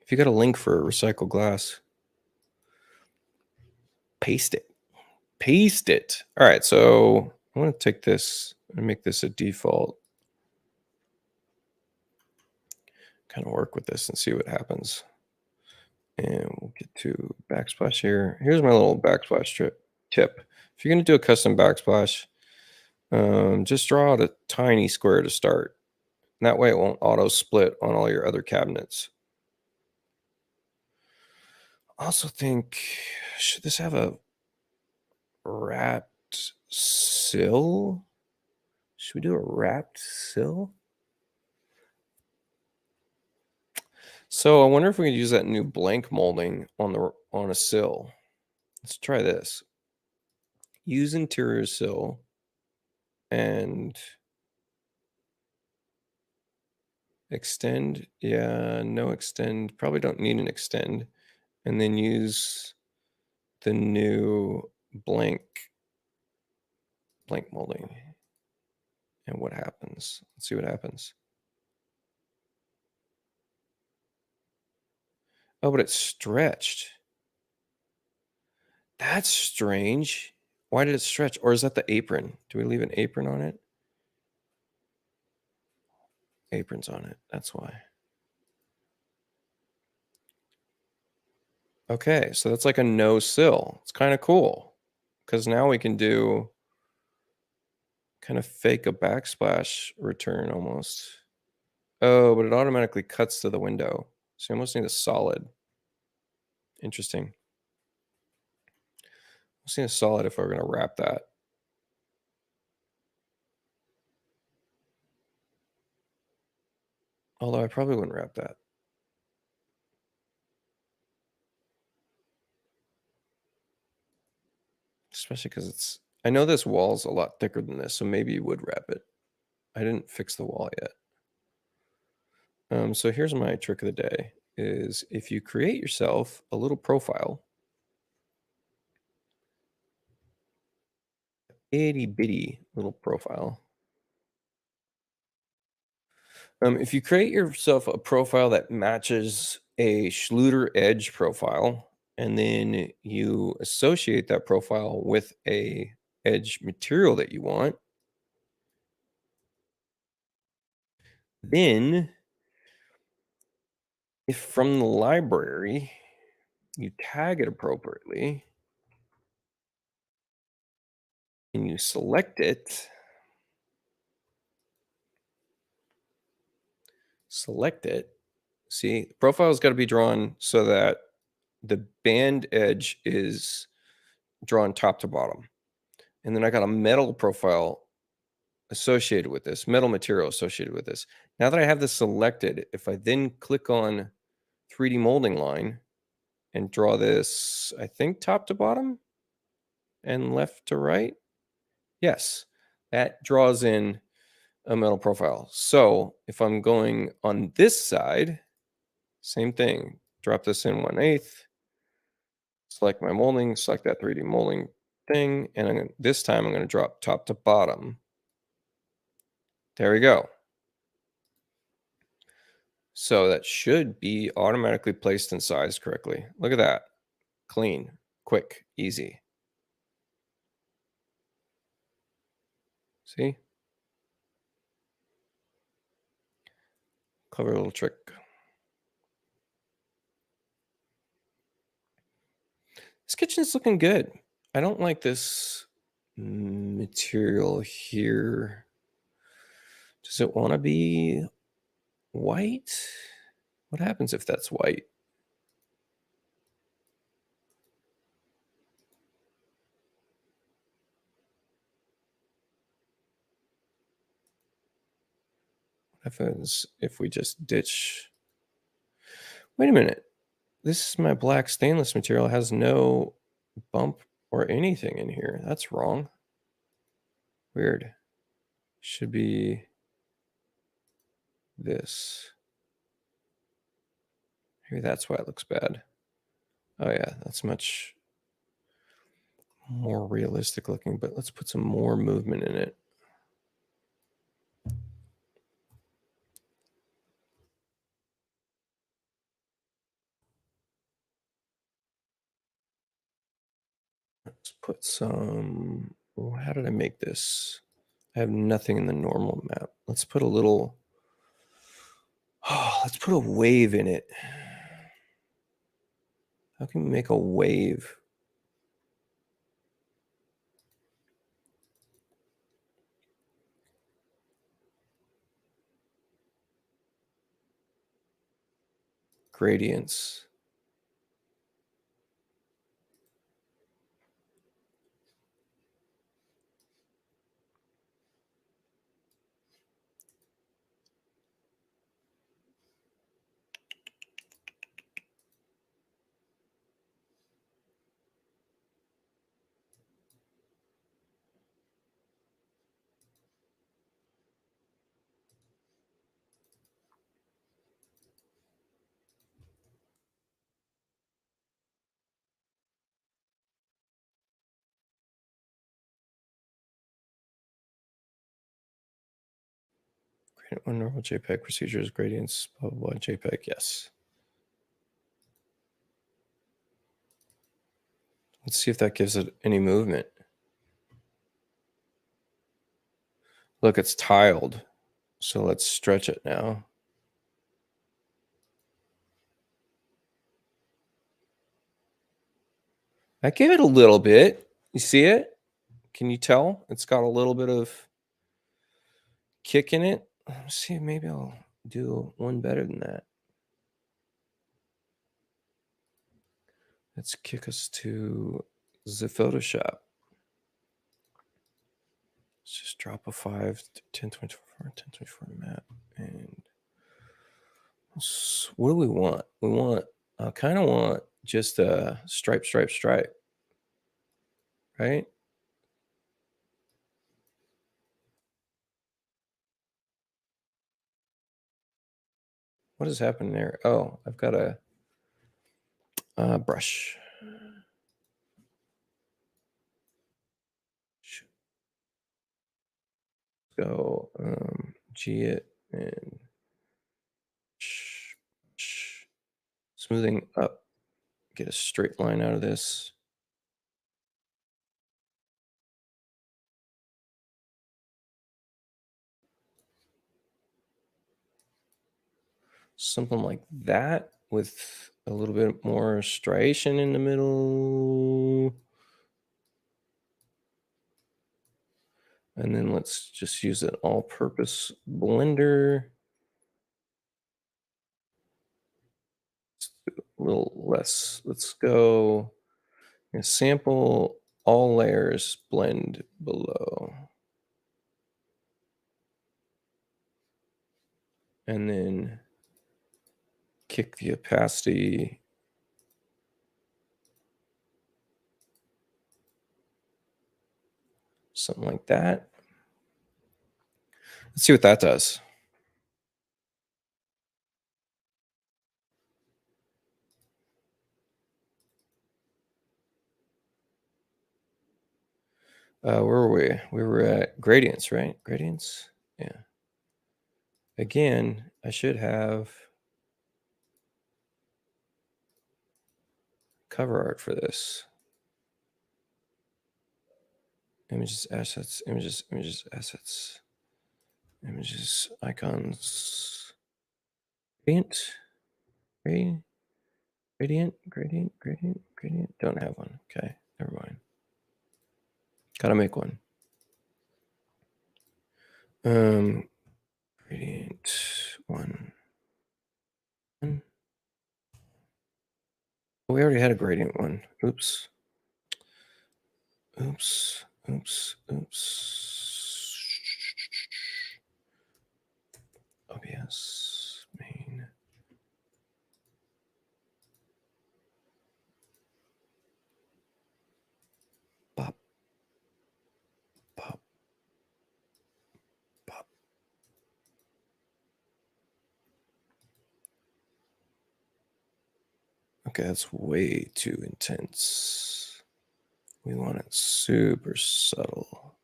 S1: If you got a link for recycled glass, paste it. Paste it. All right, so I want to take this and make this a default. Kind of work with this and see what happens. And we'll get to backsplash here. Here's my little backsplash tip. If you're going to do a custom backsplash, just draw out a tiny square to start. And that way it won't auto split on all your other cabinets. I also think, should this have a wrapped sill? Should we do a wrapped sill? So I wonder if we could use that new blank molding on a sill. Let's try this. Use interior sill and extend. Yeah, no extend. Probably don't need an extend. And then use the new blank molding. And what happens? Let's see what happens. Oh, but it's stretched. That's strange. Why did it stretch? Or is that the apron? Do we leave an apron on it? Apron's on it. That's why. Okay, so that's like a no sill. It's kind of cool because now we can do kind of fake a backsplash return almost. Oh, but it automatically cuts to the window. So you almost need a solid. Interesting. Almost need a solid if we're going to wrap that. Although I probably wouldn't wrap that. Especially because it's, I know this wall's a lot thicker than this, so maybe you would wrap it. I didn't fix the wall yet. So here's my trick of the day is if you create yourself a little profile, itty bitty little profile. If you create yourself a profile that matches a Schluter Edge profile, and then you associate that profile with a edge material that you want, then if from the library you tag it appropriately and you select it, see, the profile's got to be drawn so that the band edge is drawn top to bottom. And then I got a metal profile associated with this, metal material associated with this. Now that I have this selected, if I then click on 3D molding line and draw this, I think top to bottom and left to right. Yes, that draws in a metal profile. So if I'm going on this side, same thing, drop this in 1/8, select my molding, select that 3D molding thing, and this time I'm going to drop top to bottom. There we go. So that should be automatically placed and sized correctly. Look at that. Clean, quick, easy. See? Clever little trick. This kitchen is looking good. I don't like this material here. Does it want to be white? What happens if that's white? What happens if we just ditch? Wait a minute. This is my black stainless material. It has no bump or anything in here. That's wrong. Weird. Should be this. Maybe that's why it looks bad. Oh yeah, that's much more realistic looking, but let's put some more movement in it. Let's put some, oh, how did I make this? I have nothing in the normal map. Let's put a little, oh, let's put a wave in it. How can we make a wave? Gradients. Gradient one normal JPEG procedures, gradients, blah, blah, blah, JPEG, yes. Let's see if that gives it any movement. Look, it's tiled. So let's stretch it now. I gave it a little bit. You see it? Can you tell? It's got a little bit of kick in it. Let's see, maybe I'll do one better than that. Let's kick us to the Photoshop. Let's just drop a 5, 1024, 1024 map. And what do we want? We want, I kind of want just a stripe, stripe, stripe, right? What has happened there? Oh, I've got a brush. Go G it and smoothing up. Get a straight line out of this. Something like that with a little bit more striation in the middle. And then let's just use an all-purpose blender. A little less. Let's go sample all layers, blend below. And then kick the opacity. Something like that. Let's see what that does. Where were we? We were at gradients, right? Gradients? Yeah. Again, I should have cover art for this. Images, assets, images, images, assets, images, icons, gradient, gradient, gradient, gradient, gradient, gradient. Don't have one. Okay, never mind. Gotta make one. Gradient one. We already had a gradient one. Oops. Oops. Oops. Oops. OBS main. Pop. Pop. Okay, that's way too intense. We want it super subtle.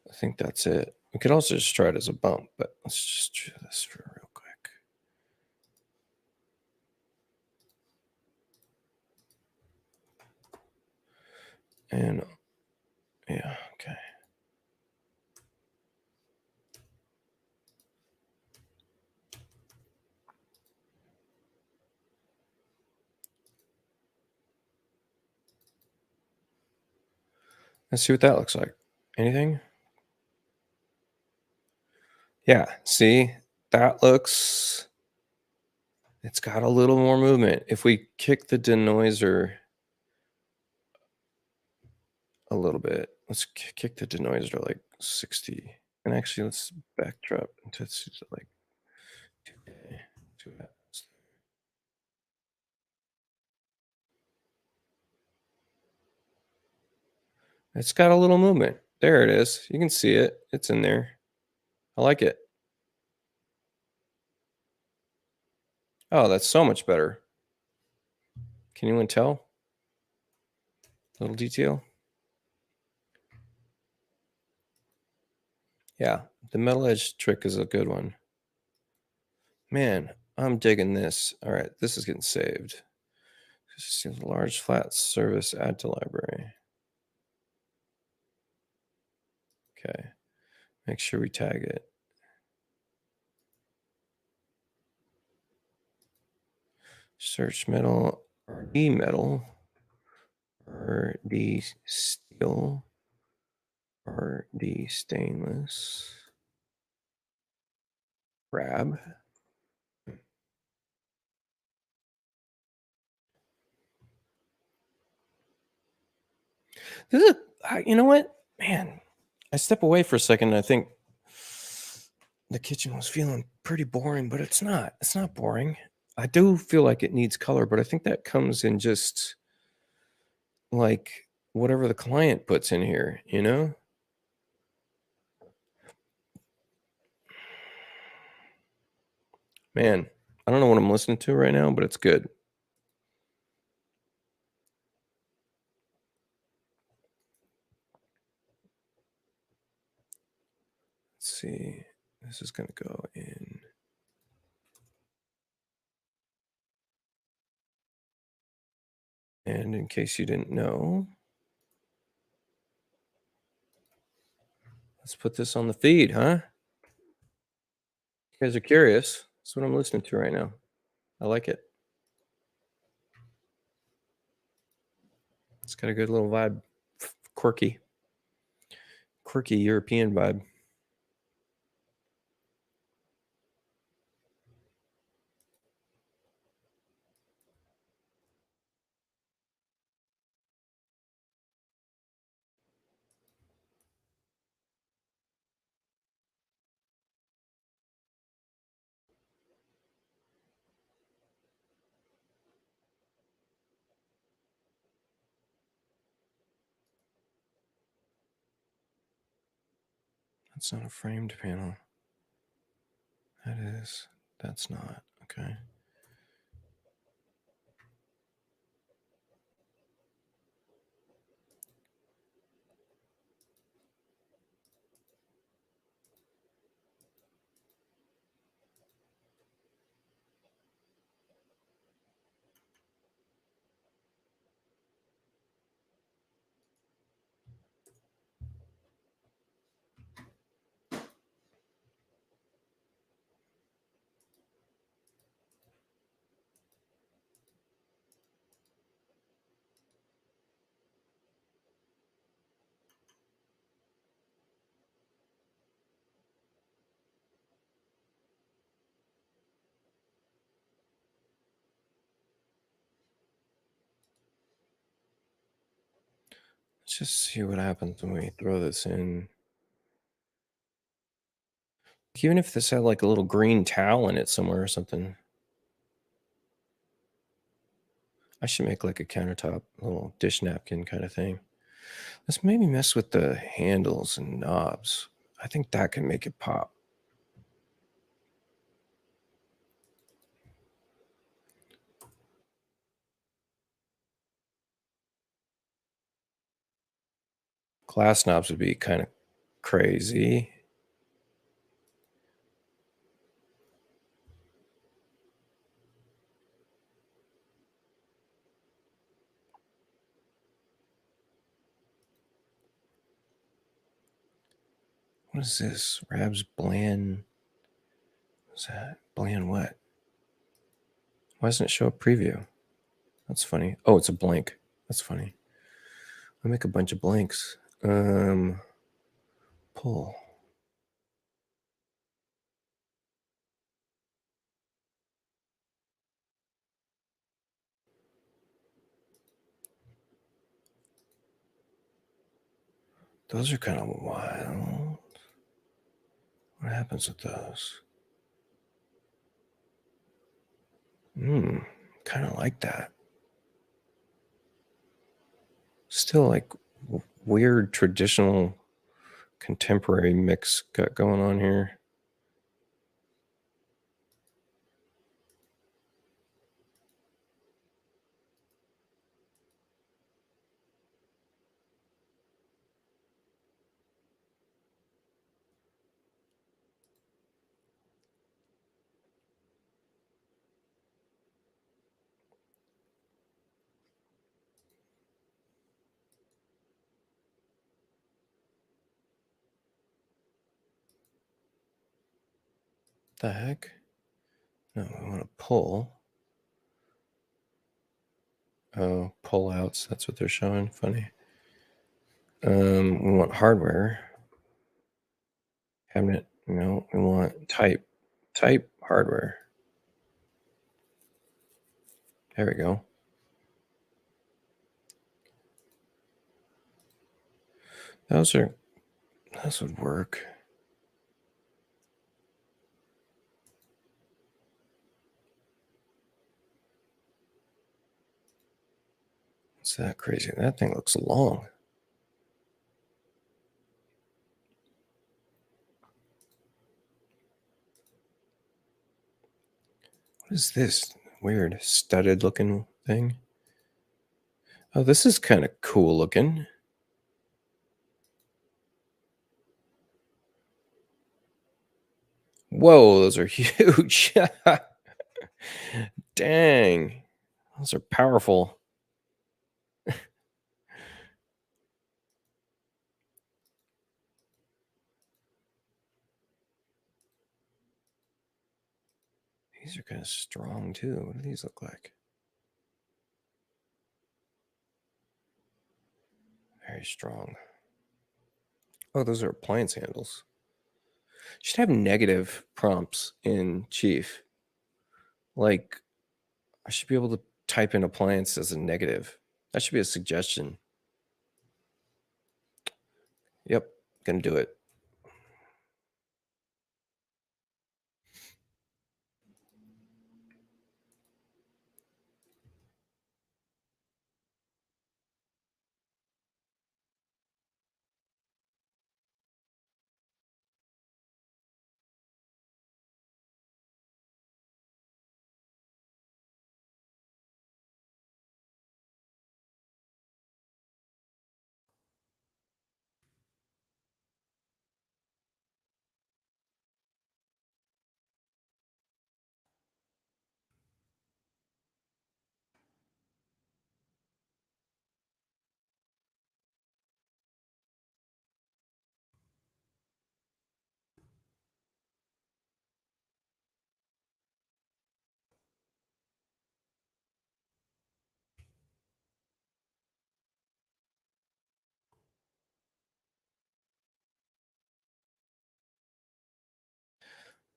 S1: I think that's it. We could also just try it as a bump, but let's just do this for real quick. And yeah, okay. Let's see what that looks like. Anything? Yeah, see? That looks it's got a little more movement. If we kick the denoiser a little bit, let's kick the denoiser to like 60. And actually, let's backdrop to like 2K. 2K. It's got a little movement. There it is. You can see it. It's in there. I like it. Oh, that's so much better. Can anyone tell? Little detail. Yeah, the metal edge trick is a good one. Man, I'm digging this. All right, this is getting saved. This is a large flat service, add to library. Okay, make sure we tag it. Search metal, RD metal, RD steel, RD stainless. Grab. This is, you know what, man? I step away for a second. And I think the kitchen was feeling pretty boring, but it's not. It's not boring. I do feel like it needs color, but I think that comes in just like whatever the client puts in here, you know? Man, I don't know what I'm listening to right now, but it's good. Let's see. This is going to go in. And in case you didn't know, let's put this on the feed, huh? You guys are curious. That's what I'm listening to right now. I like it. It's got a good little vibe. Quirky European vibe. That's not a framed panel. That is. That's not. Okay. Let's just see what happens when we throw this in. Even if this had like a little green towel in it somewhere or something. I should make like a countertop, little dish napkin kind of thing. Let's maybe mess with the handles and knobs. I think that can make it pop. Glass knobs would be kind of crazy. What is this? Rabs Bland. What's that? Bland what? Why doesn't it show a preview? That's funny. Oh, it's a blank. That's funny. I'll make a bunch of blanks. Pull. Those are kind of wild. What happens with those? Kind of like that. Still like weird traditional contemporary mix got going on here. The heck? No, I want to pull. Oh, pull outs. That's what they're showing. Funny. We want hardware. Cabinet. No, we want type. Type hardware. There we go. Those would work. What's that crazy? That thing looks long. What is this weird studded looking thing? Oh, this is kind of cool looking. Whoa, those are huge. Dang. Those are powerful. These are kind of strong too. What do these look like? Very strong. Oh, those are appliance handles. Should have negative prompts in Chief. Like, I should be able to type in appliance as a negative. That should be a suggestion. Yep, gonna do it.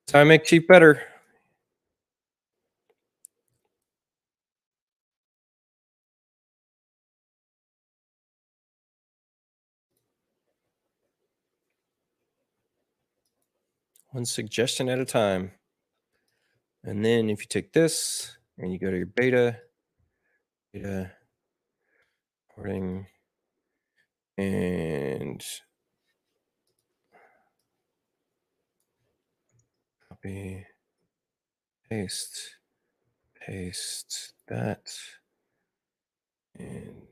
S1: Time make Chief better. One suggestion at a time. And then if you take this and you go to your beta recording, and copy, paste, paste that, and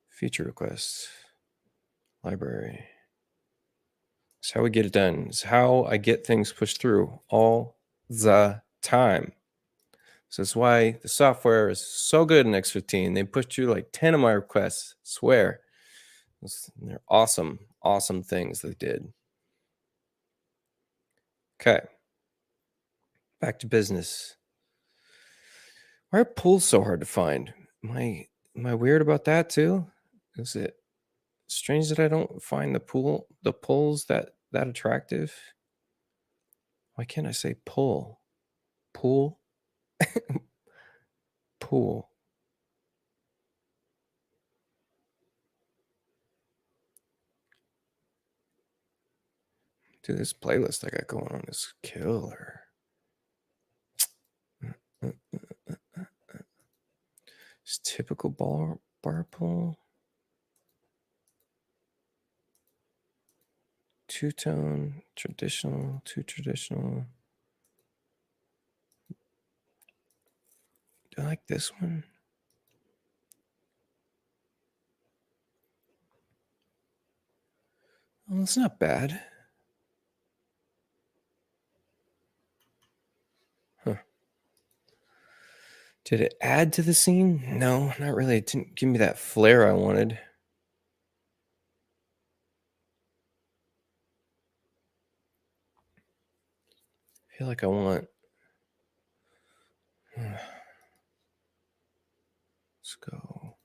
S1: feature requests, library. It's how we get it done. It's how I get things pushed through all the time. So that's why the software is so good in X15. They pushed through like 10 of my requests. Swear. They're awesome, awesome things they did. Okay. Back to business. Why are pools so hard to find? Am I weird about that too? Is it strange that I don't find the pulls that attractive? Why can't I say pull? Pool? Pool. Dude, this playlist I got going on is killer. It's typical bar pull. Two-tone, traditional, too traditional. Do I like this one? Well, it's not bad. Huh. Did it add to the scene? No, not really. It didn't give me that flair I wanted. I feel like I want... Let's go.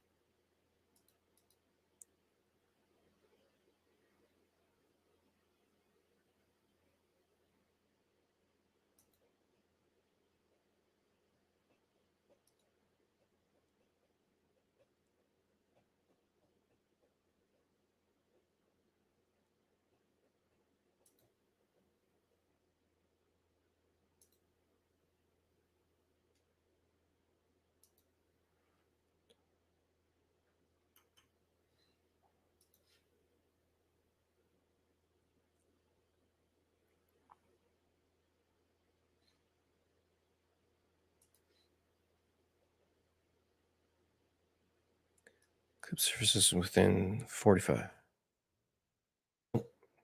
S1: Clip surfaces within 45.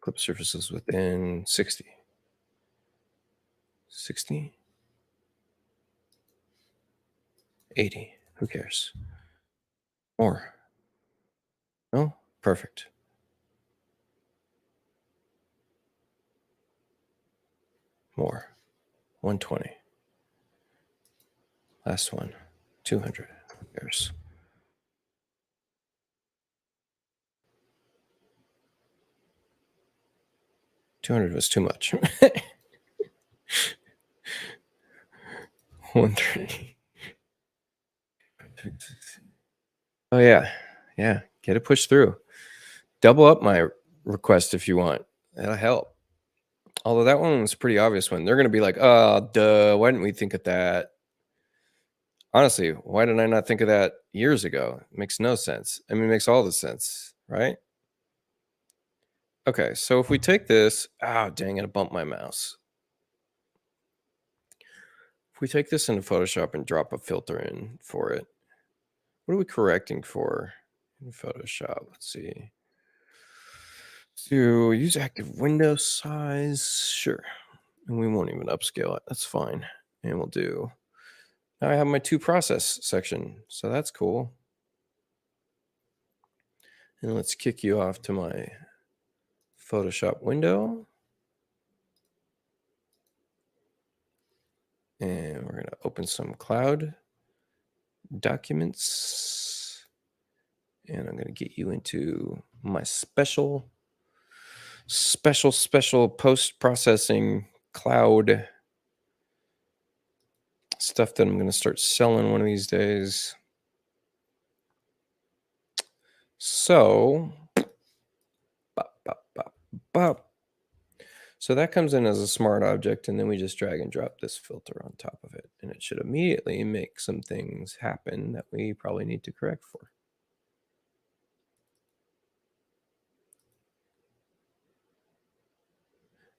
S1: Clip surfaces within 60. 60? 80. Who cares? More. No? Perfect. More. 120. Last one. 200. Who cares? $200 was too much. 130. Oh yeah. Yeah. Get it pushed through. Double up my request if you want. That'll help. Although that one was a pretty obvious one. They're gonna be like, oh duh, why didn't we think of that? Honestly, why did I not think of that years ago? It makes no sense. I mean, it makes all the sense, right? Okay, so if we take this, oh dang it, I bumped my mouse. If we take this into Photoshop and drop a filter in for it, what are we correcting for in Photoshop? Let's see. To use active window size, sure. And we won't even upscale it. That's fine. And we'll do. Now I have my to process section, so that's cool. And let's kick you off to my Photoshop window. And we're going to open some cloud documents. And I'm going to get you into my special post-processing cloud stuff that I'm going to start selling one of these days. So, so that comes in as a smart object, and then we just drag and drop this filter on top of it, and it should immediately make some things happen that we probably need to correct for.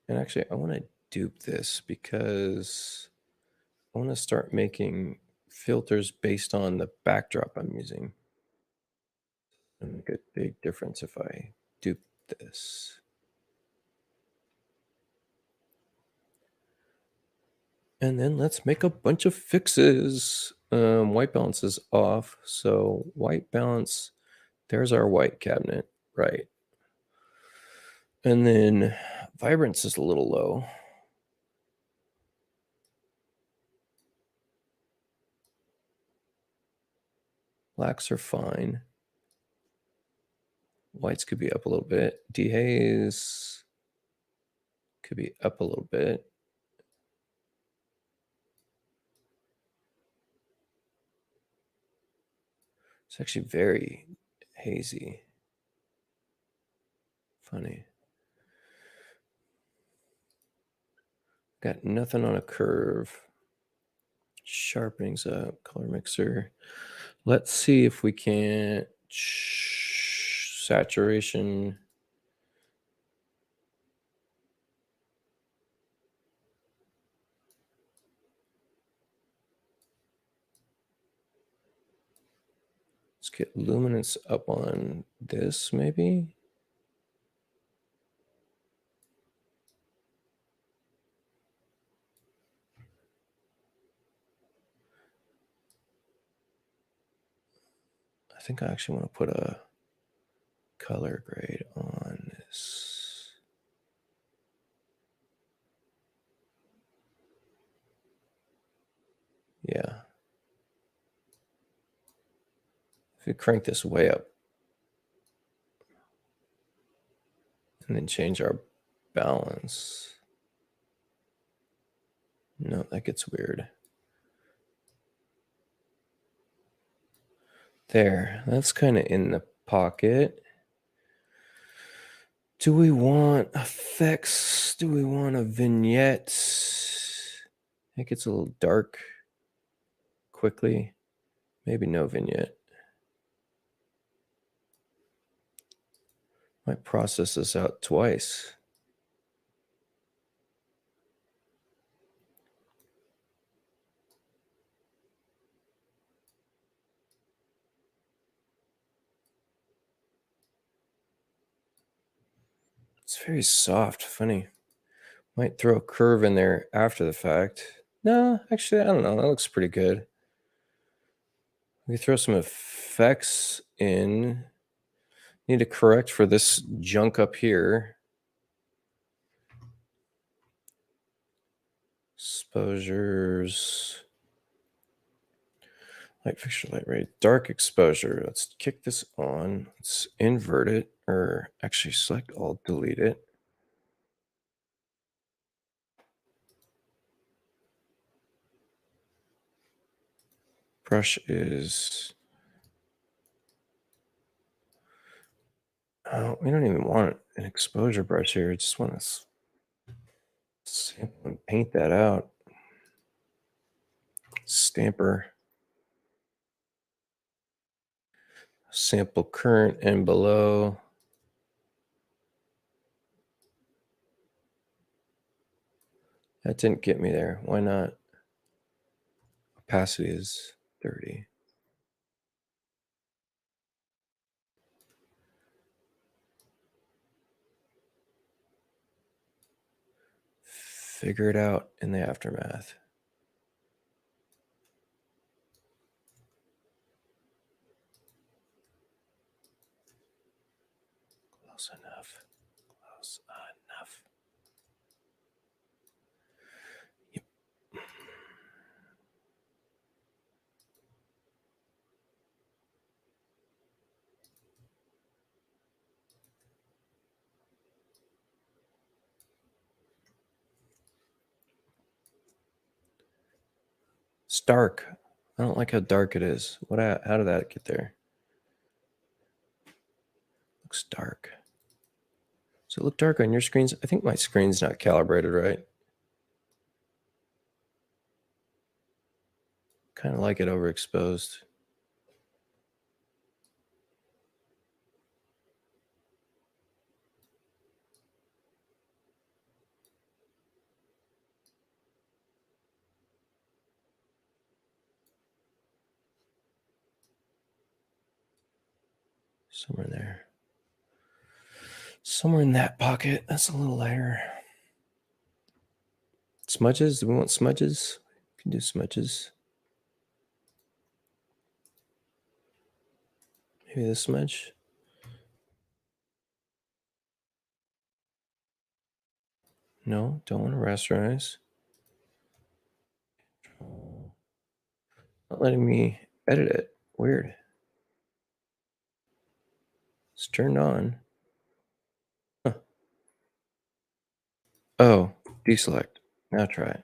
S1: And actually, I want to dupe this because I want to start making filters based on the backdrop I'm using. It'll make a big difference if I dupe this. And then let's make a bunch of fixes. White balance is off. So white balance, there's our white cabinet, right? And then vibrance is a little low. Blacks are fine. Whites could be up a little bit. Dehaze could be up a little bit. It's actually very hazy. Funny. Got nothing on a curve. Sharpening's up. Color mixer. Let's see if we can saturation. Let's get luminance up on this, maybe. I think I actually want to put a color grade on this. Yeah. If we crank this way up and then change our balance. No, that gets weird. There, that's kind of in the pocket. Do we want effects? Do we want a vignette? It gets a little dark quickly. Maybe no vignette. Might process this out twice. It's very soft, funny. Might throw a curve in there after the fact. No, actually, I don't know. That looks pretty good. We throw some effects in. Need to correct for this junk up here. Exposures. Light fixture, light rate, dark exposure. Let's kick this on. Let's invert it, or actually select all, delete it. Brush is, oh, we don't even want an exposure brush here. I just want to sample and paint that out. Stamper. Sample current and below. That didn't get me there. Why not? Opacity is 30. Figure it out in the aftermath. Close enough. Close enough. Yep. It's dark. I don't like how dark it is. How did that get there? Looks dark. Does it look dark on your screens? I think my screen's not calibrated right. Kind of like it overexposed. Somewhere there. Somewhere in that pocket. That's a little lighter. Smudges? Do we want smudges? We can do smudges. Maybe this smudge. No, don't want to rasterize. Not letting me edit it. Weird. It's turned on. Huh. Oh, deselect. Now try it.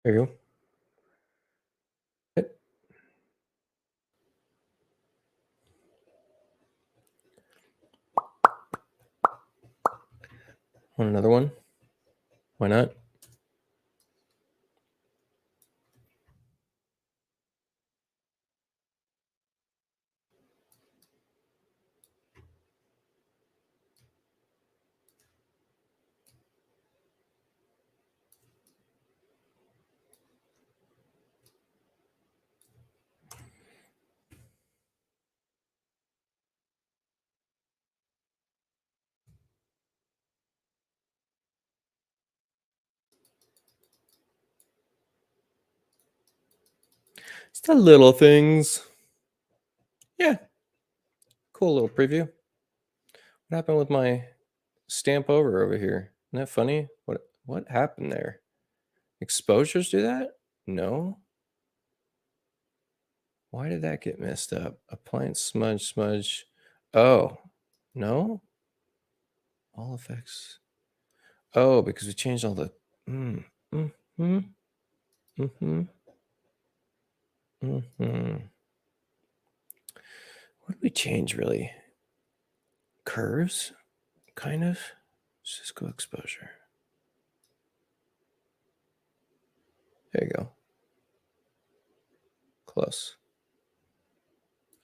S1: There you go. Yep. Want another one? Why not? It's the little things. Yeah. Cool little preview. What happened with my stamp over here? Isn't that funny? What happened there? Exposures do that? No. Why did that get messed up? Appliance smudge. Oh, no. All effects. Oh, because we changed all the. Mm-hmm. What did we change really? Curves, kind of. Cisco exposure. There you go. Close.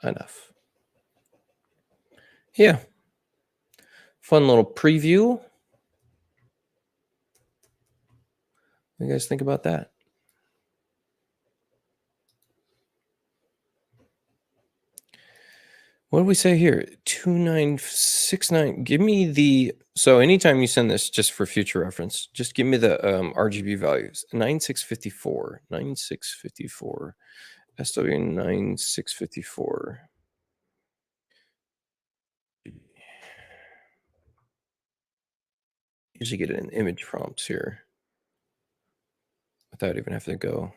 S1: Enough. Yeah. Fun little preview. What do you guys think about that? What do we say here? 2969. Give me the. So anytime you send this, just for future reference, just give me the RGB values. 9654. 9654. SW 9654. Usually get an image prompts here without even having to go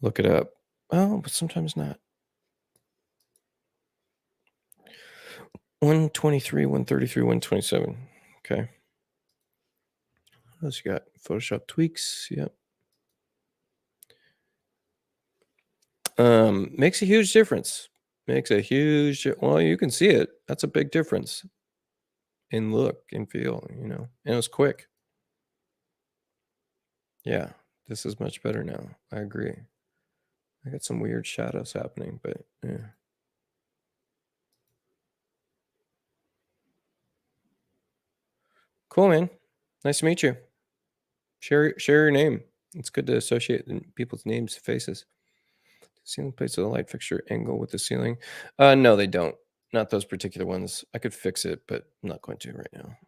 S1: look it up. Oh, but sometimes not. 123, 133, 127. Okay. What else you got? Photoshop tweaks. Yep. Makes a huge difference. Makes a huge. Well, you can see it. That's a big difference in look and feel, and it was quick. Yeah, this is much better now. I agree. I got some weird shadows happening, but yeah. Cool, man. Nice to meet you. Share your name. It's good to associate people's names, faces. Ceiling plates with a light fixture angle with the ceiling. No, they don't. Not those particular ones. I could fix it, but I'm not going to right now.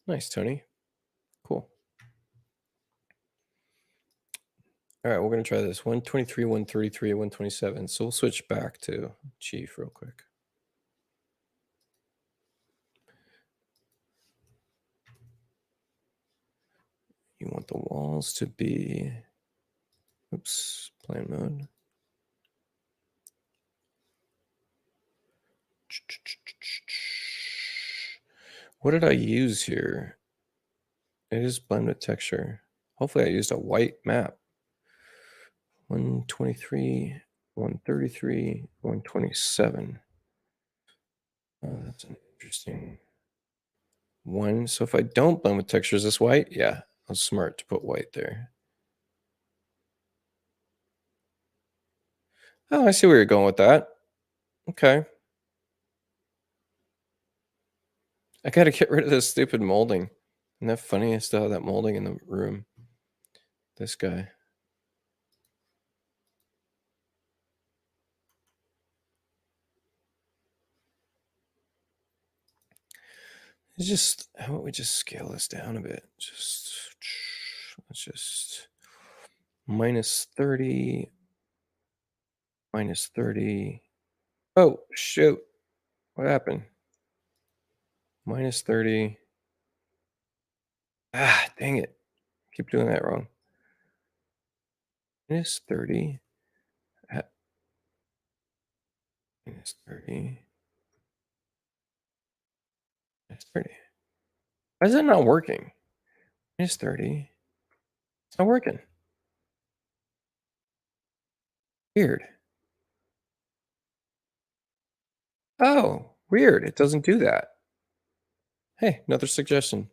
S1: Nice, Tony. Cool. All right, we're going to try this. 123, 133, 127. So we'll switch back to Chief real quick. You want the walls to be, oops, plan mode. What did I use here? It is blend with texture. Hopefully I used a white map. 123, 133, 127. Oh, that's an interesting one. So if I don't blend with texture, is this white? Yeah, I was smart to put white there. Oh, I see where you're going with that. Okay. I gotta get rid of this stupid molding. Isn't that funny? I still have that molding in the room. This guy. It's just, how about we just scale this down a bit? Let's just minus 30, minus 30. Oh, shoot. What happened? Minus 30. Ah, dang it. Keep doing that wrong. Minus 30. Minus 30. Minus 30. Why is that not working? Minus 30. It's not working. Weird. Oh, weird. It doesn't do that. Hey, another suggestion.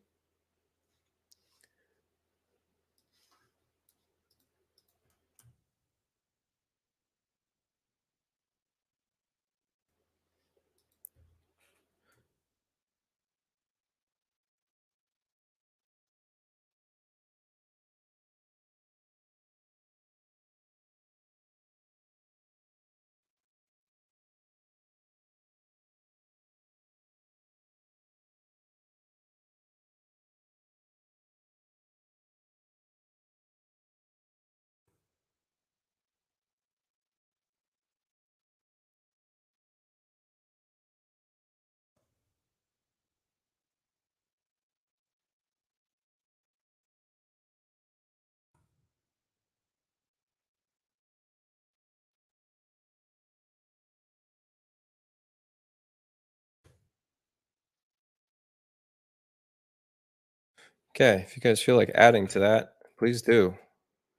S1: Okay, if you guys feel like adding to that, please do.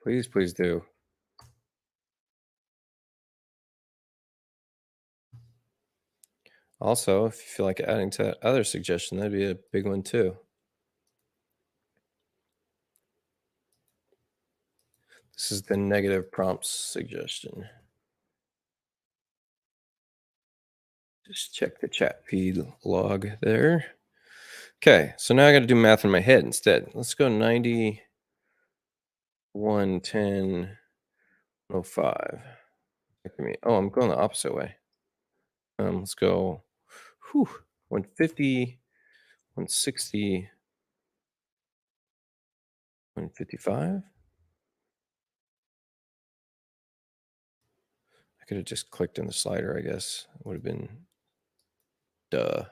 S1: Please, please do. Also, if you feel like adding to that other suggestion, that'd be a big one too. This is the negative prompts suggestion. Just check the chat feed log there. Okay, so now I got to do math in my head instead. Let's go 90, 110, 05. Oh, I'm going the opposite way. Let's go 150, 160, 155. I could have just clicked in the slider, I guess. It would have been a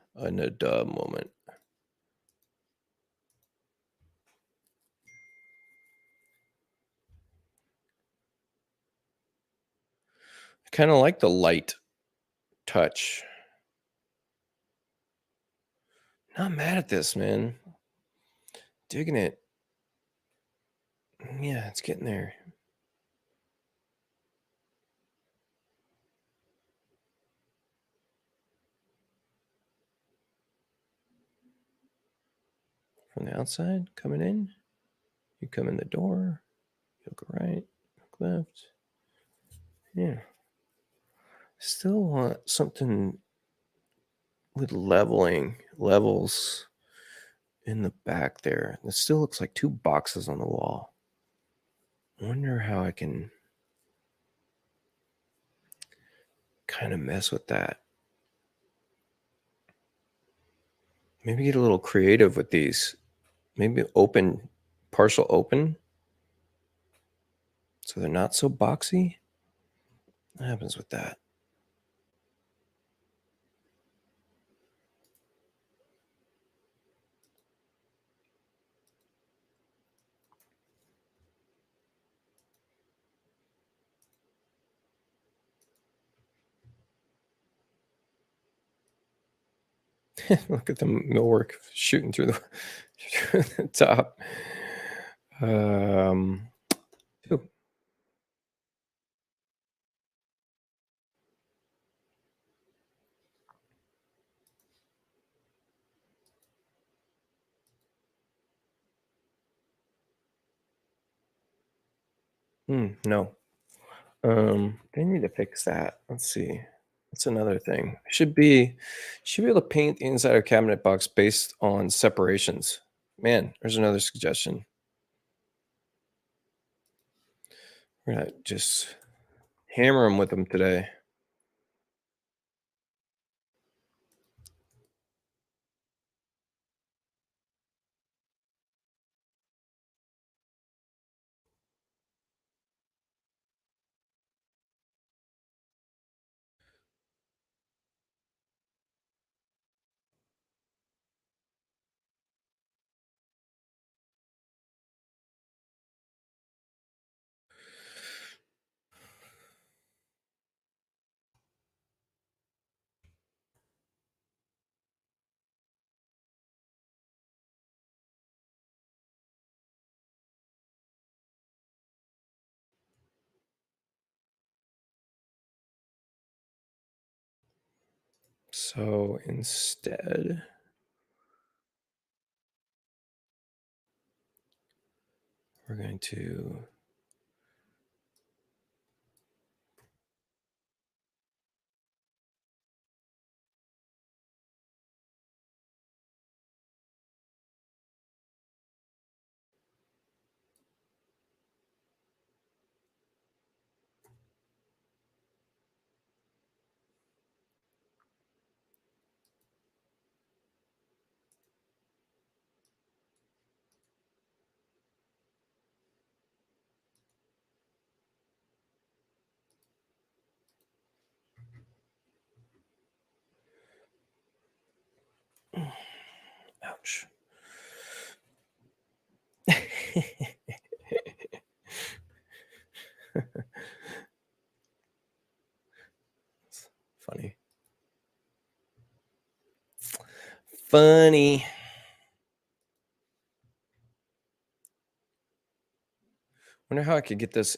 S1: duh moment. I kind of like the light touch. Not mad at this, man. Digging it. Yeah, it's getting there. From the outside, coming in. You come in the door. You'll go right, look left. Yeah. Still want something with levels in the back there. It still looks like two boxes on the wall. I wonder how I can kind of mess with that. Maybe get a little creative with these. Maybe open, partial open, so they're not so boxy. What happens with that? Look at the millwork shooting through the, through the top. Um, Two. No. They need to fix that. Let's see. That's another thing. Should be able to paint the inside of cabinet box based on separations. Man, there's another suggestion. We're gonna just hammer them with them today. So instead, we're going to ouch. Funny. Funny. Wonder how I could get this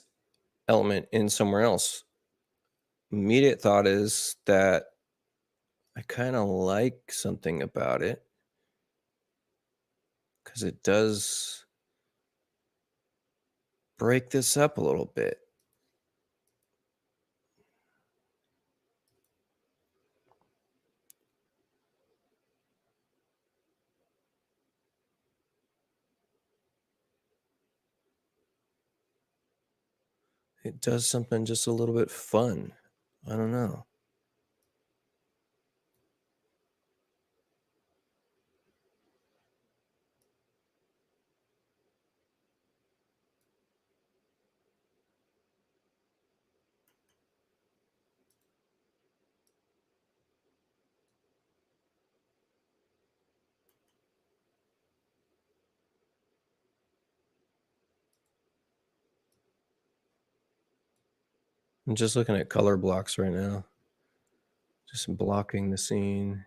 S1: element in somewhere else. Immediate thought is that I kind of like something about it because it does break this up a little bit. It does something just a little bit fun. I don't know. I'm just looking at color blocks right now, just blocking the scene.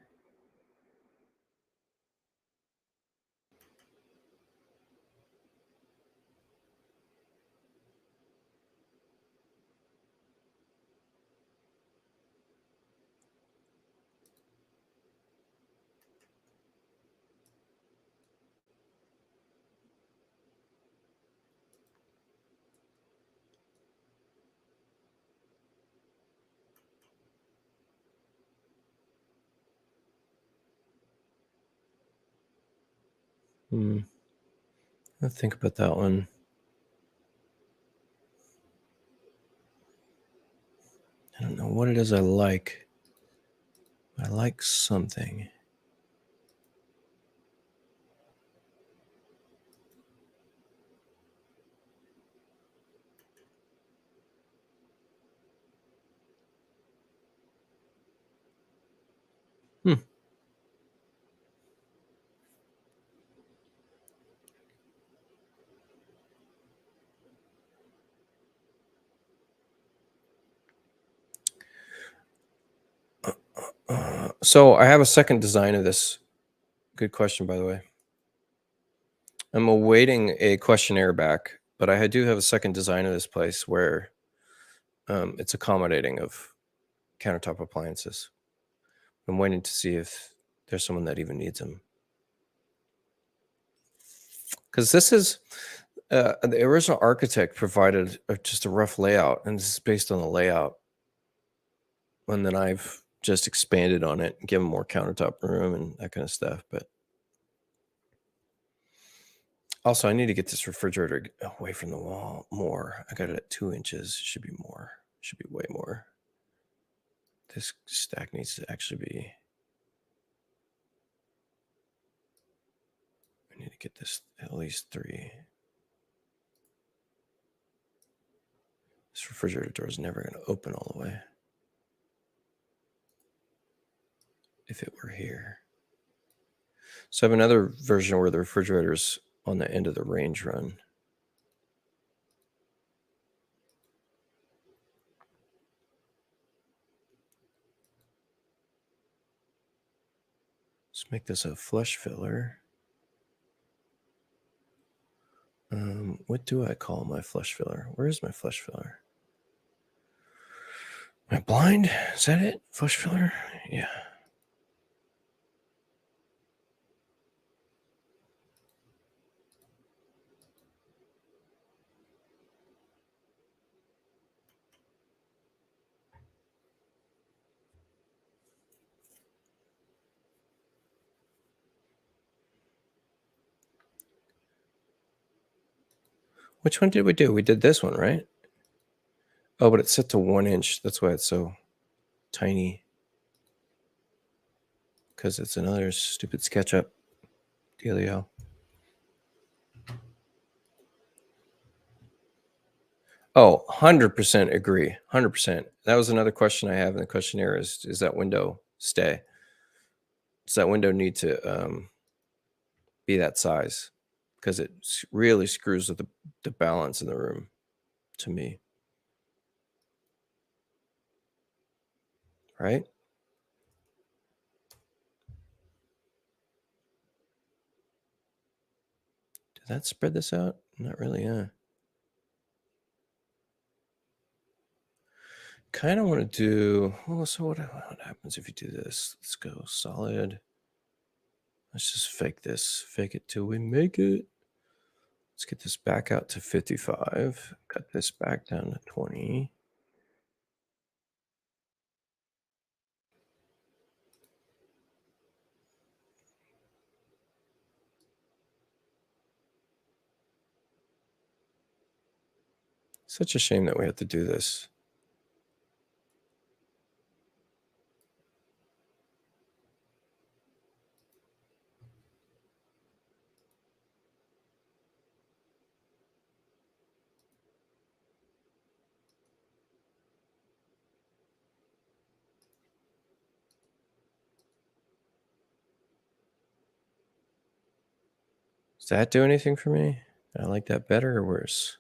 S1: Hmm. I'll think about that one. I don't know what it is I like. I like something. Hmm. So I have a second design of this. Good question, by the way. I'm awaiting a questionnaire back, but I do have a second design of this place where it's accommodating of countertop appliances. I'm waiting to see if there's someone that even needs them. Because this is the original architect provided just a rough layout, and this is based on the layout. And then I've just expanded on it, given more countertop room and that kind of stuff. But also, I need to get this refrigerator away from the wall more. I got it at 2 inches. Should be more. Should be way more. This stack needs to actually be. I need to get this at least 3. This refrigerator door is never going to open all the way. If it were here. So I have another version where the refrigerator's on the end of the range run. Let's make this a flush filler. What do I call my flush filler? Where is my flush filler? My blind? Is that it? Flush filler? Yeah. Which one did we do? We did this one, right? Oh, but it's set to 1 inch. That's why it's so tiny. Because it's another stupid SketchUp dealio. Oh, 100% agree. 100%. That was another question I have in the questionnaire is that window stay? Does that window need to be that size? Because it really screws with the balance in the room to me. Right? Did that spread this out? Not really, yeah. Kind of want to do, well, so what happens if you do this? Let's go solid. Let's just fake this. Fake it till we make it. Let's get this back out to 55. Cut this back down to 20. Such a shame that we have to do this. Does that do anything for me? I like that better or worse?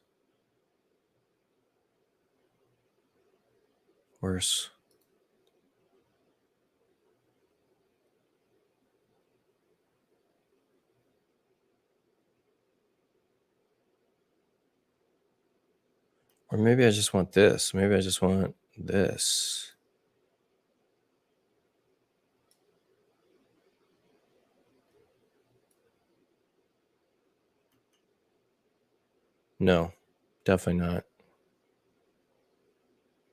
S1: Worse. Or maybe I just want this. Maybe I just want this. No, definitely not.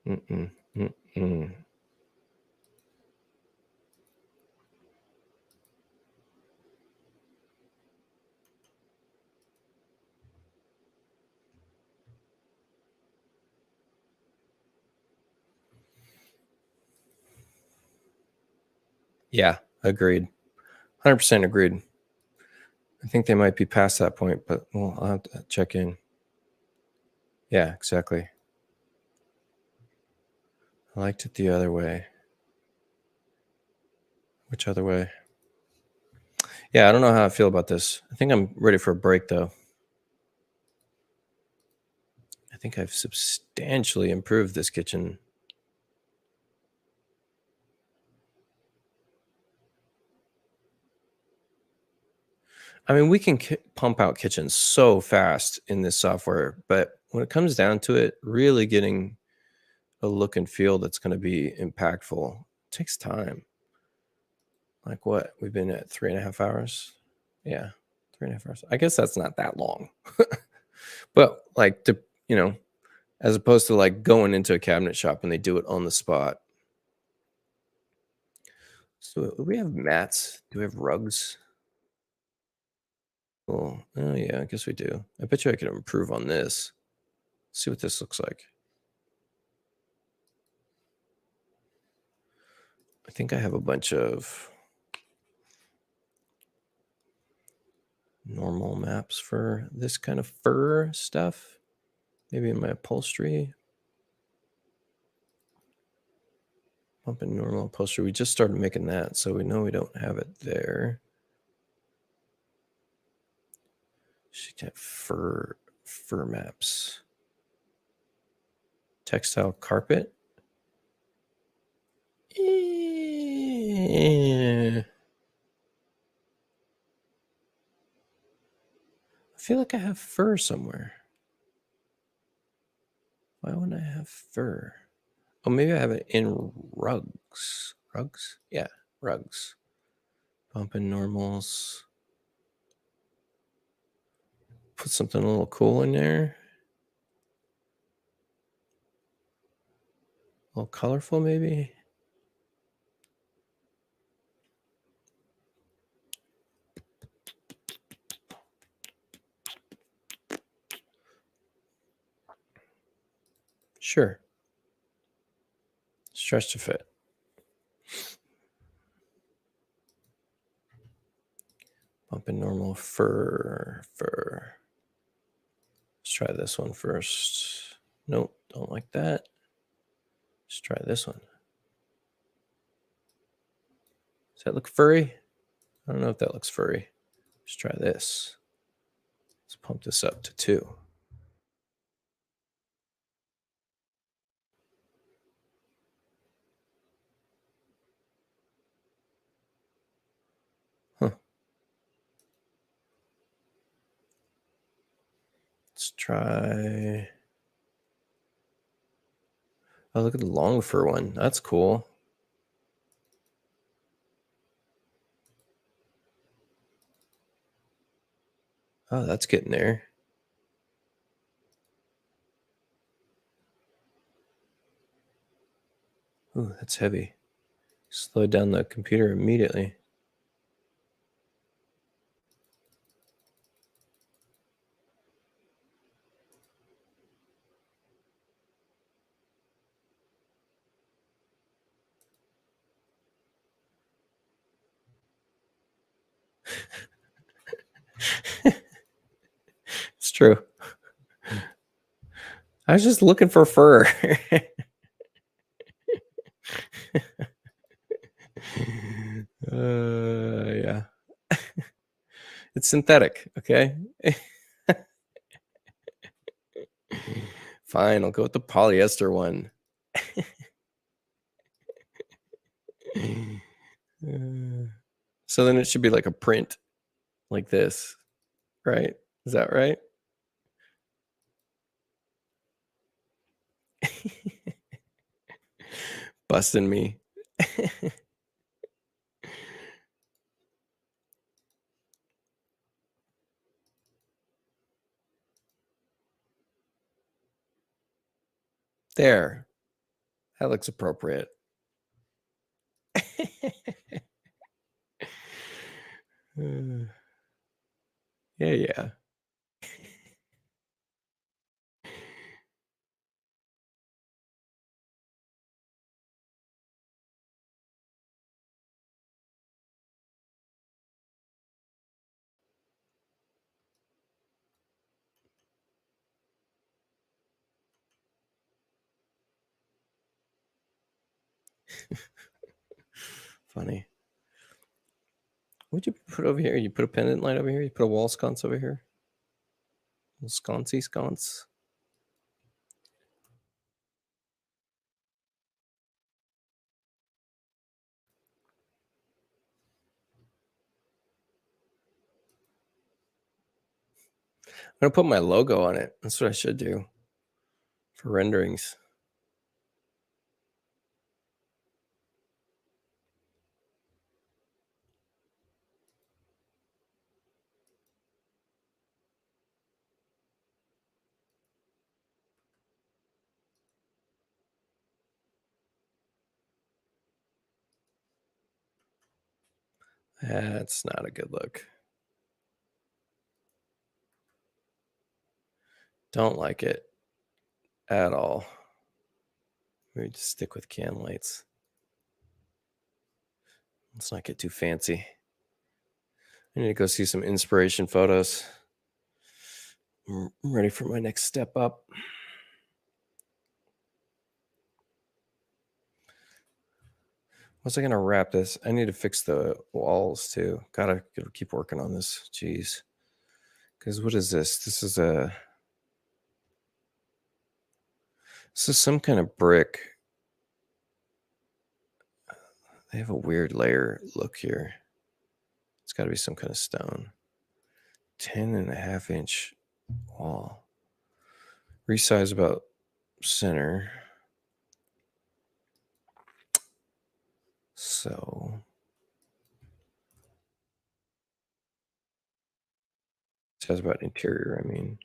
S1: Mm-mm. Mm-mm. Yeah, agreed. 100% agreed. I think they might be past that point, but well, I'll have to check in. Yeah, exactly. I liked it the other way. Which other way? Yeah, I don't know how I feel about this. I think I'm ready for a break, though. I think I've substantially improved this kitchen. I mean, we can pump out kitchens so fast in this software, but when it comes down to it, really getting a look and feel that's going to be impactful takes time. Like what? We've been at 3.5 hours. Yeah, 3.5 hours. I guess that's not that long, but like you know, as opposed to like going into a cabinet shop and they do it on the spot. So do we have mats? Do we have rugs? Oh, oh yeah, I guess we do. I bet you I could improve on this. See what this looks like. I think I have a bunch of normal maps for this kind of fur stuff. Maybe in my upholstery. Pumping normal upholstery. We just started making that, so we know we don't have it there. Should get fur maps. Textile carpet. I feel like I have fur somewhere. Why wouldn't I have fur? Oh, maybe I have it in rugs. Rugs? Yeah, rugs. Bumping normals. Put something a little cool in there. A little colorful, maybe. Sure. Stretch to fit. Bumping normal fur. Let's try this one first. Nope, don't like that. Let's try this one. Does that look furry? I don't know if that looks furry. Let's try this. Let's pump this up to 2. Huh. Let's try. Oh, look at the long fur one. That's cool. Oh, that's getting there. Ooh, that's heavy. Slowed down the computer immediately. It's true. I was just looking for fur. Yeah. It's synthetic, okay? Fine, I'll go with the polyester one. So then it should be like a print like this, right? Is that right? Busting me. There. That looks appropriate. Yeah, yeah. Funny. What'd you put over here? You put a pendant light over here? You put a wall sconce over here? A sconcey sconce? I'm gonna put my logo on it. That's what I should do for renderings. That's not a good look. Don't like it at all. Maybe just stick with can lights. Let's not get too fancy. I need to go see some inspiration photos. I'm ready for my next step up. Was I gonna wrap this? I need to fix the walls too. Gotta keep working on this. Jeez. Because what is this? This is some kind of brick. They have a weird layer look here. It's got to be some kind of stone. 10.5-inch wall. Resize about center. So it says about interior, I mean.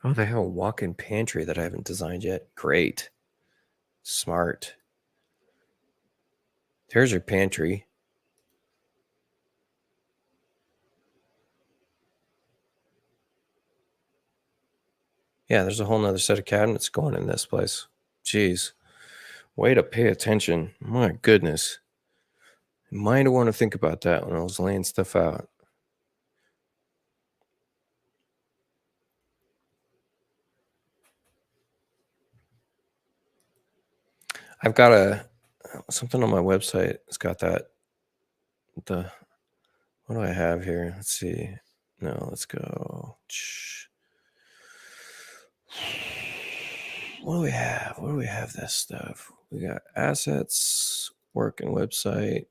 S1: Oh, they have a walk-in pantry that I haven't designed yet. Great. Smart. There's your pantry. Yeah, there's a whole nother set of cabinets going in this place. Jeez. Way to pay attention. My goodness. Might want to think about that when I was laying stuff out. I've got something on my website. It's got that. What do I have here? Let's see. No, let's go. What do we have? What do we have? This stuff. We got assets, work and website,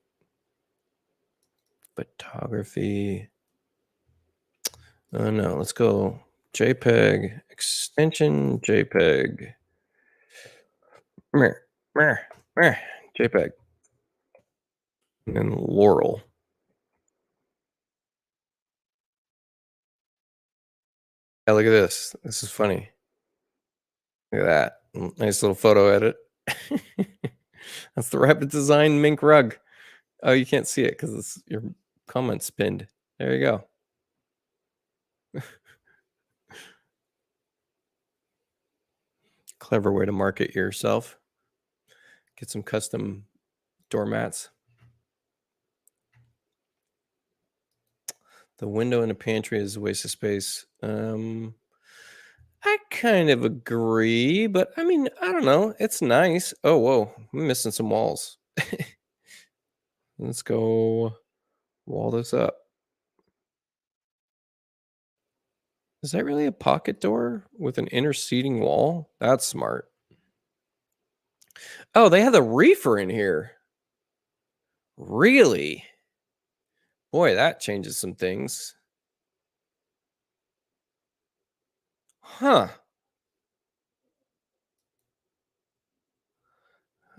S1: photography. No, let's go JPEG, extension JPEG. Meh, meh, meh, JPEG. And then Laurel. Yeah, look at this. This is funny. Look at that. Nice little photo edit. That's the Rapid Design mink rug. Oh, you can't see it because your comment's pinned. There you go. Clever way to market yourself. Get some custom doormats. The window in the pantry is a waste of space. I kind of agree, but I mean, I don't know. It's nice. Oh, whoa. I'm missing some walls. Let's go wall this up. Is that really a pocket door with an inner seating wall? That's smart. Oh, they have the reefer in here. Really? Boy, that changes some things. Huh.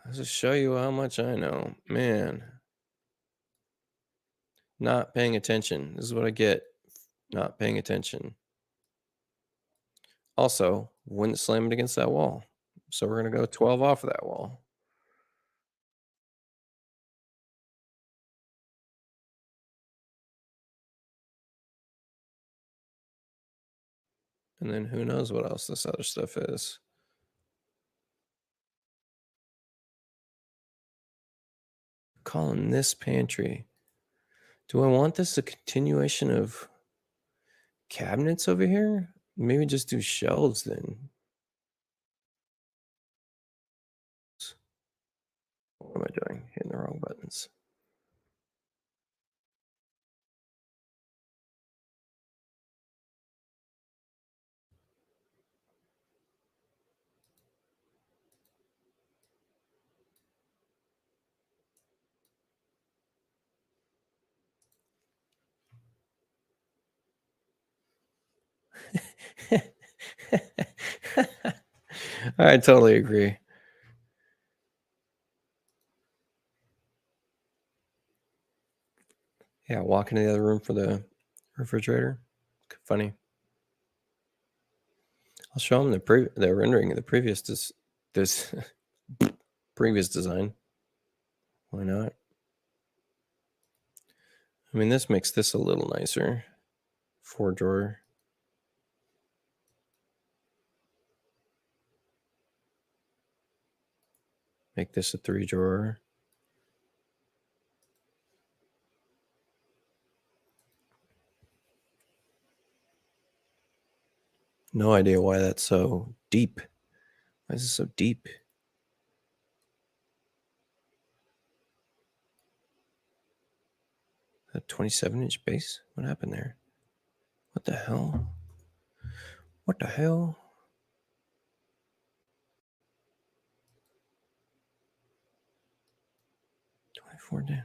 S1: I'll just show you how much I know. Man. Not paying attention. This is what I get. Not paying attention. Also, wouldn't slam it against that wall. So we're going to go 12 off of that wall. And then who knows what else this other stuff is. Calling this pantry. Do I want this a continuation of cabinets over here? Maybe just do shelves then. What am I doing? Hitting the wrong buttons. I totally agree. Yeah, walk into the other room for the refrigerator. Funny. I'll show them the rendering of the previous this previous design. Why not? I mean, this makes this a little nicer. 4-drawer. Make this a 3-drawer. No idea why that's so deep. Why is it so deep? A 27-inch base? What happened there? What the hell? What the hell? $24.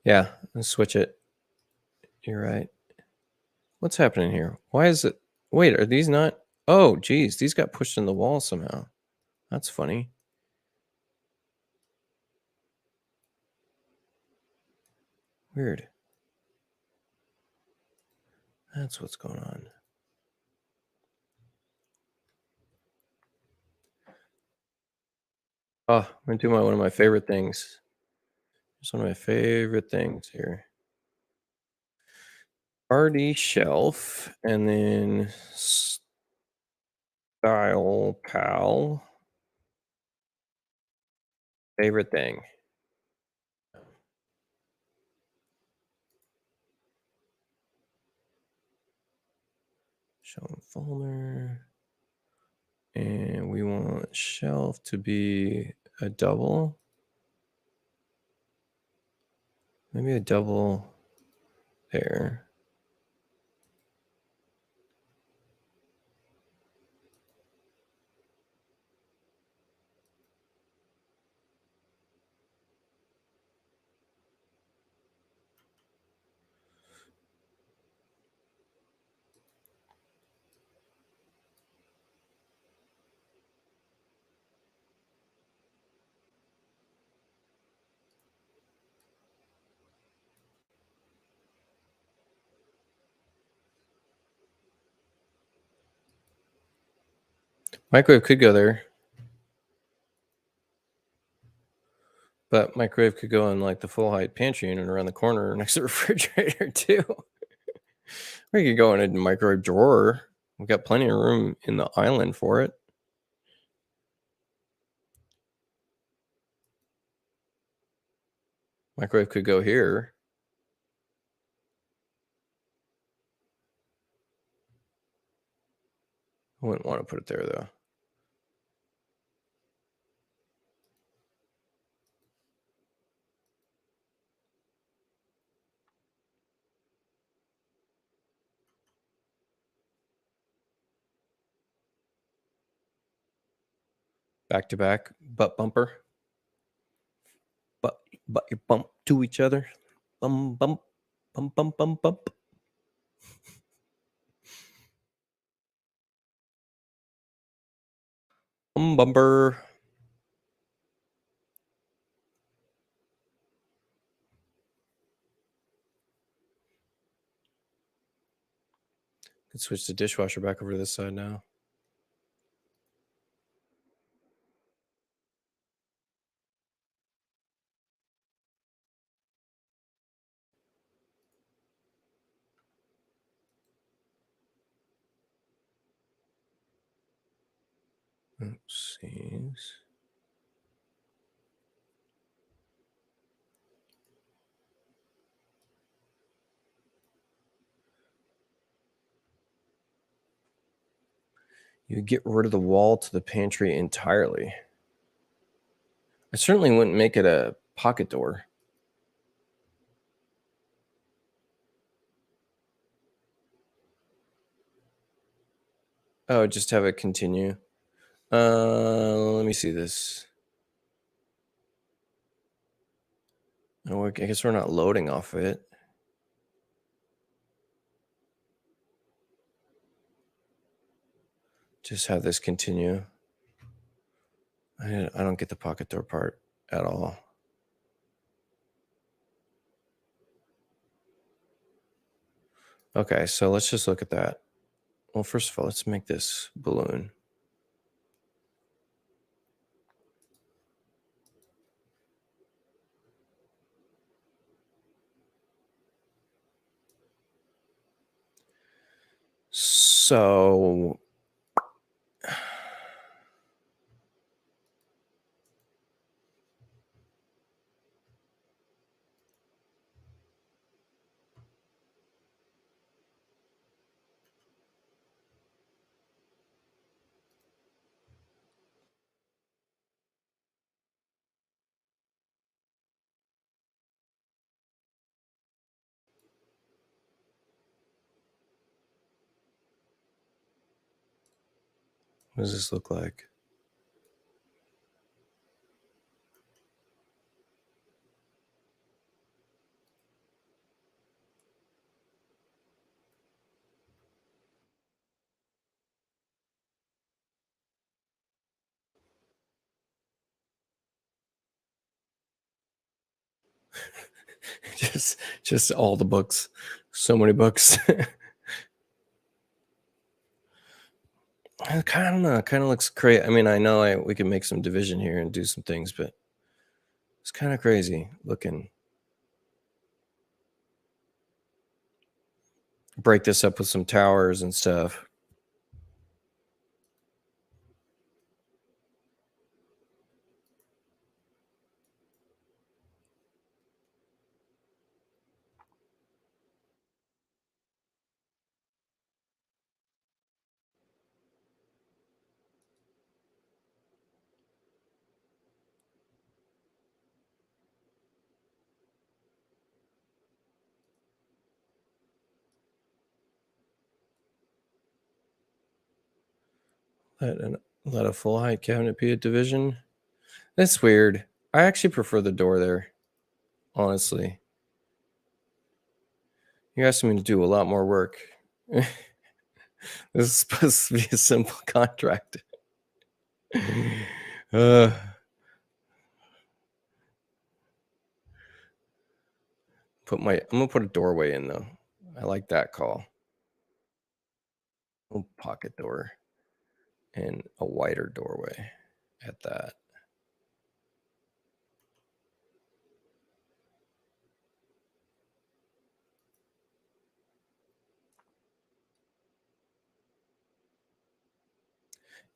S1: Yeah, let's switch it. You're right. What's happening here? Why is it? Wait, are these not? Oh, geez, these got pushed in the wall somehow. That's funny. Weird. That's what's going on. Oh, I'm gonna do one of my favorite things. It's one of my favorite things here. Party shelf, and then style pal. Favorite thing. Show folder. And we want shelf to be a double. Maybe a double there. Microwave could go there. But microwave could go in like the full height pantry unit around the corner next to the refrigerator too. Or you could go in a microwave drawer. We've got plenty of room in the island for it. Microwave could go here. I wouldn't want to put it there though. Back to back butt bumper. But you bump to each other. Bum bump. Bump bump bump bump. Bumper. Could switch the dishwasher back over to this side now. Oopsies. You get rid of the wall to the pantry entirely. I certainly wouldn't make it a pocket door. Oh, just have it continue. Let me see this. Oh, I guess we're not loading off it. just have this continue. I don't get the pocket door part at all. Okay, so let's just look at that. Well, first of all, let's make this balloon. So what does this look like? just all the books. So many books. I don't know. It kind of looks crazy. I mean, I know we can make some division here and do some things, but it's kind of crazy looking. Break this up with some towers and stuff. Let a full height cabinet be a division. That's weird. I actually prefer the door there, honestly. You're asking me to do a lot more work. This is supposed to be a simple contract. uh, I'm gonna put a doorway in though. I like that call. A pocket door and a wider doorway at that.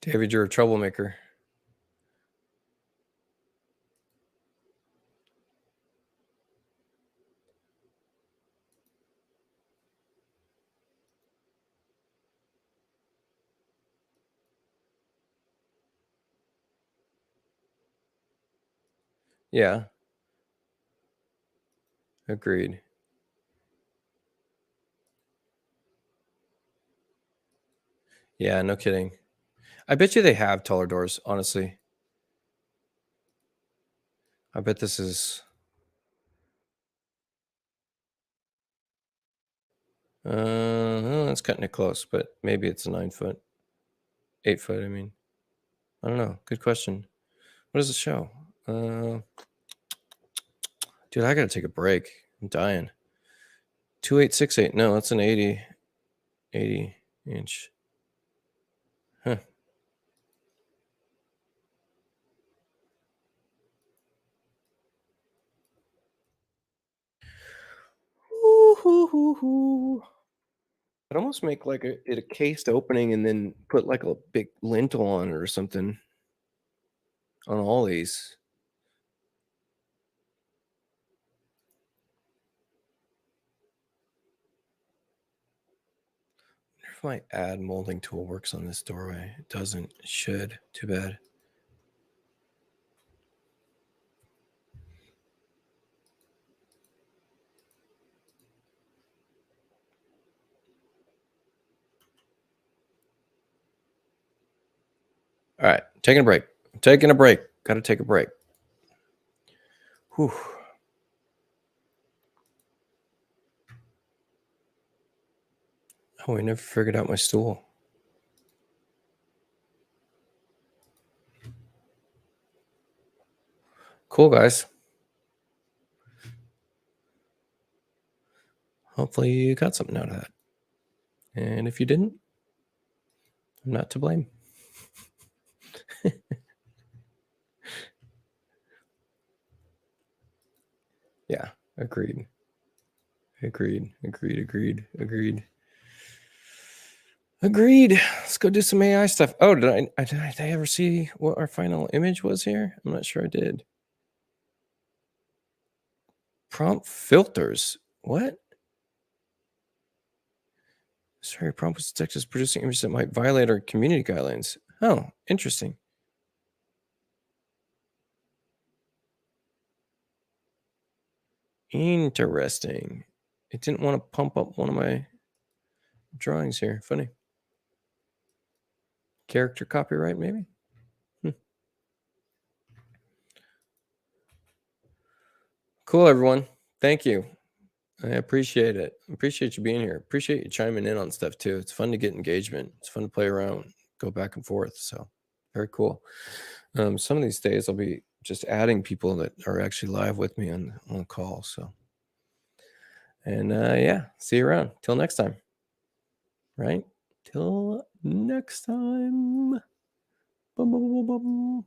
S1: David, you're a troublemaker. Yeah, agreed. Yeah, no kidding. I bet you they have taller doors, honestly. I bet this is well, that's cutting it close, but maybe it's a 9 foot, 8 foot, I mean. I don't know. Good question. What does it show? Dude, I gotta take a break. I'm dying. 2868. No, that's an 80 inch. Huh. Ooh. I'd almost make like a cased opening and then put like a big lintel on it or something on all these. If my add molding tool works on this doorway, it doesn't. It should. Too bad. All right, taking a break. Taking a break. Got to take a break. Whew. Oh, I never figured out my stool. Cool, guys. Hopefully you got something out of that. And if you didn't, I'm not to blame. Yeah, agreed. Agreed. Let's go do some AI stuff. Oh, did I ever see what our final image was here? I'm not sure I did. Prompt filters. What? Sorry, prompt was detected as producing images that might violate our community guidelines. Oh, interesting. Interesting. It didn't want to pump up one of my drawings here. Funny. Character copyright, maybe? Cool, everyone. Thank you. I appreciate it. Appreciate you being here. Appreciate you chiming in on stuff too. It's fun to get engagement. It's fun to play around, go back and forth. So very cool. Some of these days I'll be just adding people that are actually live with me on the call. So, and yeah, see you around. Till next time. Right? Till next time. Bum, bum, bum, bum.